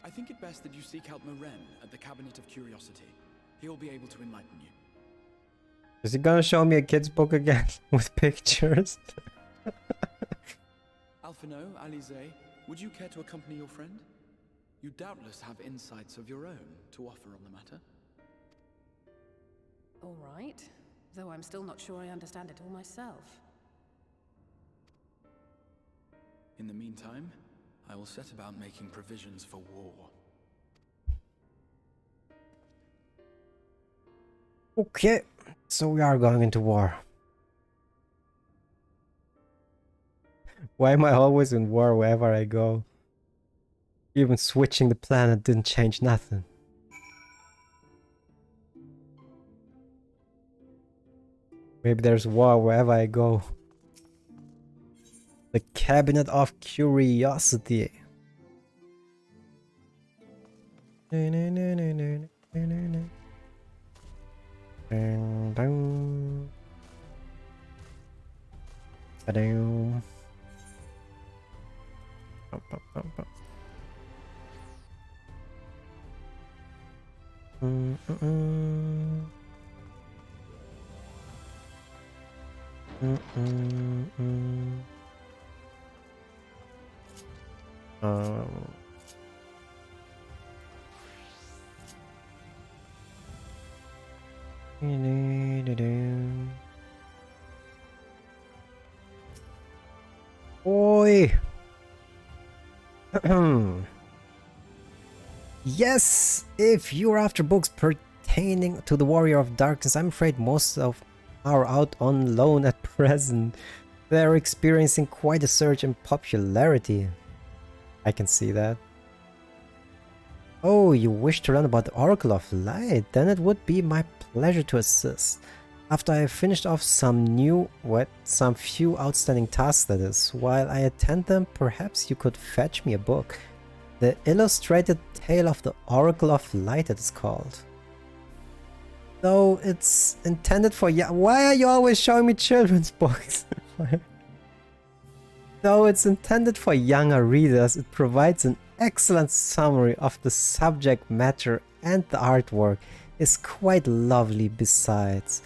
I think it best that you seek out Moren at the Cabinet of Curiosity. He'll be able to enlighten you. Is he gonna show me a kid's book again with pictures? Alphino, Alize, would you care to accompany your friend? You doubtless have insights of your own to offer on the matter. All right, though I'm still not sure I understand it all myself. In the meantime, I will set about making provisions for war. Okay, so we are going into war. Why am I always in war wherever I go? Even switching the planet didn't change nothing. Maybe there's war wherever I go. The Cabinet of Curiosity. Dun, dun. Ba-dum. Bum, bum, bum, bum. Oi! Yes, if you're after books pertaining to the Warrior of Darkness, I'm afraid most of are out on loan at present. They're experiencing quite a surge in popularity. I can see that. Oh, you wish to learn about the Oracle of Light? Then it would be my pleasure to assist. After I have finished off some few outstanding tasks, that is, while I attend them, perhaps you could fetch me a book. The Illustrated Tale of the Oracle of Light, it is called. Though it's intended for why are you always showing me children's books? Though it's intended for younger readers, it provides an excellent summary of the subject matter, and the artwork is quite lovely besides.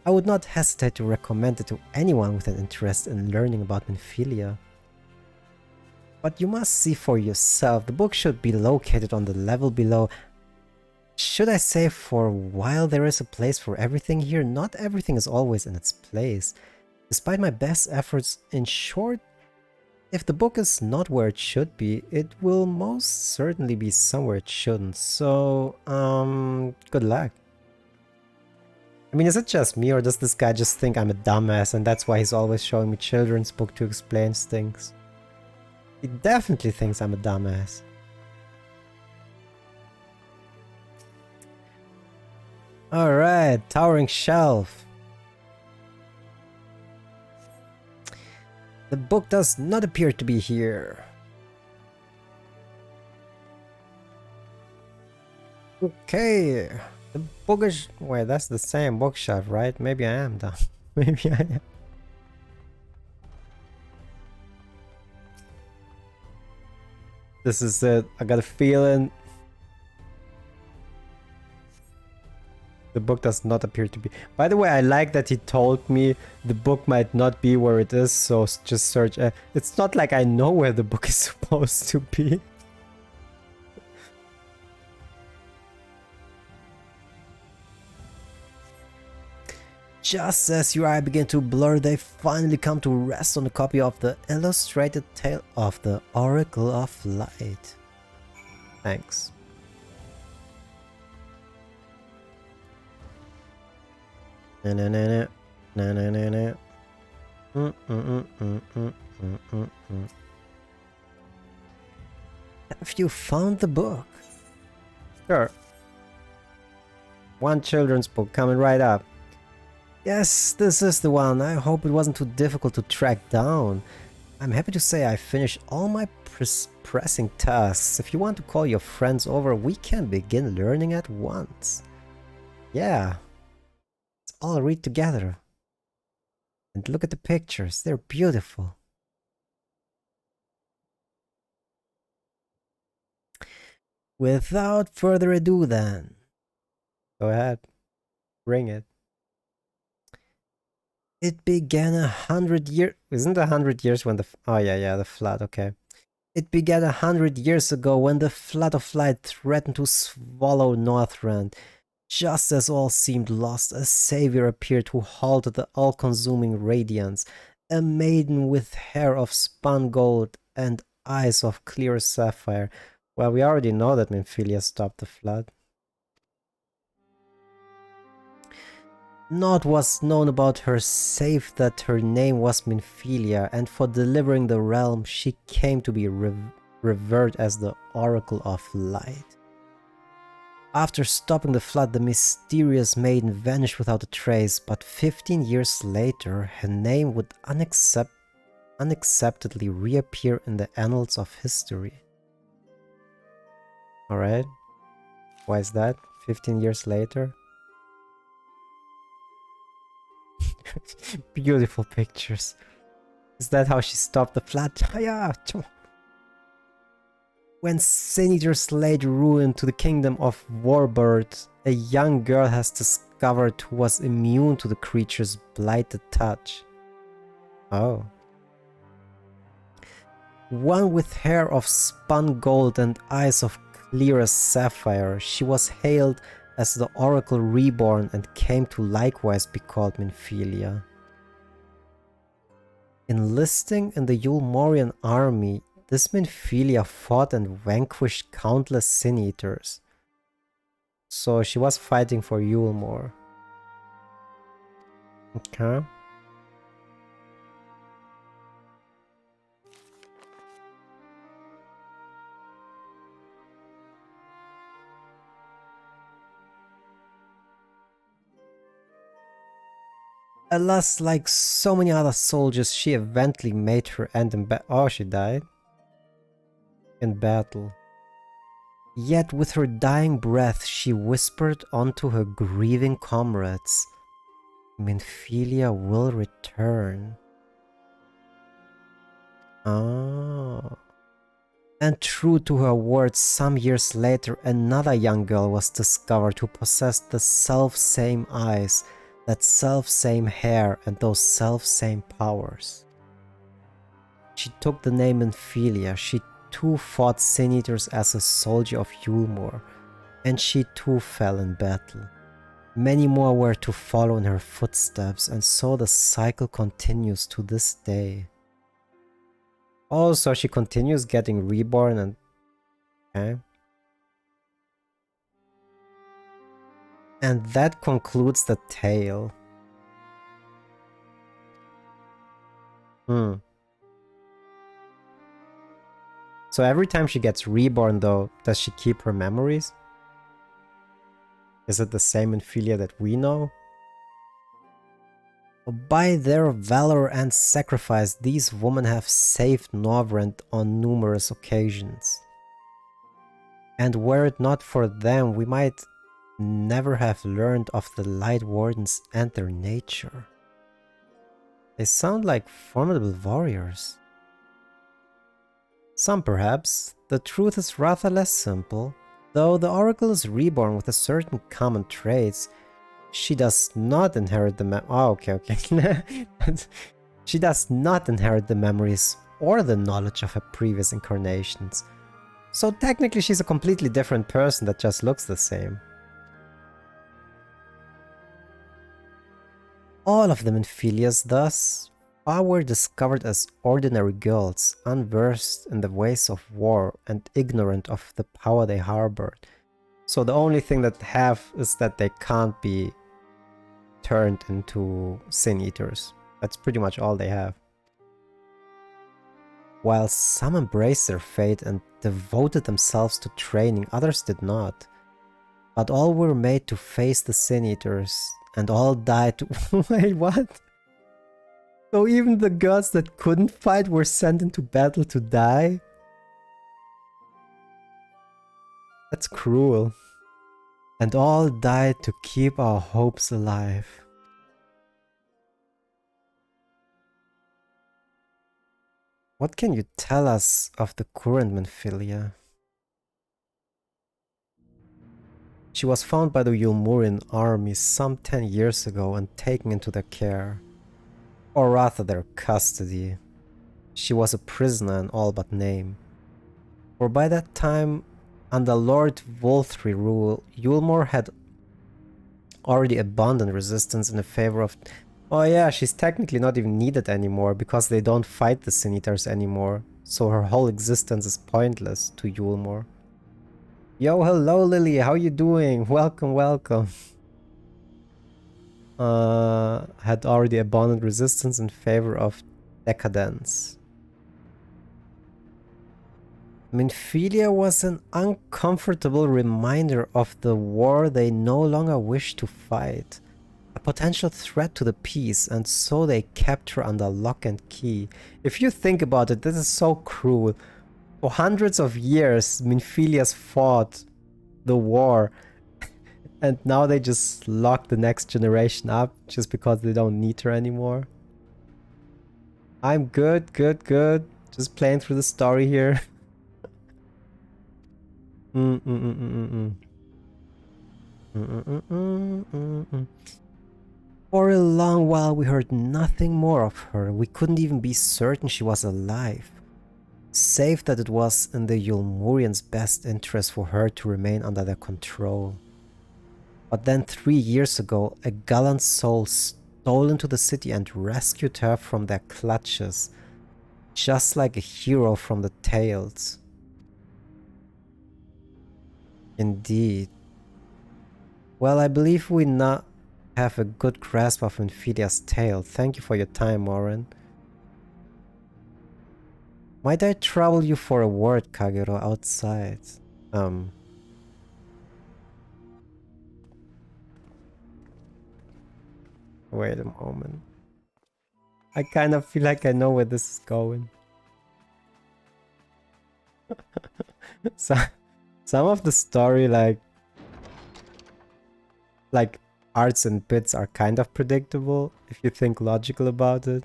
I would not hesitate to recommend it to anyone with an interest in learning about Minfilia. But you must see for yourself. The book should be located on the level below. Should I say, for while there is a place for everything here, not everything is always in its place. Despite my best efforts, in short, if the book is not where it should be, it will most certainly be somewhere it shouldn't. So, good luck. I mean, is it just me, or does this guy just think I'm a dumbass and that's why he's always showing me children's book to explain things? He definitely thinks I'm a dumbass. Alright, Towering Shelf. The book does not appear to be here. Okay. The book is... Wait, that's the same bookshelf, right? Maybe I am dumb. Maybe I am. This is it. I got a feeling the book does not appear to be. By the way, I like that he told me the book might not be where it is, so just search. It's not like I know where the book is supposed to be. Just as your eye begin to blur, they finally come to rest on a copy of the illustrated tale of the Oracle of Light. Thanks. Na na na na na na na. Have you found the book? Sure. One children's book coming right up. Yes, this is the one. I hope it wasn't too difficult to track down. I'm happy to say I finished all my pressing tasks. If you want to call your friends over, we can begin learning at once. Yeah. Let's all read together. And look at the pictures. They're beautiful. Without further ado then. Go ahead. Bring it. It began 100 years... Isn't 100 years when the... Oh, yeah, the flood, okay. It began 100 years ago when the flood of light threatened to swallow Northrend. Just as all seemed lost, a savior appeared who halted the all-consuming radiance. A maiden with hair of spun gold and eyes of clear sapphire. Well, we already know that Minfilia stopped the flood. Naught was known about her save that her name was Minfilia, and for delivering the realm she came to be revered as the Oracle of Light. After stopping the flood, the mysterious maiden vanished without a trace, but 15 years later her name would unacceptedly reappear in the annals of history. Alright, why is that? 15 years later? Beautiful pictures. Is that how she stopped the flood? Yeah. When Sin Eaters laid ruin to the kingdom of Warbird, a young girl has discovered who was immune to the creature's blighted touch. Oh. One with hair of spun gold and eyes of clear as sapphire, she was hailed as the Oracle Reborn and came to likewise be called Minfilia. Enlisting in the Yulmorian army, this Minfilia fought and vanquished countless Sin Eaters. So she was fighting for Yulmor. Okay. Alas, like so many other soldiers, she eventually made her end in battle. Oh, she died? In battle. Yet with her dying breath, she whispered onto her grieving comrades, Minfilia will return. Oh. And true to her words, some years later, another young girl was discovered who possessed the self-same eyes, that self-same hair, and those self-same powers. She took the name Minfilia. She too fought Sin Eaters as a soldier of Yulmor, and she too fell in battle. Many more were to follow in her footsteps, and so the cycle continues to this day. Oh, so she continues getting reborn and... Okay. And that concludes the tale. So every time she gets reborn though, does she keep her memories? Is it the same Minfilia that we know? By their valor and sacrifice, these women have saved Northrend on numerous occasions. And were it not for them, we might never have learned of the Light Wardens and their nature. They sound like formidable warriors. Some perhaps. The truth is rather less simple. Though the Oracle is reborn with a certain common traits, she does not inherit the She does not inherit the memories or the knowledge of her previous incarnations. So technically she's a completely different person that just looks the same. All of the Minphilias thus were discovered as ordinary girls, unversed in the ways of war and ignorant of the power they harbored. So the only thing that they have is that they can't be turned into Sin Eaters. That's pretty much all they have. While some embraced their fate and devoted themselves to training, others did not. But all were made to face the Sin Eaters, and all died to... Wait, what? So even the gods that couldn't fight were sent into battle to die? That's cruel. And all died to keep our hopes alive. What can you tell us of the current Minphilia? She was found by the Yulmurian army some 10 years ago and taken into their care. Or rather their custody. She was a prisoner in all but name. For by that time, under Lord Volthry rule, Yulmur had already abandoned resistance in the favor of... Oh yeah, she's technically not even needed anymore because they don't fight the Sin Eaters anymore. So her whole existence is pointless to Yulmur. Yo, hello Lily, how you doing? Welcome, welcome. Had already abandoned resistance in favor of decadence. Minphilia was an uncomfortable reminder of the war they no longer wished to fight. A potential threat to the peace, and so they kept her under lock and key. If you think about it, this is so cruel. For hundreds of years, Minphilias fought the war, and now they just lock the next generation up just because they don't need her anymore. I'm good, good, good. Just playing through the story here. For a long while we heard nothing more of her. We couldn't even be certain she was alive. Save that it was in the Yulmurians' best interest for her to remain under their control. But then 3 years ago, a gallant soul stole into the city and rescued her from their clutches, just like a hero from the tales. Indeed. Well, I believe we now have a good grasp of Minphilia's tale. Thank you for your time, Warren. Might I trouble you for a word, Kagero, outside? Wait a moment. I kind of feel like I know where this is going. Some of the story, like parts and bits are kind of predictable if you think logical about it.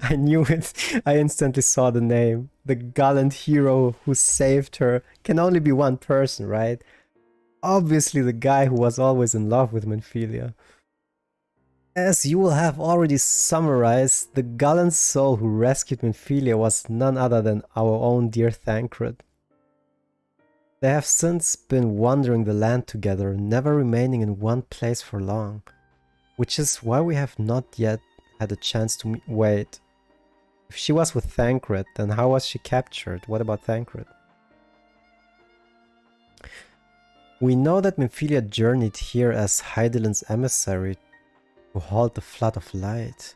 I knew it. I instantly saw the name. The gallant hero who saved her can only be one person, right? Obviously the guy who was always in love with Minphilia. As you will have already summarized, the gallant soul who rescued Minphilia was none other than our own dear Thancred. They have since been wandering the land together, never remaining in one place for long. Which is why we have not yet had a chance to meet. Wait. If she was with Thancred, then how was she captured? What about Thancred? We know that Minphilia journeyed here as Hydaelyn's emissary to halt the flood of light.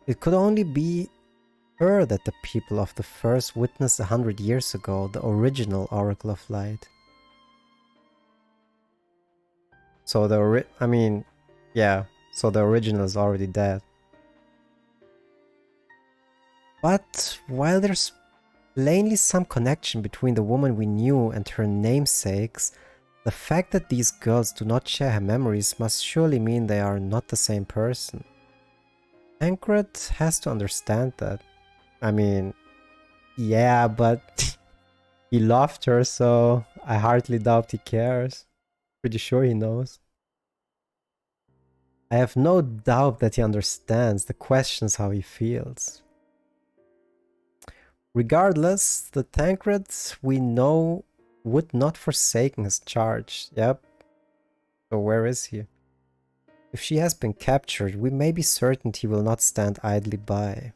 It could only be her that the people of the First witnessed 100 years ago, the original Oracle of Light. So So the original is already dead. But while there's plainly some connection between the woman we knew and her namesakes, the fact that these girls do not share her memories must surely mean they are not the same person. Tancred has to understand that. I mean, yeah, but he loved her, so I hardly doubt he cares. Pretty sure he knows. I have no doubt that he understands. The question is how he feels. Regardless, the Tancred we know would not forsaken his charge. Yep. So where is he? If she has been captured, we may be certain he will not stand idly by.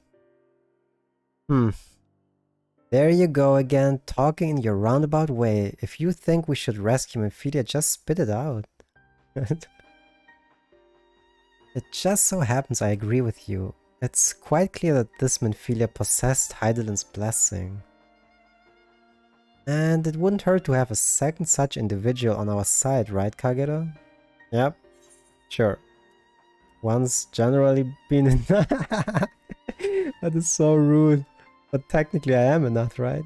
There you go again, talking in your roundabout way. If you think we should rescue Minfilia, just spit it out. It just so happens I agree with you. It's quite clear that this Minfilia possessed Heidelin's blessing. And it wouldn't hurt to have a second such individual on our side, right, Kagero? Yep, sure. One's generally been in... That is so rude. But technically I am enough, right?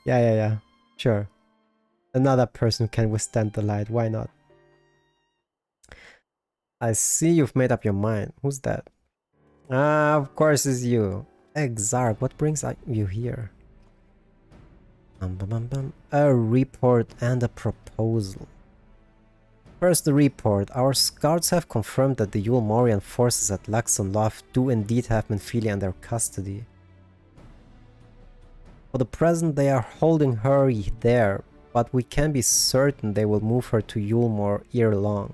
Yeah. Sure. Another person who can withstand the light, why not? I see you've made up your mind. Who's that? Ah, of course it's you. Exarch, what brings you here? A report and a proposal. First, the report. Our scouts have confirmed that the Yulmorian forces at Luxon Loft do indeed have Minfilia in their custody. For the present, they are holding her there, but we can be certain they will move her to Yulmore ere long.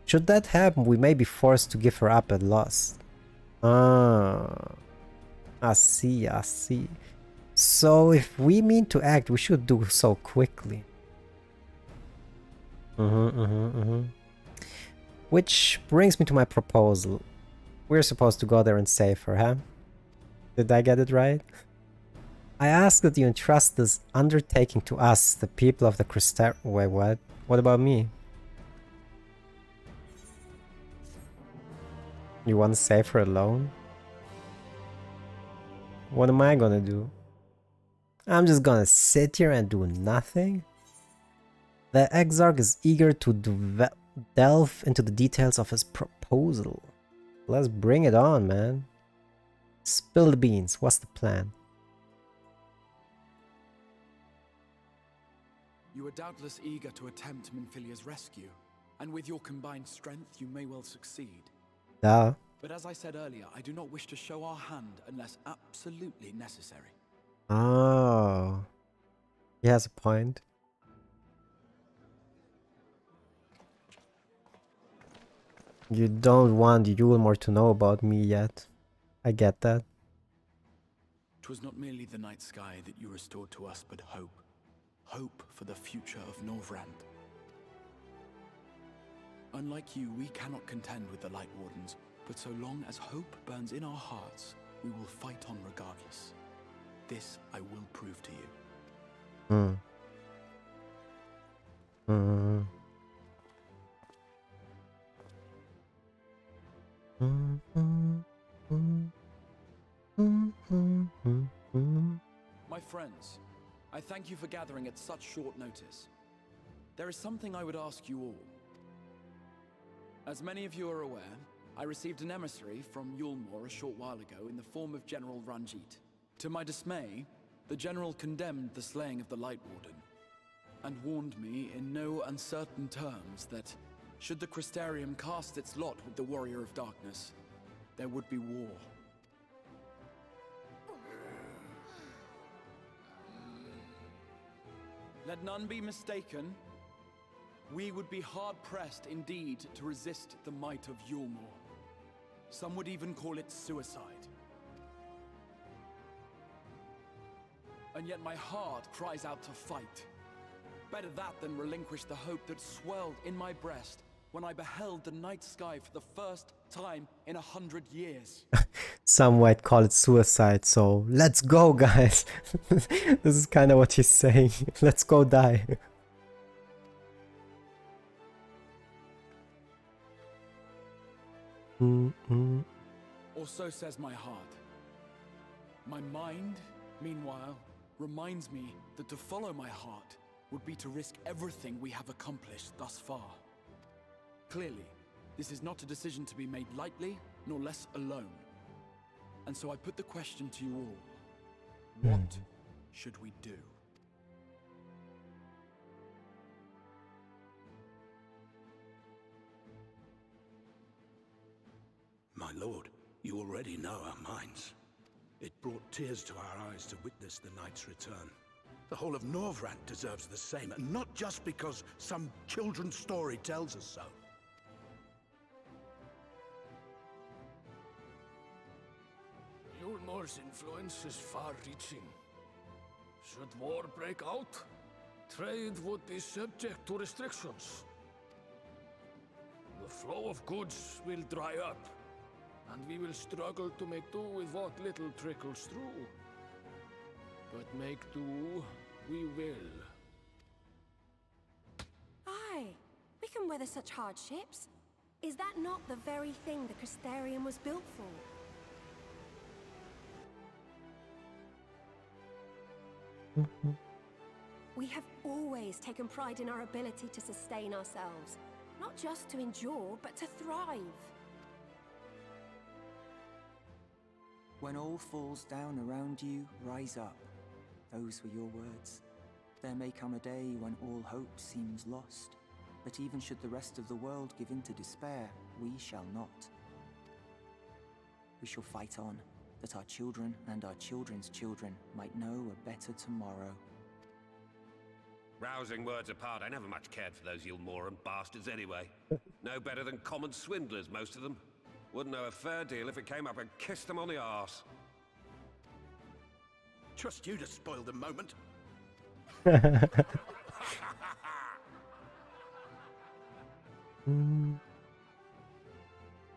Should that happen, we may be forced to give her up at last. Ah, I see. So if we mean to act, we should do so quickly. Which brings me to my proposal. We're supposed to go there and save her, huh? Did I get it right? I ask that you entrust this undertaking to us, the people of the Crystal... Wait, what? What about me? You want to save her alone? What am I gonna do? I'm just gonna sit here and do nothing? The Exarch is eager to delve into the details of his proposal. Let's bring it on, man. Spill the beans. What's the plan? You are doubtless eager to attempt Minfilia's rescue, and with your combined strength, you may well succeed. Duh. But as I said earlier, I do not wish to show our hand unless absolutely necessary. Oh. He has a point. You don't want Yulmore to know about me yet. I get that. 'Twas not merely the night sky that you restored to us, but hope. Hope for the future of Norvrand. Unlike you, we cannot contend with the Light Wardens, but so long as hope burns in our hearts, we will fight on regardless. This I will prove to you. My friends, I thank you for gathering at such short notice. There is something I would ask you all. As many of you are aware, I received an emissary from Yulmore a short while ago in the form of General Ranjit. To my dismay, the General condemned the slaying of the Light Warden, and warned me in no uncertain terms that, should the Crystarium cast its lot with the Warrior of Darkness, there would be war. Let none be mistaken. We would be hard-pressed indeed to resist the might of Yulmore. Some would even call it suicide. And yet my heart cries out to fight. Better that than relinquish the hope that swelled in my breast when I beheld the night sky for the first time in 100 years. Some might call it suicide, so let's go, guys. This is kind of what he's saying. Let's go die. Or so says my heart. My mind, meanwhile, reminds me that to follow my heart would be to risk everything we have accomplished thus far. Clearly, this is not a decision to be made lightly, nor less alone. And so I put the question to you all. What should we do? My lord, you already know our minds. It brought tears to our eyes to witness the knight's return. The whole of Norvrant deserves the same, and not just because some children's story tells us so. Yulmor's influence is far-reaching. Should war break out, trade would be subject to restrictions. The flow of goods will dry up, and we will struggle to make do with what little trickles through. But make do, we will. Aye, we can weather such hardships. Is that not the very thing the Crystarium was built for? We have always taken pride in our ability to sustain ourselves. Not just to endure, but to thrive. When all falls down around you, rise up. Those were your words. There may come a day when all hope seems lost, but even should the rest of the world give in to despair, we shall not. We shall fight on, that our children and our children's children might know a better tomorrow. Rousing words apart, I never much cared for those Yulmoran bastards anyway. No better than common swindlers, most of them. Wouldn't know a fair deal if it came up and kissed them on the arse. Trust you to spoil the moment.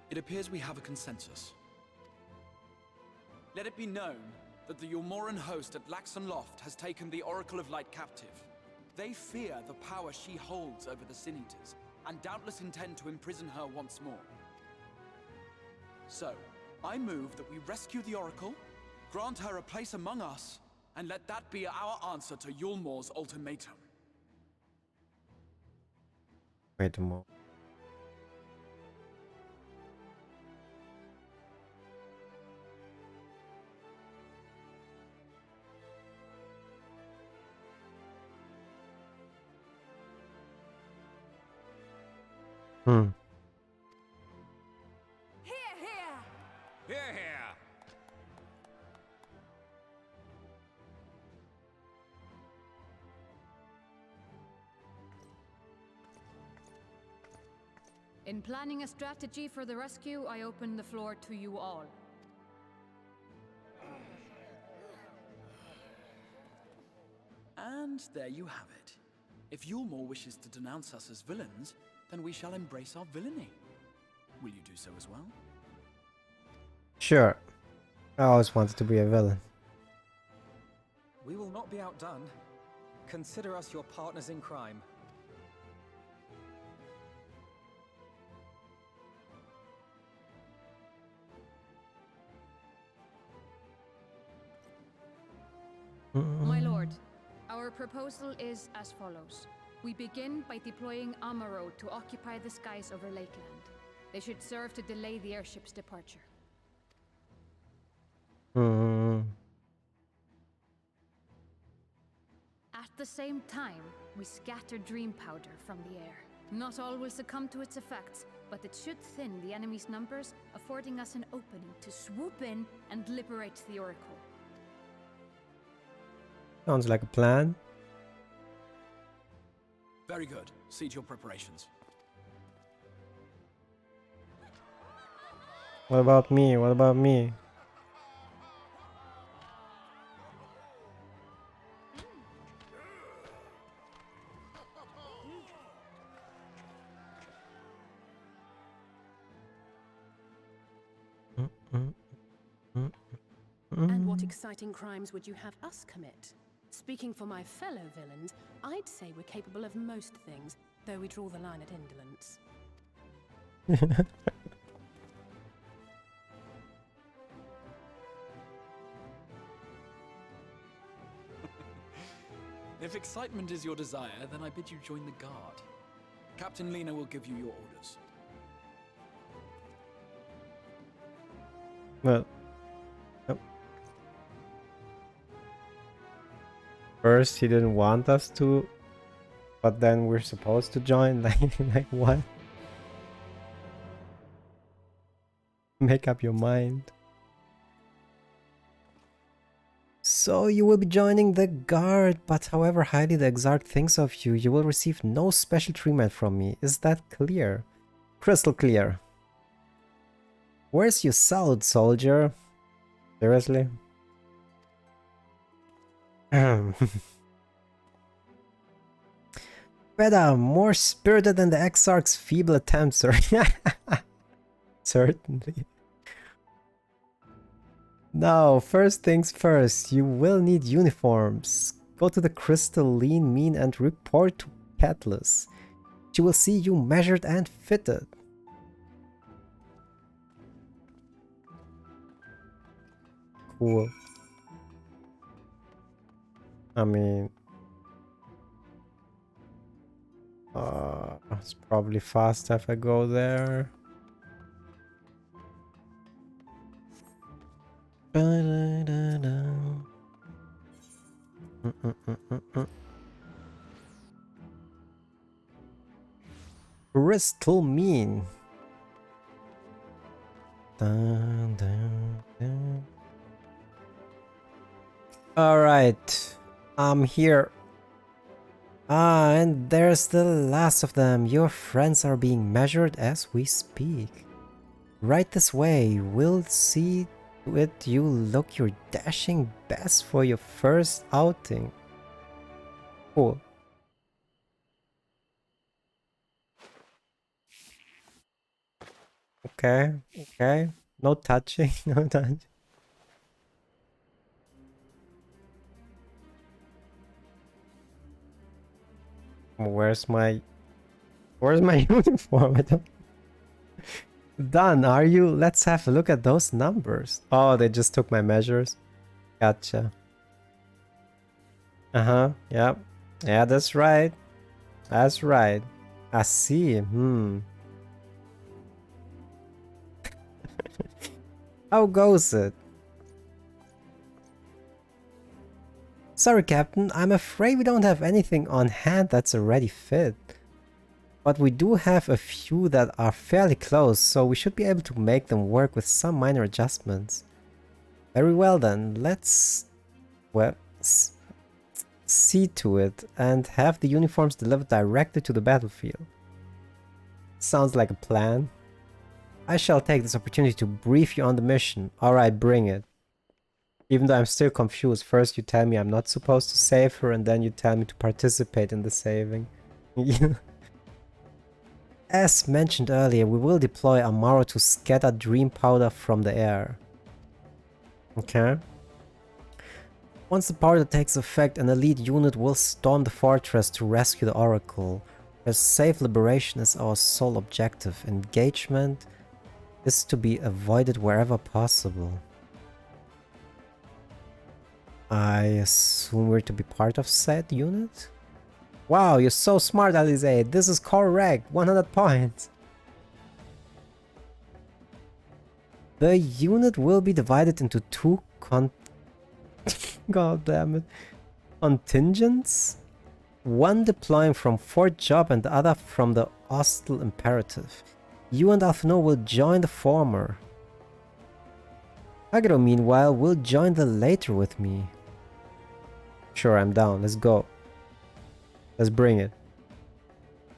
It appears we have a consensus. Let it be known that the Yulmoran host at Laxon Loft has taken the Oracle of Light captive. They fear the power she holds over the Sin Eaters, and doubtless intend to imprison her once more. So, I move that we rescue the Oracle, grant her a place among us, and let that be our answer to Yulmor's ultimatum. Wait a moment. Here, here! In planning a strategy for the rescue, I open the floor to you all. And there you have it. If Yulmor wishes to denounce us as villains, then we shall embrace our villainy. Will you do so as well? Sure. I always wanted to be a villain. We will not be outdone. Consider us your partners in crime. My lord, our proposal is as follows. We begin by deploying Amaro to occupy the skies over Lakeland. They should serve to delay the airship's departure. At the same time, we scatter dream powder from the air. Not all will succumb to its effects, but it should thin the enemy's numbers, affording us an opening to swoop in and liberate the Oracle. Sounds like a plan. Very good. See to your preparations. What about me? What about me? And what exciting crimes would you have us commit? Speaking for my fellow villains, I'd say we're capable of most things, though we draw the line at indolence. If excitement is your desire, then I bid you join the guard. Captain Lena will give you your orders. Well, nope. First he didn't want us to, but then we're supposed to join. Like what? Make up your mind. So you will be joining the guard, but however highly the Exarch thinks of you, you will receive no special treatment from me. Is that clear? Crystal clear. Where's your salute, soldier? Seriously? Better, more spirited than the Exarch's feeble attempts, sir. Certainly. Now, first things first, you will need uniforms. Go to the Crystal Lean Mean and report to Catalyst. She will see you measured and fitted. Cool. I mean... it's probably fast if I go there. Crystal Mean. Alright, I'm here. And there's the last of them. Your friends are being measured as we speak. Right this way, we'll see to it you look your dashing best for your first outing. Cool. Okay, okay. No touching, no touching. Where's my uniform? I don't... Done, are you? Let's have a look at those numbers. Oh, they just took my measures. Gotcha. Uh-huh, yep. Yeah, that's right. That's right. I see. How goes it? Sorry, Captain. I'm afraid we don't have anything on hand that's already fit. But we do have a few that are fairly close, so we should be able to make them work with some minor adjustments. Very well then, let's... well... see to it and have the uniforms delivered directly to the battlefield. Sounds like a plan. I shall take this opportunity to brief you on the mission. Alright, bring it. Even though I'm still confused. First you tell me I'm not supposed to save her, and then you tell me to participate in the saving. As mentioned earlier, we will deploy Amaro to scatter dream powder from the air. Okay. Once the powder takes effect, an elite unit will storm the fortress to rescue the Oracle. Her safe liberation is our sole objective. Engagement is to be avoided wherever possible. I assume we're to be part of said unit? Wow, you're so smart, Alize. This is correct. 100 points. The unit will be divided into two God damn it. Contingents? One deploying from Fort Job and the other from the Hostile Imperative. You and Alphino will join the former. Kagero, meanwhile, will join the later with me. Sure, I'm down. Let's go. Let's bring it.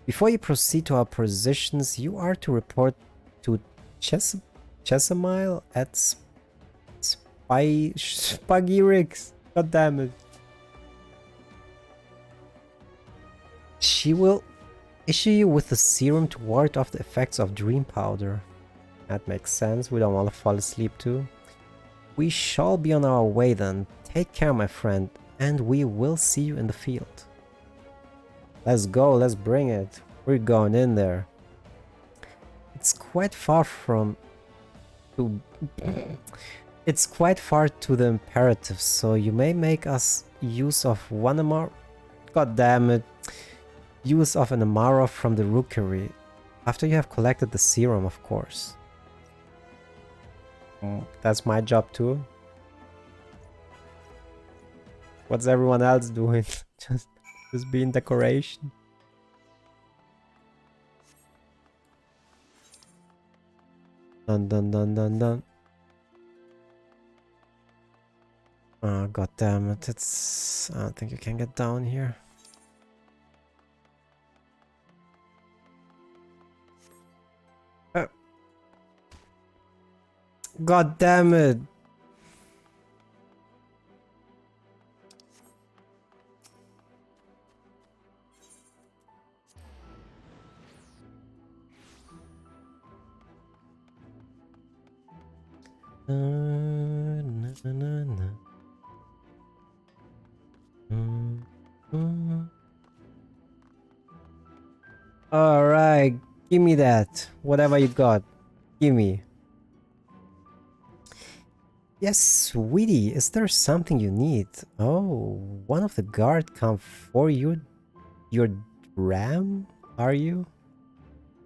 Before you proceed to our positions, you are to report to Chesamile at Spagirix. God damn it. She will issue you with a serum to ward off the effects of dream powder. That makes sense. We don't want to fall asleep too. We shall be on our way then. Take care, my friend, and we will see you in the field. Let's go, let's bring it. We're going in there. It's quite far from... It's quite far to the Imperative, so you may make us use of one God damn it. Use of an Amaro from the rookery. After you have collected the serum, of course. That's my job too. What's everyone else doing? just being decoration. Dun dun dun dun dun. Oh, god damn it. It's... I don't think you can get down here. God damn it. Alright, give me that. Whatever you got, give me. Yes, sweetie, is there something you need? Oh, one of the guard come for you. Your ram, are you?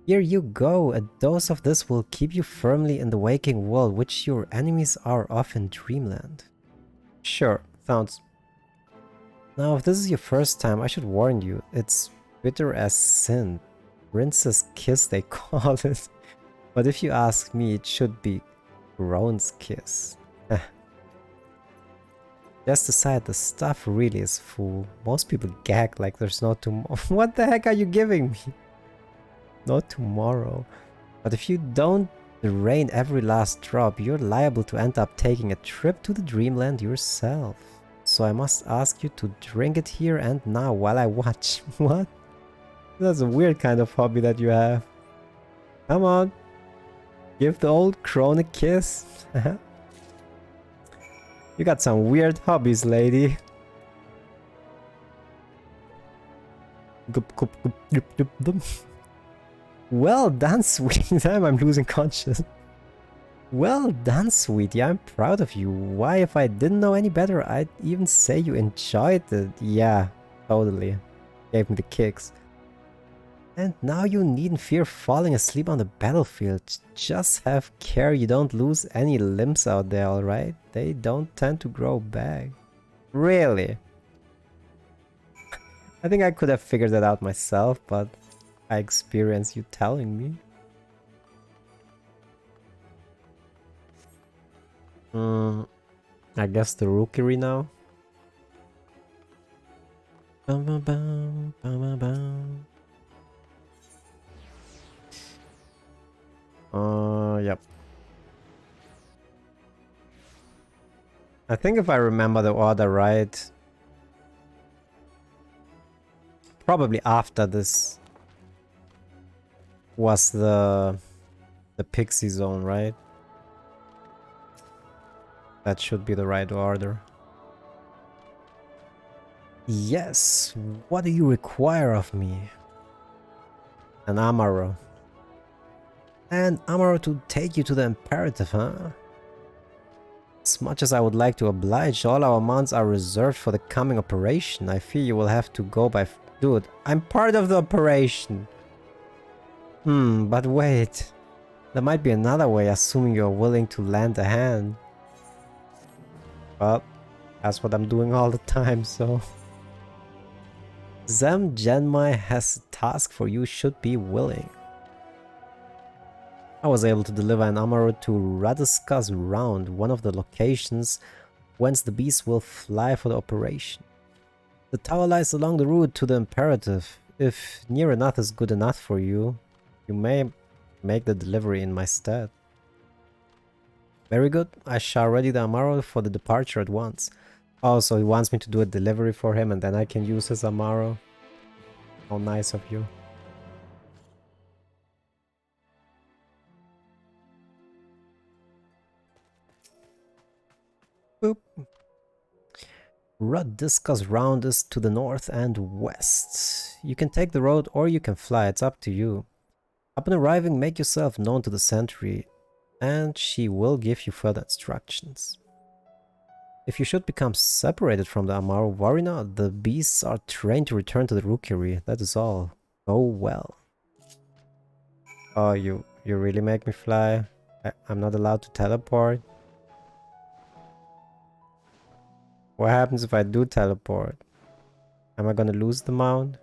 Here you go, a dose of this will keep you firmly in the waking world, which your enemies are off in dreamland. Sure, sounds... Now, if this is your first time, I should warn you, it's bitter as sin. Prince's kiss, they call it. But if you ask me, it should be Groan's kiss. Just aside, the stuff really is full. Most people gag like there's no tomorrow. What the heck are you giving me? No tomorrow. But if you don't drain every last drop, you're liable to end up taking a trip to the dreamland yourself. So I must ask you to drink it here and now while I watch. What? That's a weird kind of hobby that you have. Come on. Give the old crone a kiss. You got some weird hobbies, lady. Well done, sweetie. Damn, I'm losing conscience. Well done, sweetie. I'm proud of you. Why, if I didn't know any better, I'd even say you enjoyed it. Yeah, totally. Gave me the kicks. And now you needn't fear falling asleep on the battlefield. Just have care you don't lose any limbs out there, alright? They don't tend to grow back. Really? I think I could have figured that out myself, but I experienced you telling me. I guess the rookery now. Bum, bum, bum, bum, bum, bum. Yep. I think if I remember the order right, probably after this was the pixie zone, right? That should be the right order. Yes, what do you require of me? An Amaro. An Amaro to take you to the Imperative, huh? As much as I would like to oblige, all our mounts are reserved for the coming operation. I fear you will have to go by... Dude, I'm part of the operation! But wait. There might be another way, assuming you're willing to lend a hand. Well, that's what I'm doing all the time, so... Zem Genmai has a task for you, should be willing. I was able to deliver an Amaro to Radiska's Round, one of the locations whence the beast will fly for the operation. The tower lies along the route to the Imperative. If near enough is good enough for you, you may make the delivery in my stead. Very good, I shall ready the Amaro for the departure at once. Oh, so he wants me to do a delivery for him and then I can use his Amaro. How nice of you. Boop. Radiska's Round is to the north and west. You can take the road or you can fly, it's up to you. Upon arriving, make yourself known to the sentry and she will give you further instructions. If you should become separated from the Amaro Warrior, the beasts are trained to return to the rookery. That is all. Go well. Oh, you really make me fly? I'm not allowed to teleport? What happens if I do teleport? Am I gonna lose the mount?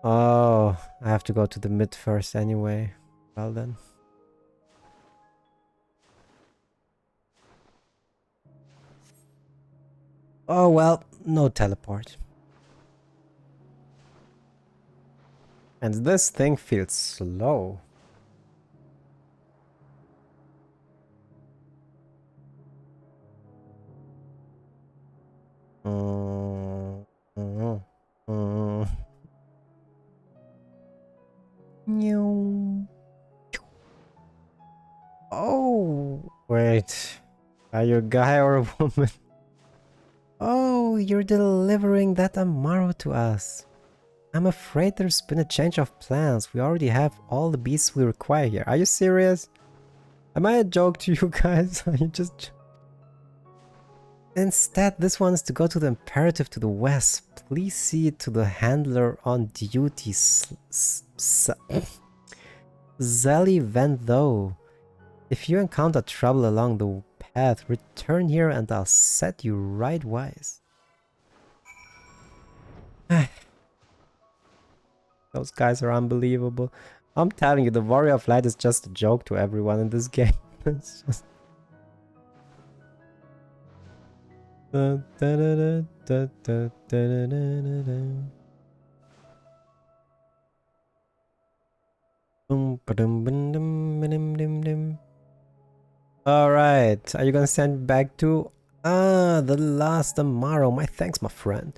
Oh, I have to go to the mid first anyway. Well then. Oh well, no teleport. And this thing feels slow. Oh, wait. Are you a guy or a woman? Oh, you're delivering that Amaro to us. I'm afraid there's been a change of plans. We already have all the beasts we require here. Are you serious? Am I a joke to you guys? Are you just... Instead, this one is to go to the Imperative to the west. Please see it to the handler on duty. Zelly Ventho. If you encounter trouble along the path, return here and I'll set you right wise. Those guys are unbelievable. I'm telling you, the Warrior of Light is just a joke to everyone in this game. It's just... Alright, are you gonna send back to... Ah, the last Amaro. My thanks, my friend.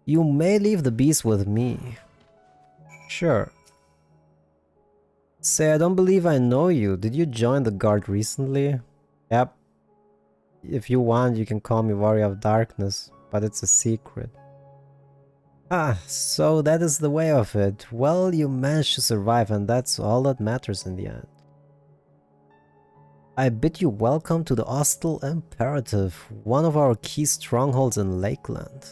You may leave the beast with me. Sure. Say, I don't believe I know you. Did you join the guard recently? Yep. If you want, you can call me Warrior of Darkness, but it's a secret. Ah, so that is the way of it. Well, you managed to survive, and that's all that matters in the end. I bid you welcome to the Hostile Imperative, one of our key strongholds in Lakeland.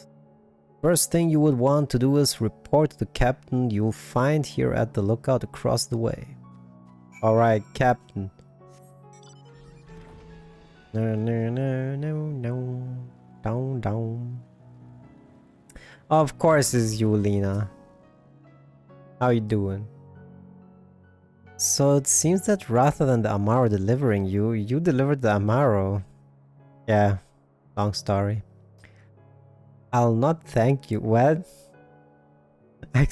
First thing you would want to do is report to the captain you'll find here at the lookout across the way. Alright, Captain. No. Down. Of course it's you, Lena. How you doing? So it seems that rather than the Amaro delivering you, you delivered the Amaro. Yeah, long story. I'll not thank you. Well, I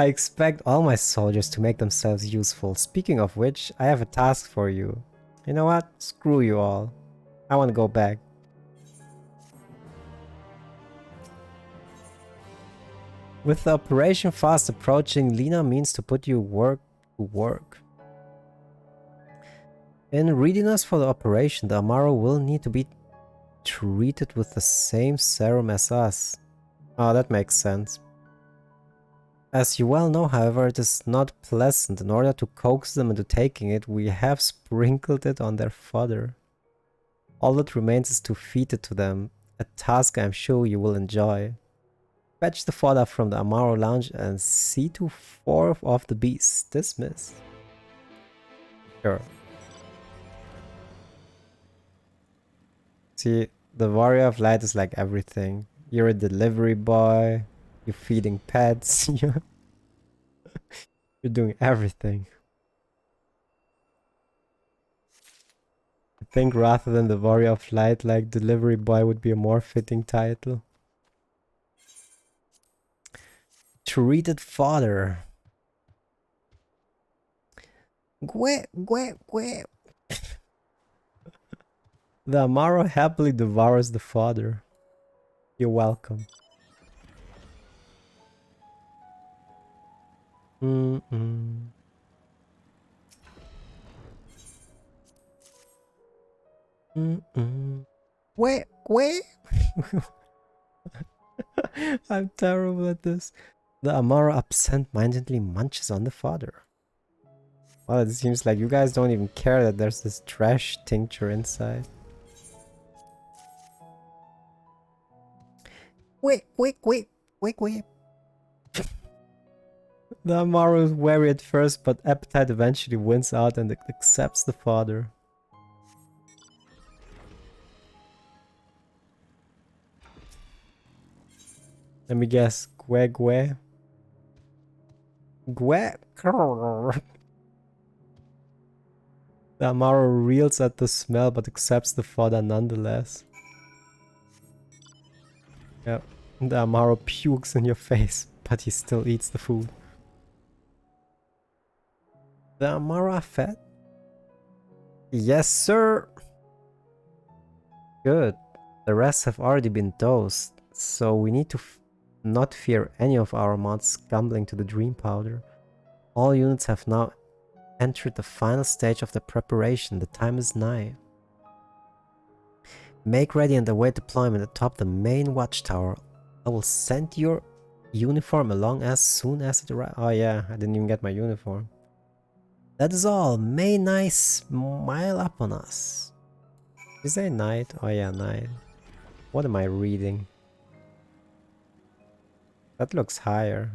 expect all my soldiers to make themselves useful. Speaking of which, I have a task for you. You know what? Screw you all. I want to go back. With the operation fast approaching, Lena means to put you to work. In readiness for the operation, the Amaro will need to be treated with the same serum as us. Oh, that makes sense. As you well know, however, it is not pleasant. In order to coax them into taking it, we have sprinkled it on their fodder. All that remains is to feed it to them, a task I'm sure you will enjoy. Fetch the fodder from the Amaro lounge and see to 4 of the beasts. Dismiss. Sure. See, the Warrior of Light is like everything. You're a delivery boy, you're feeding pets, you're doing everything. I think rather than the Warrior of Light, like delivery boy would be a more fitting title. Treated fodder. Gwe. The Amaro happily devours the fodder. You're welcome. Gwe. I'm terrible at this. The Amaro absent-mindedly munches on the fodder. Well, it seems like you guys don't even care that there's this trash tincture inside. Wait. The Amaru is wary at first, but appetite eventually wins out and accepts the fodder. Let me guess, Gue. The Amaru reels at the smell, but accepts the fodder nonetheless. Yep, the Amaru pukes in your face, but he still eats the food. The Amaru are fed? Yes, sir! Good. The rest have already been dosed, so we need to not fear any of our mods stumbling to the dream powder. All units have now entered the final stage of the preparation. The time is nigh. Make ready and await deployment atop the main watchtower. I will send your uniform along as soon as it arrives. Oh yeah, I didn't even get my uniform. That is all. May night smile up on us. Is it night? Oh yeah, night. What am I reading? That looks higher.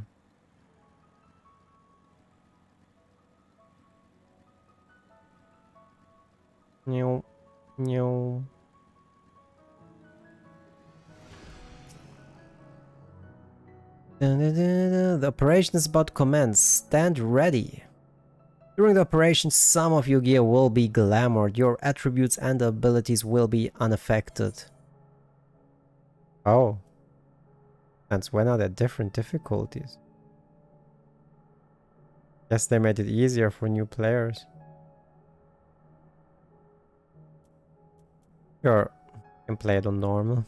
No. The operation is about to commence. Stand ready. During the operation, some of your gear will be glamored. Your attributes and abilities will be unaffected. Oh. And when are there different difficulties? Guess they made it easier for new players. Sure, you can play it on normal.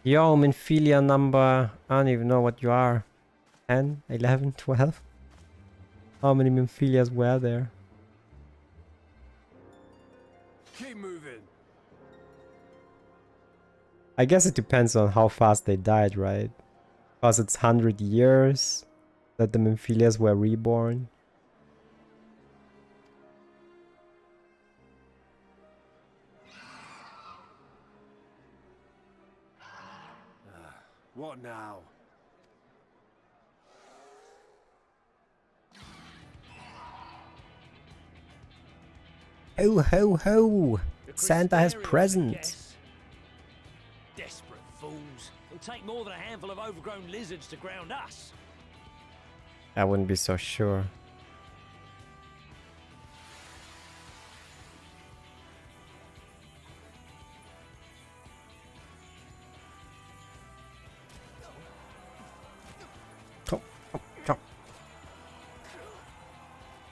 Yo, Minfilia number, I don't even know what you are. 10, 11, 12? How many Minfilias were there? Keep moving. I guess it depends on how fast they died, right? Because it's 100 years that the Minfilias were reborn. What now? Ho ho ho! Santa has presents! Desperate fools. It'll take more than a handful of overgrown lizards to ground us. I wouldn't be so sure.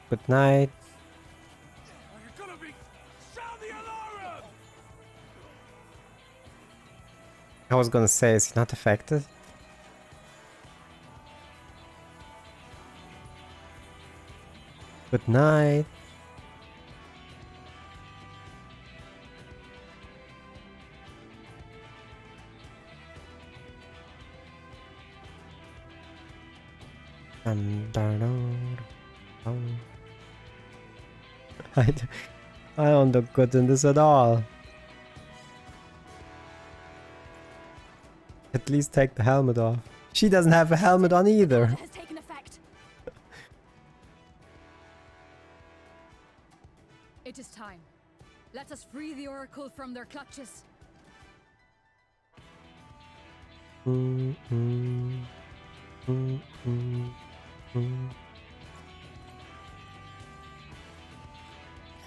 Good night. I was gonna say, is he not affected? Good night. I don't look good in this at all. At least take the helmet off. She doesn't have a helmet on either. It is time. Let us free the Oracle from their clutches.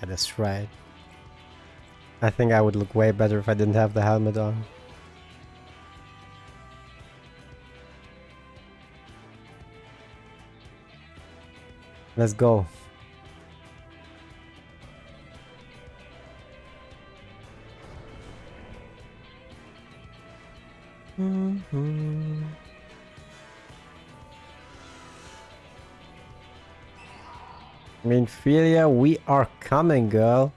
Yeah, that's right. I think I would look way better if I didn't have the helmet on. Let's go. Minfilia, we are coming, girl.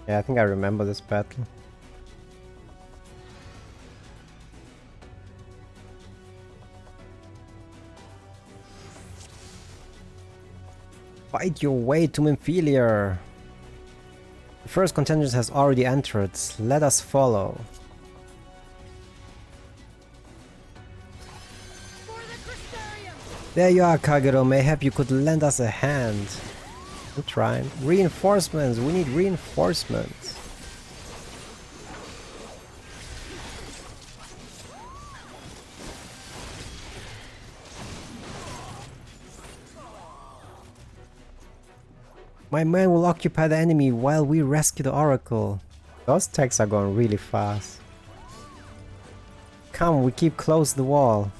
Yeah, I think I remember this battle. Fight your way to Minfilia. The first contingent has already entered. Let us follow. There you are, Kagero. Mayhap you could lend us a hand. I'm trying. Reinforcements. We need reinforcements. My men will occupy the enemy while we rescue the Oracle. Those tanks are going really fast. Come, we keep close to the wall.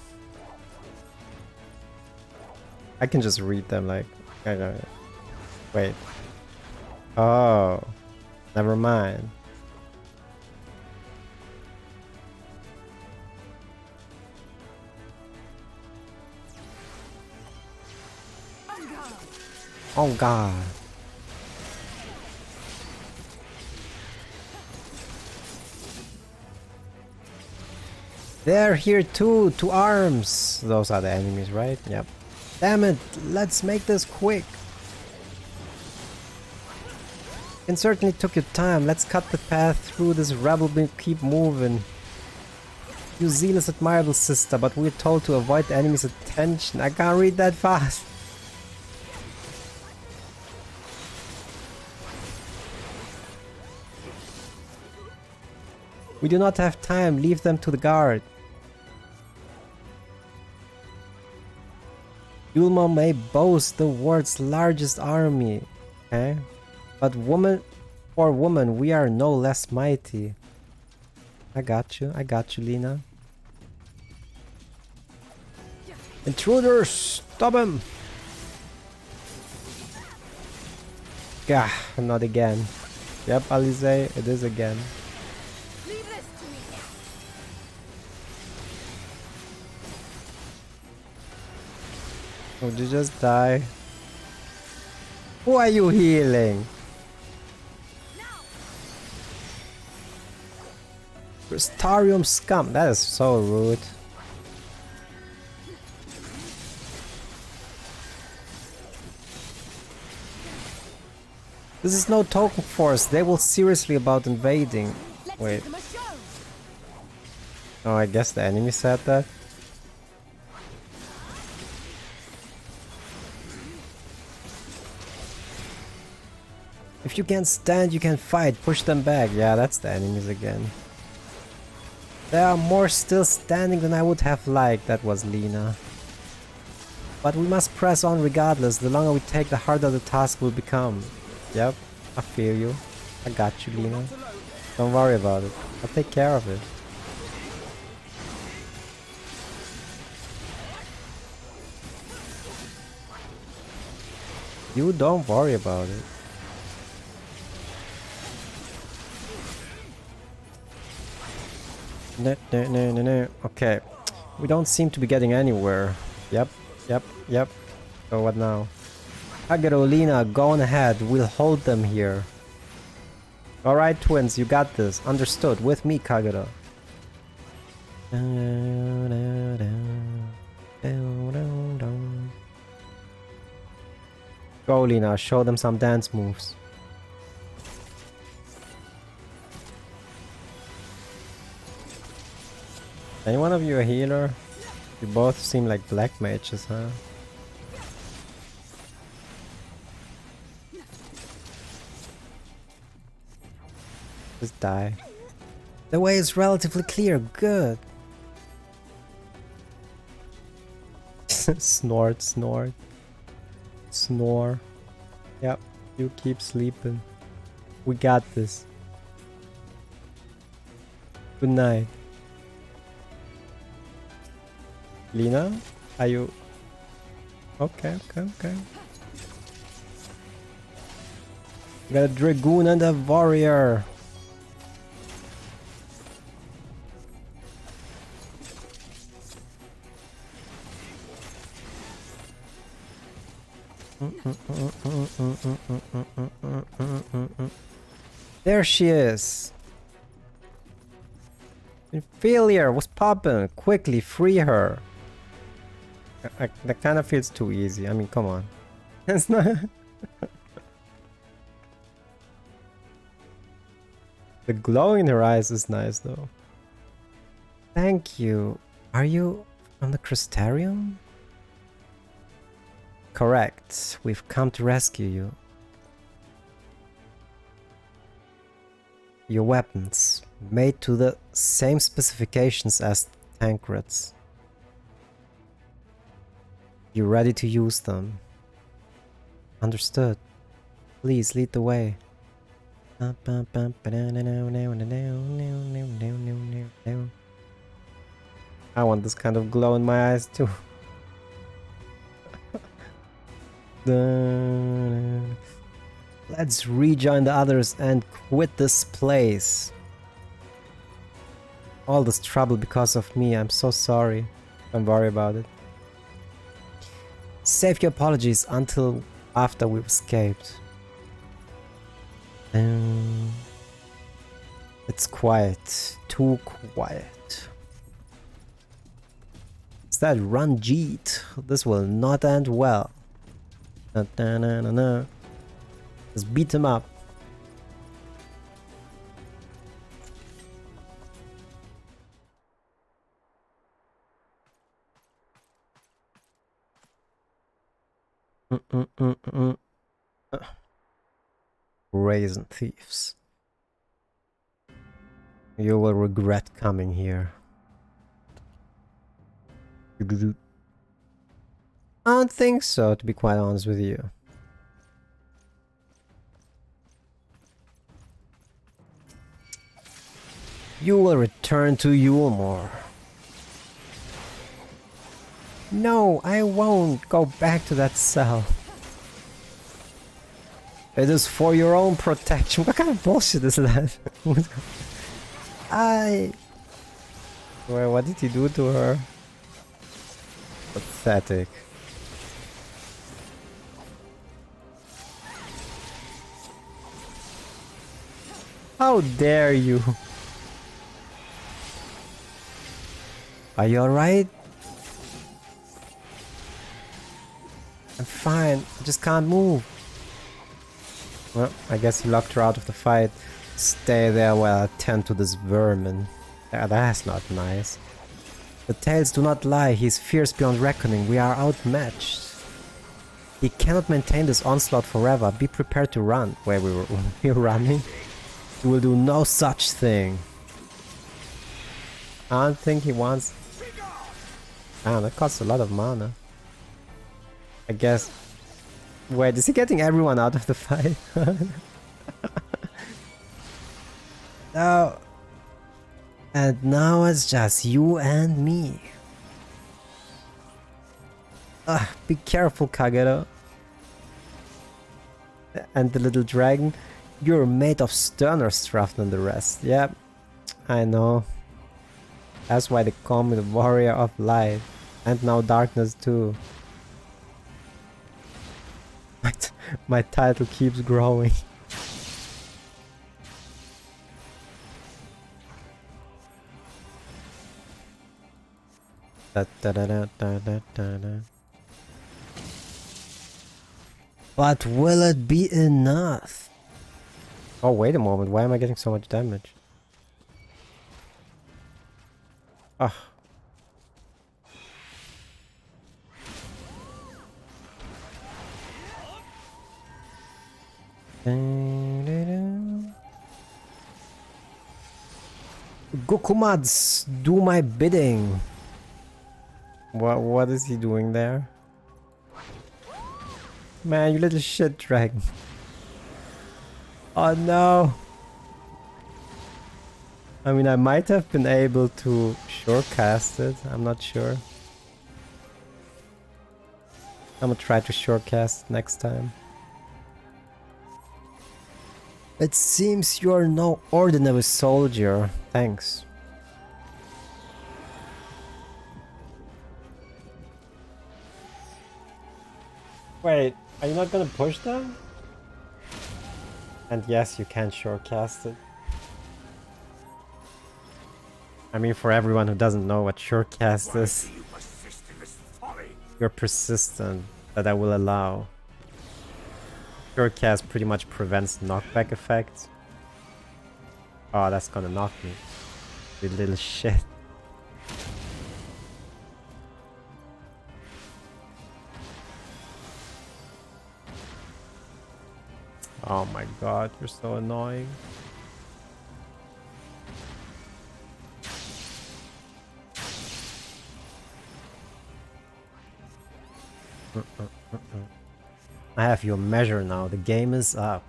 I can just read them like... I don't know. Wait. Oh. Never mind. Oh god. They're here too, to arms. Those are the enemies, right? Yep. Damn it, let's make this quick. It certainly took your time. Let's cut the path through this rebel, keep moving. You zealous, admirable sister, but we're told to avoid the enemy's attention. I can't read that fast. We do not have time. Leave them to the guard. Yulma may boast the world's largest army, okay? But for woman, we are no less mighty. I got you, Lena. Intruders, stop him! Gah, not again. Yep, Alize, it is again. Would you just die? Who are you healing? Crystarium scum. That is so rude. This is no token force. They will seriously about invading. Wait. Oh, I guess the enemy said that. If you can't stand, you can fight. Push them back. Yeah, that's the enemies again. There are more still standing than I would have liked. That was Lena. But we must press on regardless. The longer we take, the harder the task will become. Yep, I feel you. I got you, Lena. Don't worry about it. I'll take care of it. You don't worry about it. No. Okay. We don't seem to be getting anywhere. Yep. So what now? Kagero, Lena, go on ahead. We'll hold them here. Alright, twins, you got this. Understood. With me, Kagero. Go, Lena. Show them some dance moves. Any one of you a healer? You both seem like black mages, huh? Just die. The way is relatively clear. Good. Snort. Snore. Yep, you keep sleeping. We got this. Good night. Lena, are you... Okay, okay, okay. We got a Dragoon and a Warrior. There she is. Failure was popping. Quickly free her. That kind of feels too easy. I mean, come on. It's not. The glow in her eyes is nice, though. Thank you. Are you from the Crystarium? Correct. We've come to rescue you. Your weapons, made to the same specifications as Tancred's. You ready to use them? Understood. Please lead the way. I want this kind of glow in my eyes too. Let's rejoin the others and quit this place. All this trouble because of me. I'm so sorry. Don't worry about it. Save your apologies until after we've escaped. It's quiet. Too quiet. Is that Ranjit? This will not end well. Let's beat him up. Brazen thieves. You will regret coming here. I don't think so, to be quite honest with you. You will return to Yulmore. No, I won't go back to that cell. It is for your own protection. What kind of bullshit is that? Wait, what did he do to her? Pathetic. How dare you? Are you alright? I'm fine. I just can't move. Well, I guess he locked her out of the fight. Stay there while I tend to this vermin. Yeah, that's not nice. The tales do not lie. He is fierce beyond reckoning. We are outmatched. He cannot maintain this onslaught forever. Be prepared to run. Wait, we're running? You will do no such thing. I don't think he wants... Ah, that costs a lot of mana. I guess... Wait, is he getting everyone out of the fight? No. And now it's just you and me. Be careful, Kagero. And the little dragon. You're made of sterner stuff than the rest. Yep, I know. That's why they call me the Warrior of Light. And now Darkness too. My title keeps growing. Da, da, da, da, da, da, da. But will it be enough? Oh, wait a moment. Why am I getting so much damage? Ah. Gokumads, do my bidding. What is he doing there? Man, you little shit dragon. Oh no. I mean, I might have been able to surecast it. I'm not sure. I'm gonna try to shortcast next time. It seems you're no ordinary soldier. Thanks. Wait, are you not gonna push them? And yes, you can shortcast it. I mean, for everyone who doesn't know what shortcast is, you're persistent, that I will allow. Shortcast pretty much prevents knockback effects. Oh, that's gonna knock me. You little shit. Oh my god, you're so annoying. I have your measure now. The game is up.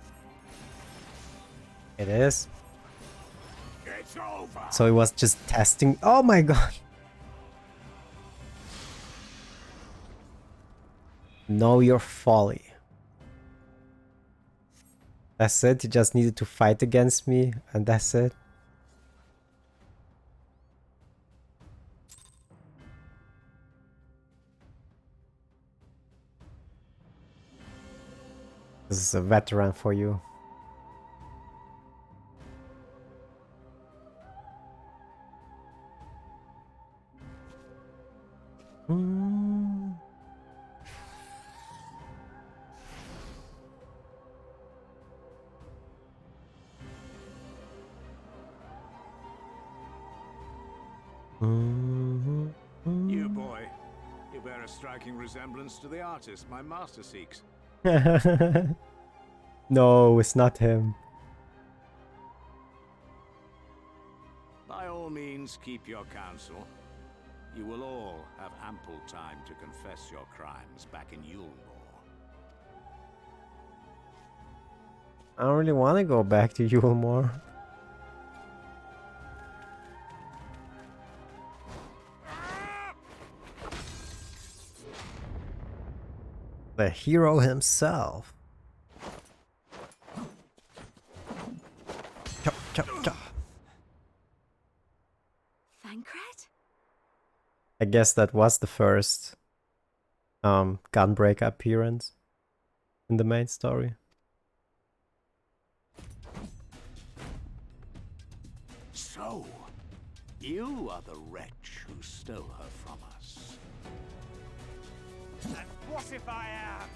It is? It's over. So it was just testing. Oh my god. Know your folly. That's it? You just needed to fight against me and that's it? This is a veteran for you. You boy, you bear a striking resemblance to the artist my master seeks. No, it's not him. By all means, keep your counsel. You will all have ample time to confess your crimes back in Yulmore. I don't really want to go back to Yulmore. The hero himself. Chop, chop, chop. Thancred? I guess that was the first Gunbreaker appearance in the main story. So, you are the wretch who stole her from us. And what if I am?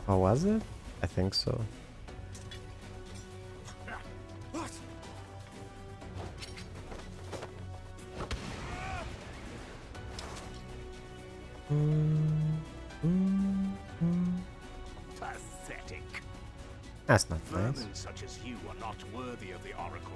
Oh, was it? I think so. What? Pathetic. That's not nice. Vermin such as you are not worthy of the Oracle.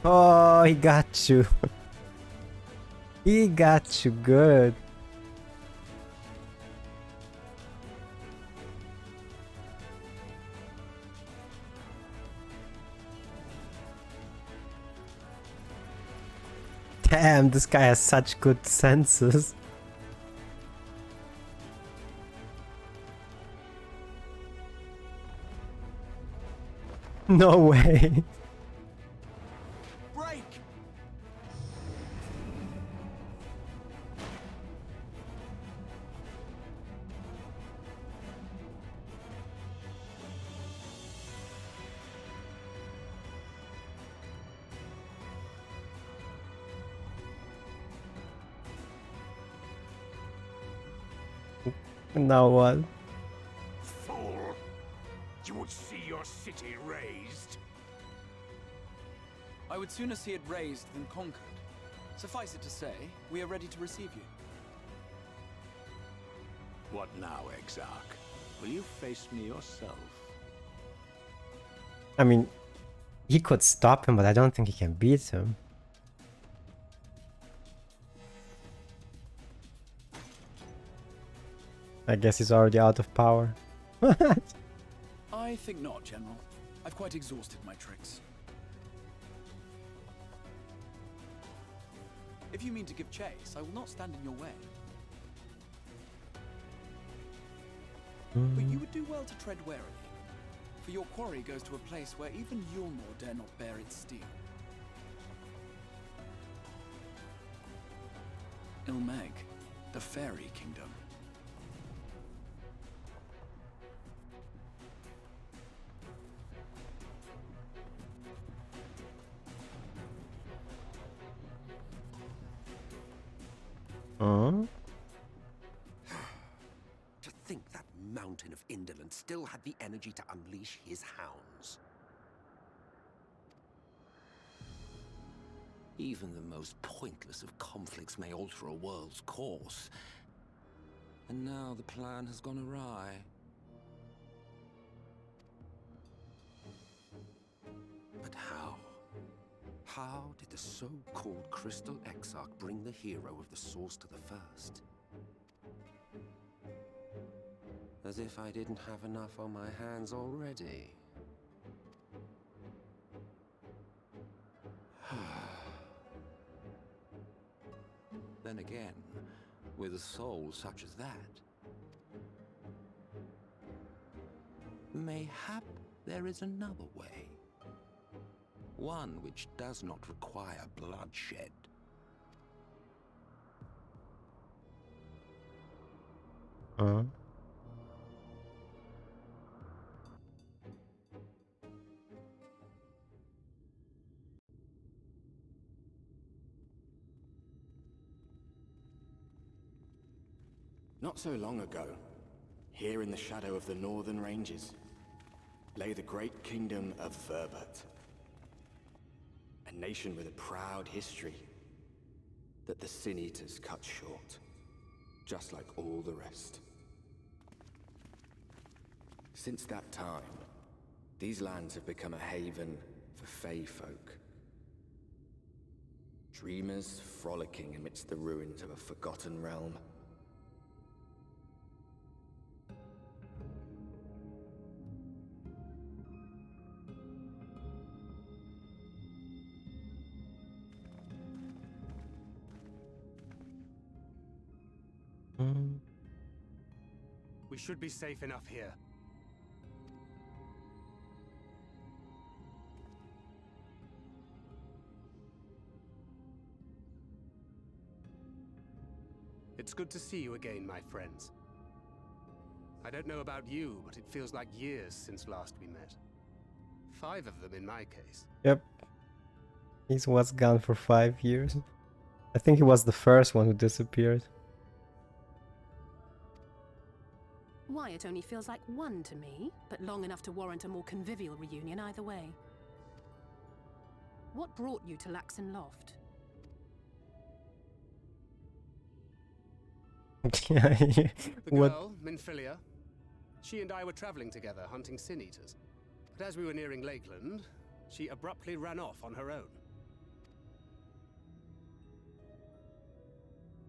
Oh, he got you. He got you good. Damn, this guy has such good senses. No way. Break! Now what? Fool! You would see your city razed. I would sooner see it razed than conquered. Suffice it to say, we are ready to receive you. What now, Exarch? Will you face me yourself? I mean, He could stop him, but I don't think he can beat him. I guess he's already out of power. I think not, General. I've quite exhausted my tricks. If you mean to give chase, I will not stand in your way. But you would do well to tread warily, for your quarry goes to a place where even Yulmore dare not bear its steel. Ilmeg, the fairy kingdom. To think that mountain of indolence still had the energy to unleash his hounds. Even the most pointless of conflicts may alter a world's course. And now the plan has gone awry. But how? How did the so-called Crystal Exarch bring the hero of the Source to the First? As if I didn't have enough on my hands already. Then again, with a soul such as that, mayhap there is another way. One which does not require bloodshed. Not so long ago, here in the shadow of the northern ranges, lay the great kingdom of Verbert. A nation with a proud history that the Sin Eaters cut short, just like all the rest. Since that time, these lands have become a haven for Fey folk. Dreamers frolicking amidst the ruins of a forgotten realm. We should be safe enough here. It's good to see you again, my friends. I don't know about you, but it feels like years since last we met. 5 of them in my case. Yep. He was gone for 5 years. I think he was the first one who disappeared. Why, it only feels like 1 to me, but long enough to warrant a more convivial reunion either way. What brought you to Laxon Loft? The girl, Minfilia, she and I were traveling together hunting Sin Eaters. But as we were nearing Lakeland, she abruptly ran off on her own.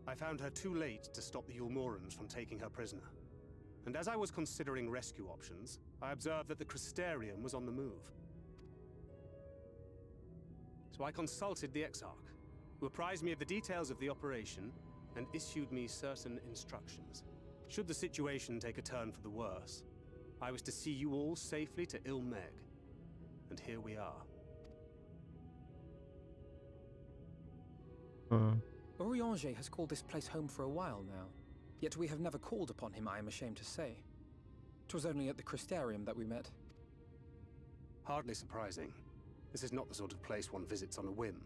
I found her too late to stop the Yulmorans from taking her prisoner. And as I was considering rescue options, I observed that the Crystarium was on the move. So I consulted the Exarch, who apprised me of the details of the operation and issued me certain instructions. Should the situation take a turn for the worse, I was to see you all safely to Ilmeg. And here we are. Orianger has called this place home for a while now. Yet we have never called upon him, I am ashamed to say. 'Twas only at the Crystarium that we met. Hardly surprising. This is not the sort of place one visits on a whim.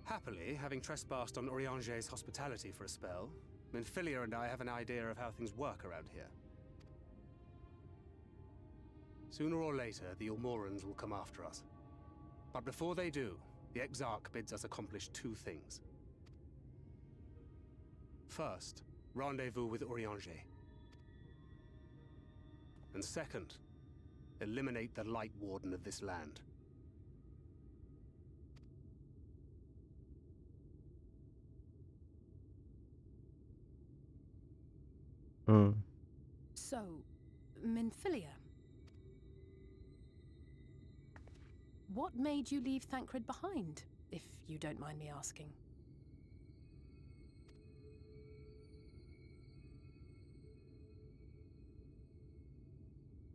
Happily, having trespassed on Orianger's hospitality for a spell, Minfilia and I have an idea of how things work around here. Sooner or later, the Yulmorans will come after us. But before they do, the Exarch bids us accomplish 2 things. First, rendezvous with Urianger. And second, eliminate the Light Warden of this land. Hmm. So, Minfilia. What made you leave Thancred behind, if you don't mind me asking?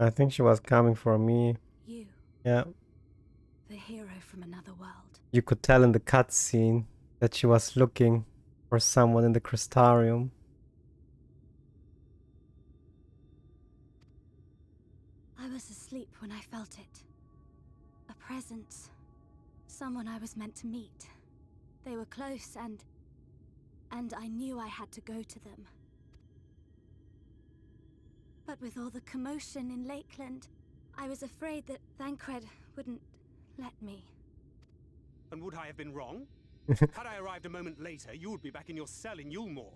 I think she was coming for me. You, Yeah. the hero from another world. You could tell in the cutscene that she was looking for someone in the Crystarium. I was asleep when I felt it. A presence. Someone I was meant to meet. They were close and I knew I had to go to them. But with all the commotion in Lakeland, I was afraid that Thancred wouldn't let me. And would I have been wrong? Had I arrived a moment later, you would be back in your cell in Yulmore.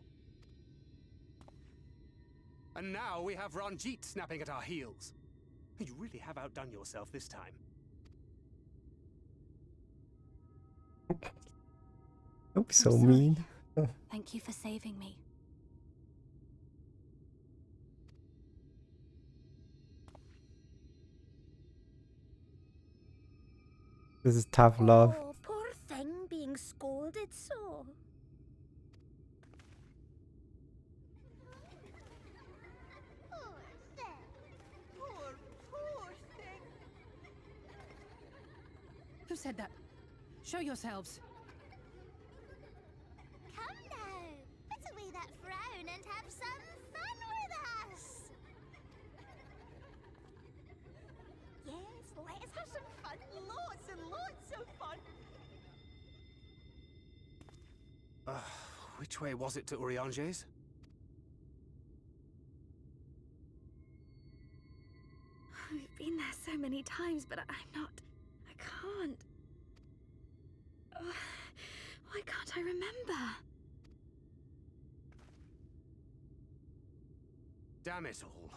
And now we have Ranjit snapping at our heels. You really have outdone yourself this time. Don't be I'm so sorry. mean. Thank you for saving me. This is tough love. Oh, poor thing being scolded so. Who said that? Show yourselves. Come now, put away that frown and have some fun with us. Yes, let us have some fun. Lots and lots of fun. Which way was it to Urianger's? We've been there so many times, but I'm not... I can't... Why can't I remember? Damn it all.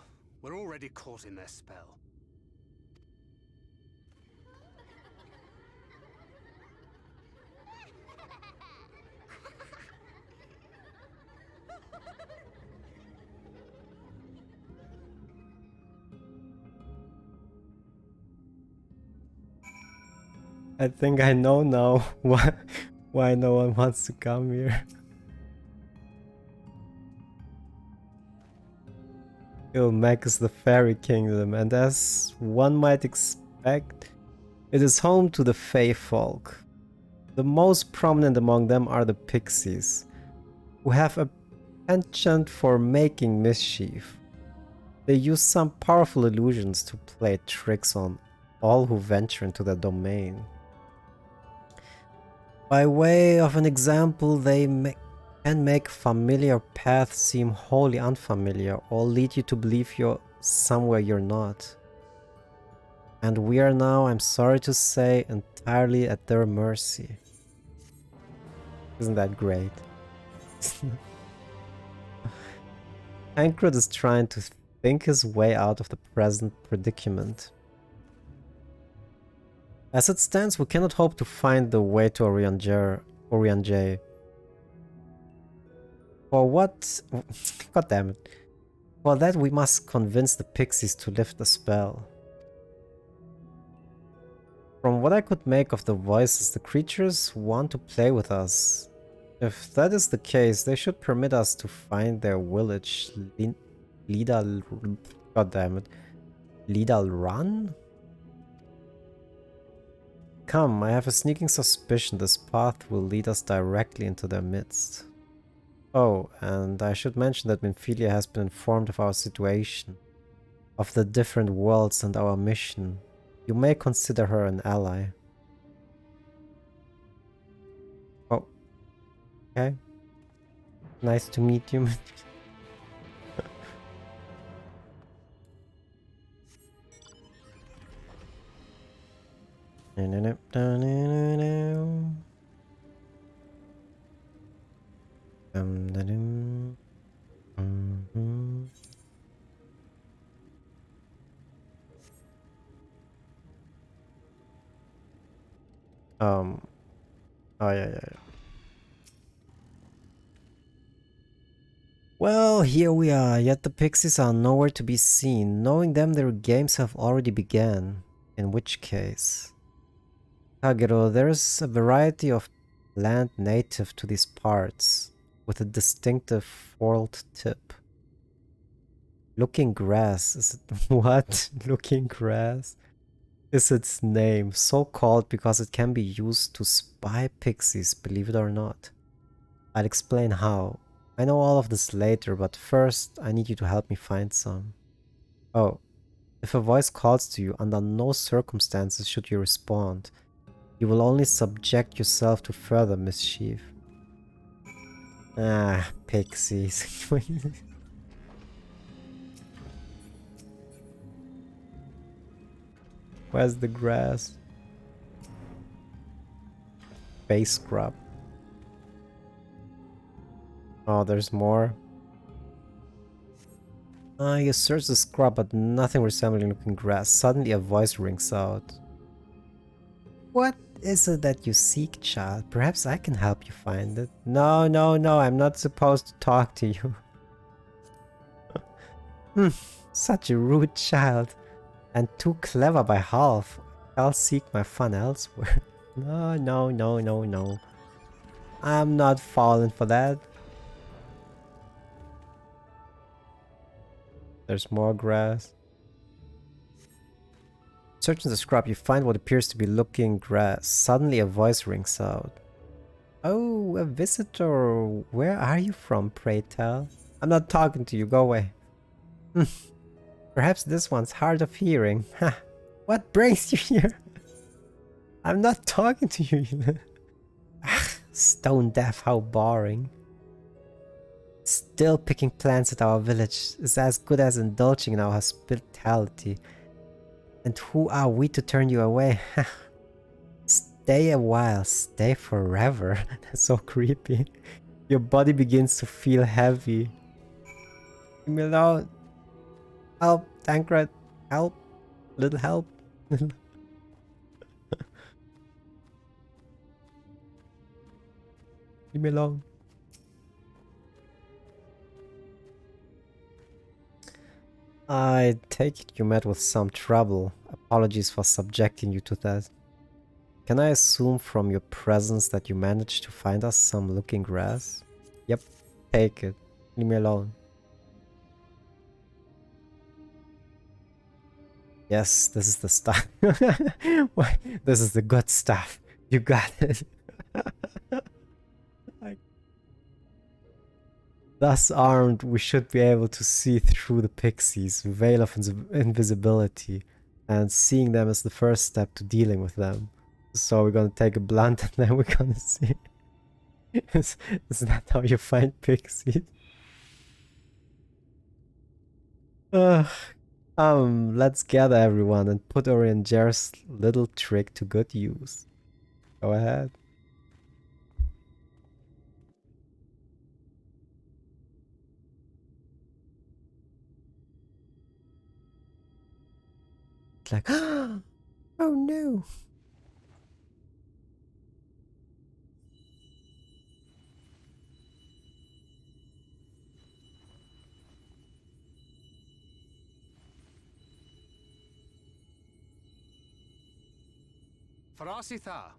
We're already caught in their spell. I think I know now why no one wants to come here. Ilmek is the fairy kingdom, and as one might expect, it is home to the Fae folk. The most prominent among them are the pixies, who have a penchant for making mischief. They use some powerful illusions to play tricks on all who venture into their domain. By way of an example, they can make familiar paths seem wholly unfamiliar, or lead you to believe you're somewhere you're not. And we are now, I'm sorry to say, entirely at their mercy. Isn't that great? Tancred is trying to think his way out of the present predicament. As it stands, we cannot hope to find the way to Urianger. For what? God damn it. For that we must convince the pixies to lift the spell. From what I could make of the voices, the creatures want to play with us. If that is the case, they should permit us to find their village. God damn it. Lidal Run? Come, I have a sneaking suspicion this path will lead us directly into their midst. Oh, and I should mention that Minfilia has been informed of our situation, of the different worlds and our mission. You may consider her an ally. Oh. Okay. Nice to meet you. Oh yeah. Well, here we are, yet the pixies are nowhere to be seen. Knowing them, their games have already begun. In which case... Kagero, there is a variety of land native to these parts, with a distinctive whorled tip. Looking grass, is it... what? Looking grass? Is its name, so called because it can be used to spy pixies, believe it or not. I'll explain how. I know all of this later, but first I need you to help me find some. Oh, if a voice calls to you, under no circumstances should you respond. You will only subject yourself to further mischief. Ah, pixies. Where's the grass? Face scrub. Oh, there's more. You search the scrub, but nothing resembling looking grass. Suddenly a voice rings out. What is it that you seek, child? Perhaps I can help you find it. No, I'm not supposed to talk to you. Such a rude child. And too clever by half. I'll seek my fun elsewhere. No. I'm not falling for that. There's more grass. Searching the scrub, you find what appears to be looking grass. Suddenly a voice rings out. Oh, a visitor. Where are you from, pray tell? I'm not talking to you, go away. Perhaps this one's hard of hearing. What brings you here? I'm not talking to you. Stone deaf, how boring. Still picking plants at our village is as good as indulging in our hospitality. And who are we to turn you away? Stay a while, stay forever. That's so creepy. Your body begins to feel heavy. Leave me alone. Help, Tancred. Help. Little help. Leave me alone. I take it you met with some trouble. Apologies for subjecting you to that. Can I assume from your presence that you managed to find us some looking grass? Yep, take it. Leave me alone. Yes, this is the stuff. This is the good stuff. You got it. Thus armed, we should be able to see through the pixies, veil of invisibility, and seeing them is the first step to dealing with them. So we're gonna take a blunt and then we're gonna see. Is that how you find pixies? Let's gather everyone and put Orion Jer's little trick to good use. Go ahead. It's like, oh no. Farasitha,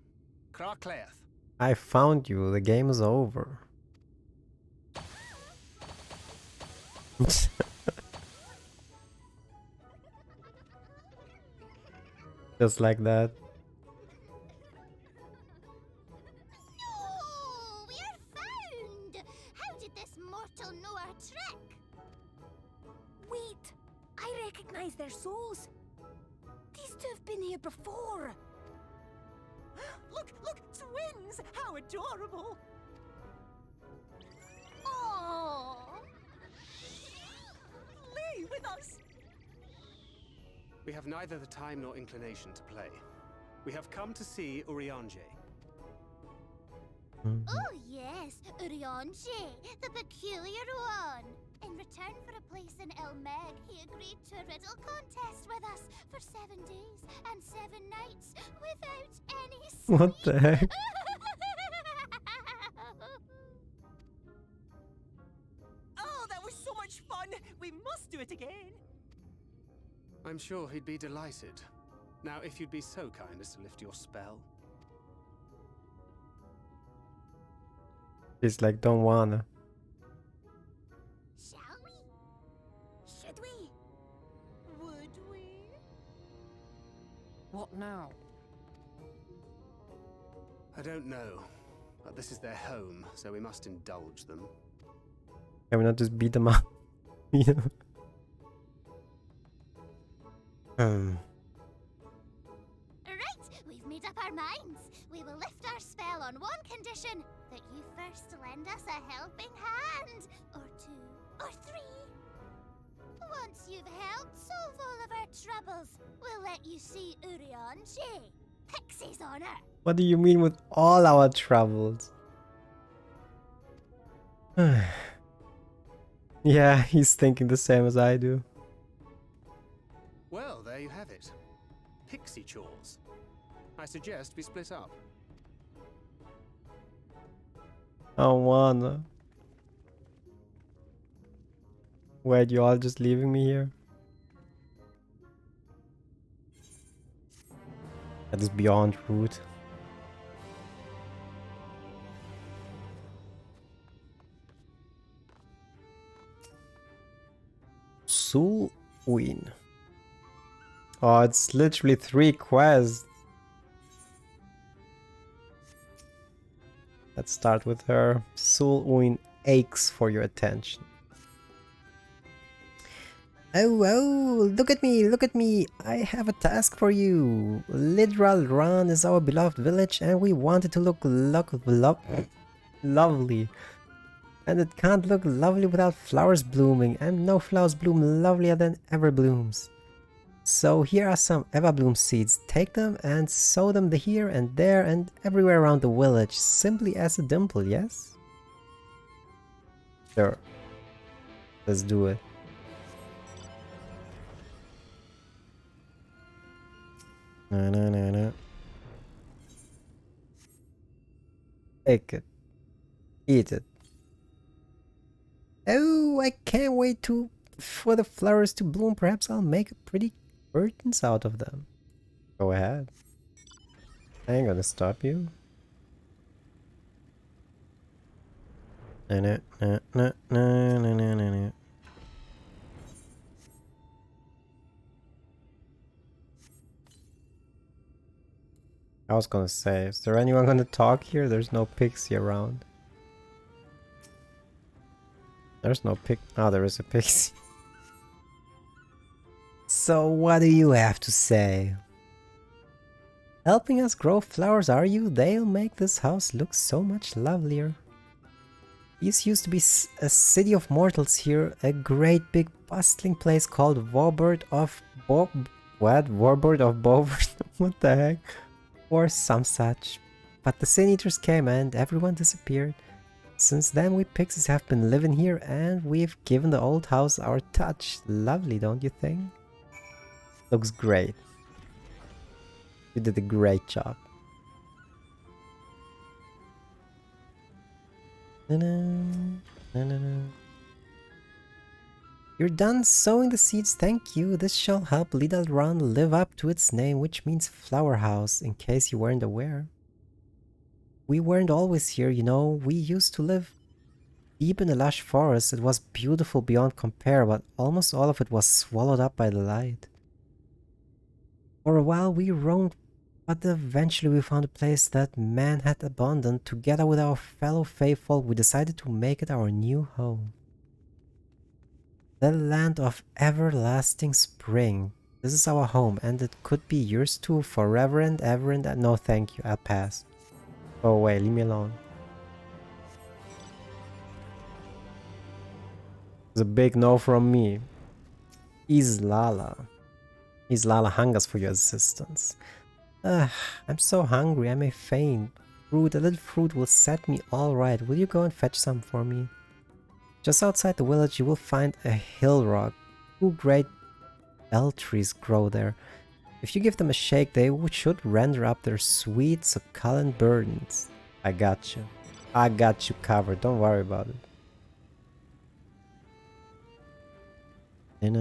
Krakleth. I found you. The game is over. Just like that. No! We're found! How did this mortal know our trick? Wait! I recognize their souls. These two have been here before. Look! Twins! How adorable! Oh! Lee, with us! We have neither the time nor inclination to play. We have come to see Urianger. Oh yes, Urianger, the peculiar one. In return for a place in Elmeg, he agreed to a riddle contest with us for 7 days and 7 nights without any sleep. What the heck? Oh, that was so much fun! We must do it again! I'm sure he'd be delighted. Now, if you'd be so kind as to lift your spell. He's like, don't wanna. Shall we? Should we? Would we? What now? I don't know, but this is their home, so we must indulge them. Can we not just beat them up? Yeah. Right, we've made up our minds. We will lift our spell on one condition: that you first lend us a helping hand. Or 2, or 3. Once you've helped solve all of our troubles, we'll let you see Urion J. Pixie's honor. What do you mean with all our troubles? Yeah, he's thinking the same as I do. Well, there you have it. Pixie chores. I suggest we split up. I don't wanna. Wait, you all just leaving me here? That is beyond rude. Sulwin. Oh, it's literally 3 quests. Let's start with her. Sulwin aches for your attention. Oh, look at me, look at me. I have a task for you. Literal Run is our beloved village and we want it to look lovely. And it can't look lovely without flowers blooming, and no flowers bloom lovelier than Everblooms. So here are some Everbloom seeds. Take them and sow them here and there and everywhere around the village, simply as a dimple, yes? Sure. Let's do it. No. Take it. Eat it. Oh, I can't wait for the flowers to bloom. Perhaps I'll make pretty curtains out of them. Go ahead. I ain't gonna stop you. No. I was gonna say, is there anyone gonna talk here? There's no pixie around. There's no pig. Oh, there is a pixie. So what do you have to say? Helping us grow flowers, are you? They'll make this house look so much lovelier. This used to be a city of mortals here, a great big bustling place called Warbird of Warbird of Bovard? What the heck? Or some such. But the Sin Eaters came and everyone disappeared. Since then we pixies have been living here and we've given the old house our touch. Lovely, don't you think? Looks great. You did a great job. You're done sowing the seeds, thank you. This shall help Little Run live up to its name, which means flower house, in case you weren't aware. We weren't always here, you know. We used to live deep in a lush forest. It was beautiful beyond compare, but almost all of it was swallowed up by the light. For a while we roamed, but eventually we found a place that man had abandoned. Together with our fellow faithful, we decided to make it our new home. The land of everlasting spring. This is our home, and it could be yours too, forever and ever and no thank you, I'll pass. Go away, leave me alone. It's a big no from me. Islala hungers for your assistance. I'm so hungry, I may faint. Fruit, a little fruit will set me all right. Will you go and fetch some for me? Just outside the village you will find a hill rock. 2 great bell trees grow there. If you give them a shake, they should render up their sweet, succulent burdens. I got you. I got you covered, don't worry about it. Bum,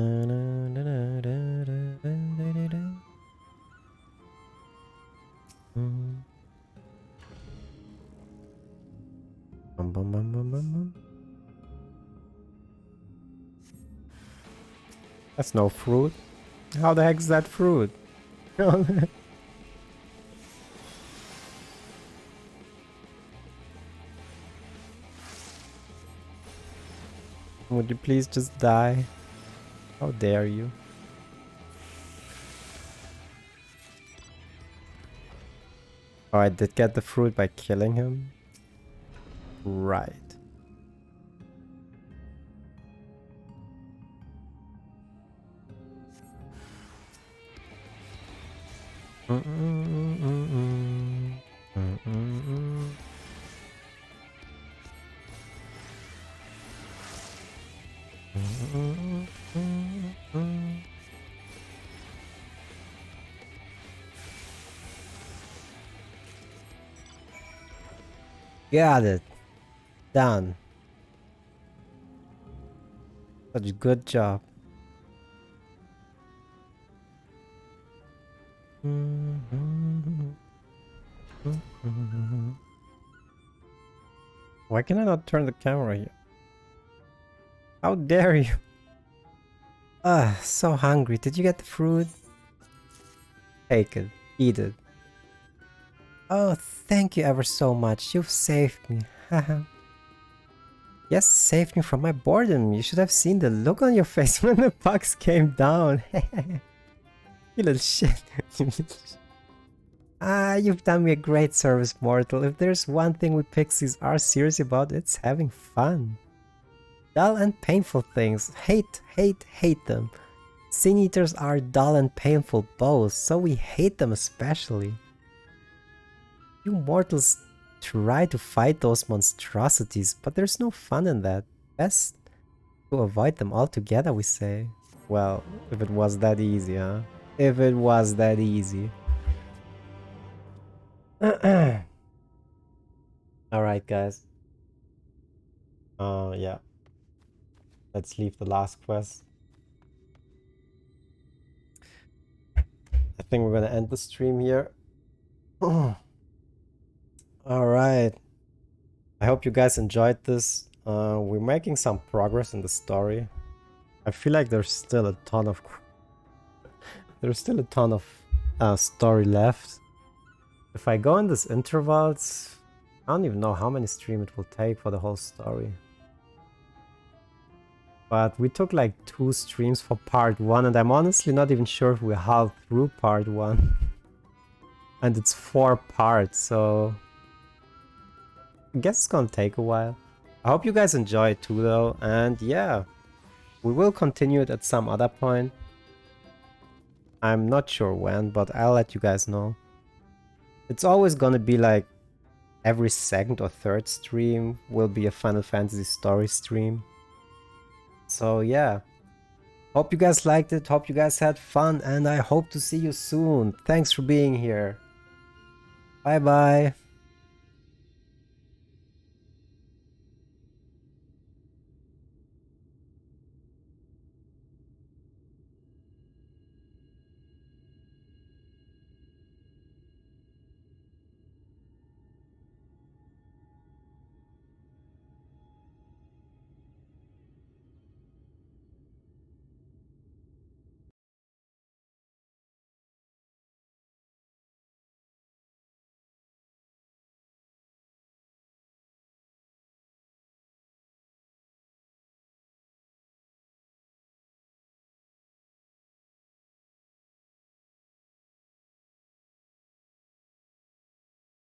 bum, bum, bum, bum. That's no fruit. How the heck is that fruit? Would you please just die? How dare you? Oh, I did get the fruit by killing him? Right. Got it. Done. Such a good job. Why can I not turn the camera here? How dare you? So hungry. Did you get the fruit? Take it. Eat it. Oh, thank you ever so much. You've saved me. Haha. Yes, saved me from my boredom. You should have seen the look on your face when the bugs came down. You little shit. You've done me a great service, mortal. If there's one thing we pixies are serious about, it's having fun. Dull and painful things. Hate them. Sin eaters are dull and painful both, so we hate them especially. You mortals try to fight those monstrosities, but there's no fun in that. Best to avoid them altogether, we say. Well, if it was that easy, huh? If it was that easy. Alright, guys. Yeah. Let's leave the last quest. I think we're gonna end the stream here. Alright. I hope you guys enjoyed this. We're making some progress in the story. I feel like there's still a ton of story left. If I go in this intervals, I don't even know how many streams it will take for the whole story. But we took like 2 streams for part 1, and I'm honestly not even sure if we're half through part 1. And it's 4 parts, so I guess it's gonna take a while. I hope you guys enjoy it too though, and yeah, we will continue it at some other point. I'm not sure when, but I'll let you guys know. It's always gonna be like every 2nd or 3rd stream will be a Final Fantasy story stream. So yeah, hope you guys liked it, hope you guys had fun, and I hope to see you soon. Thanks for being here. Bye bye.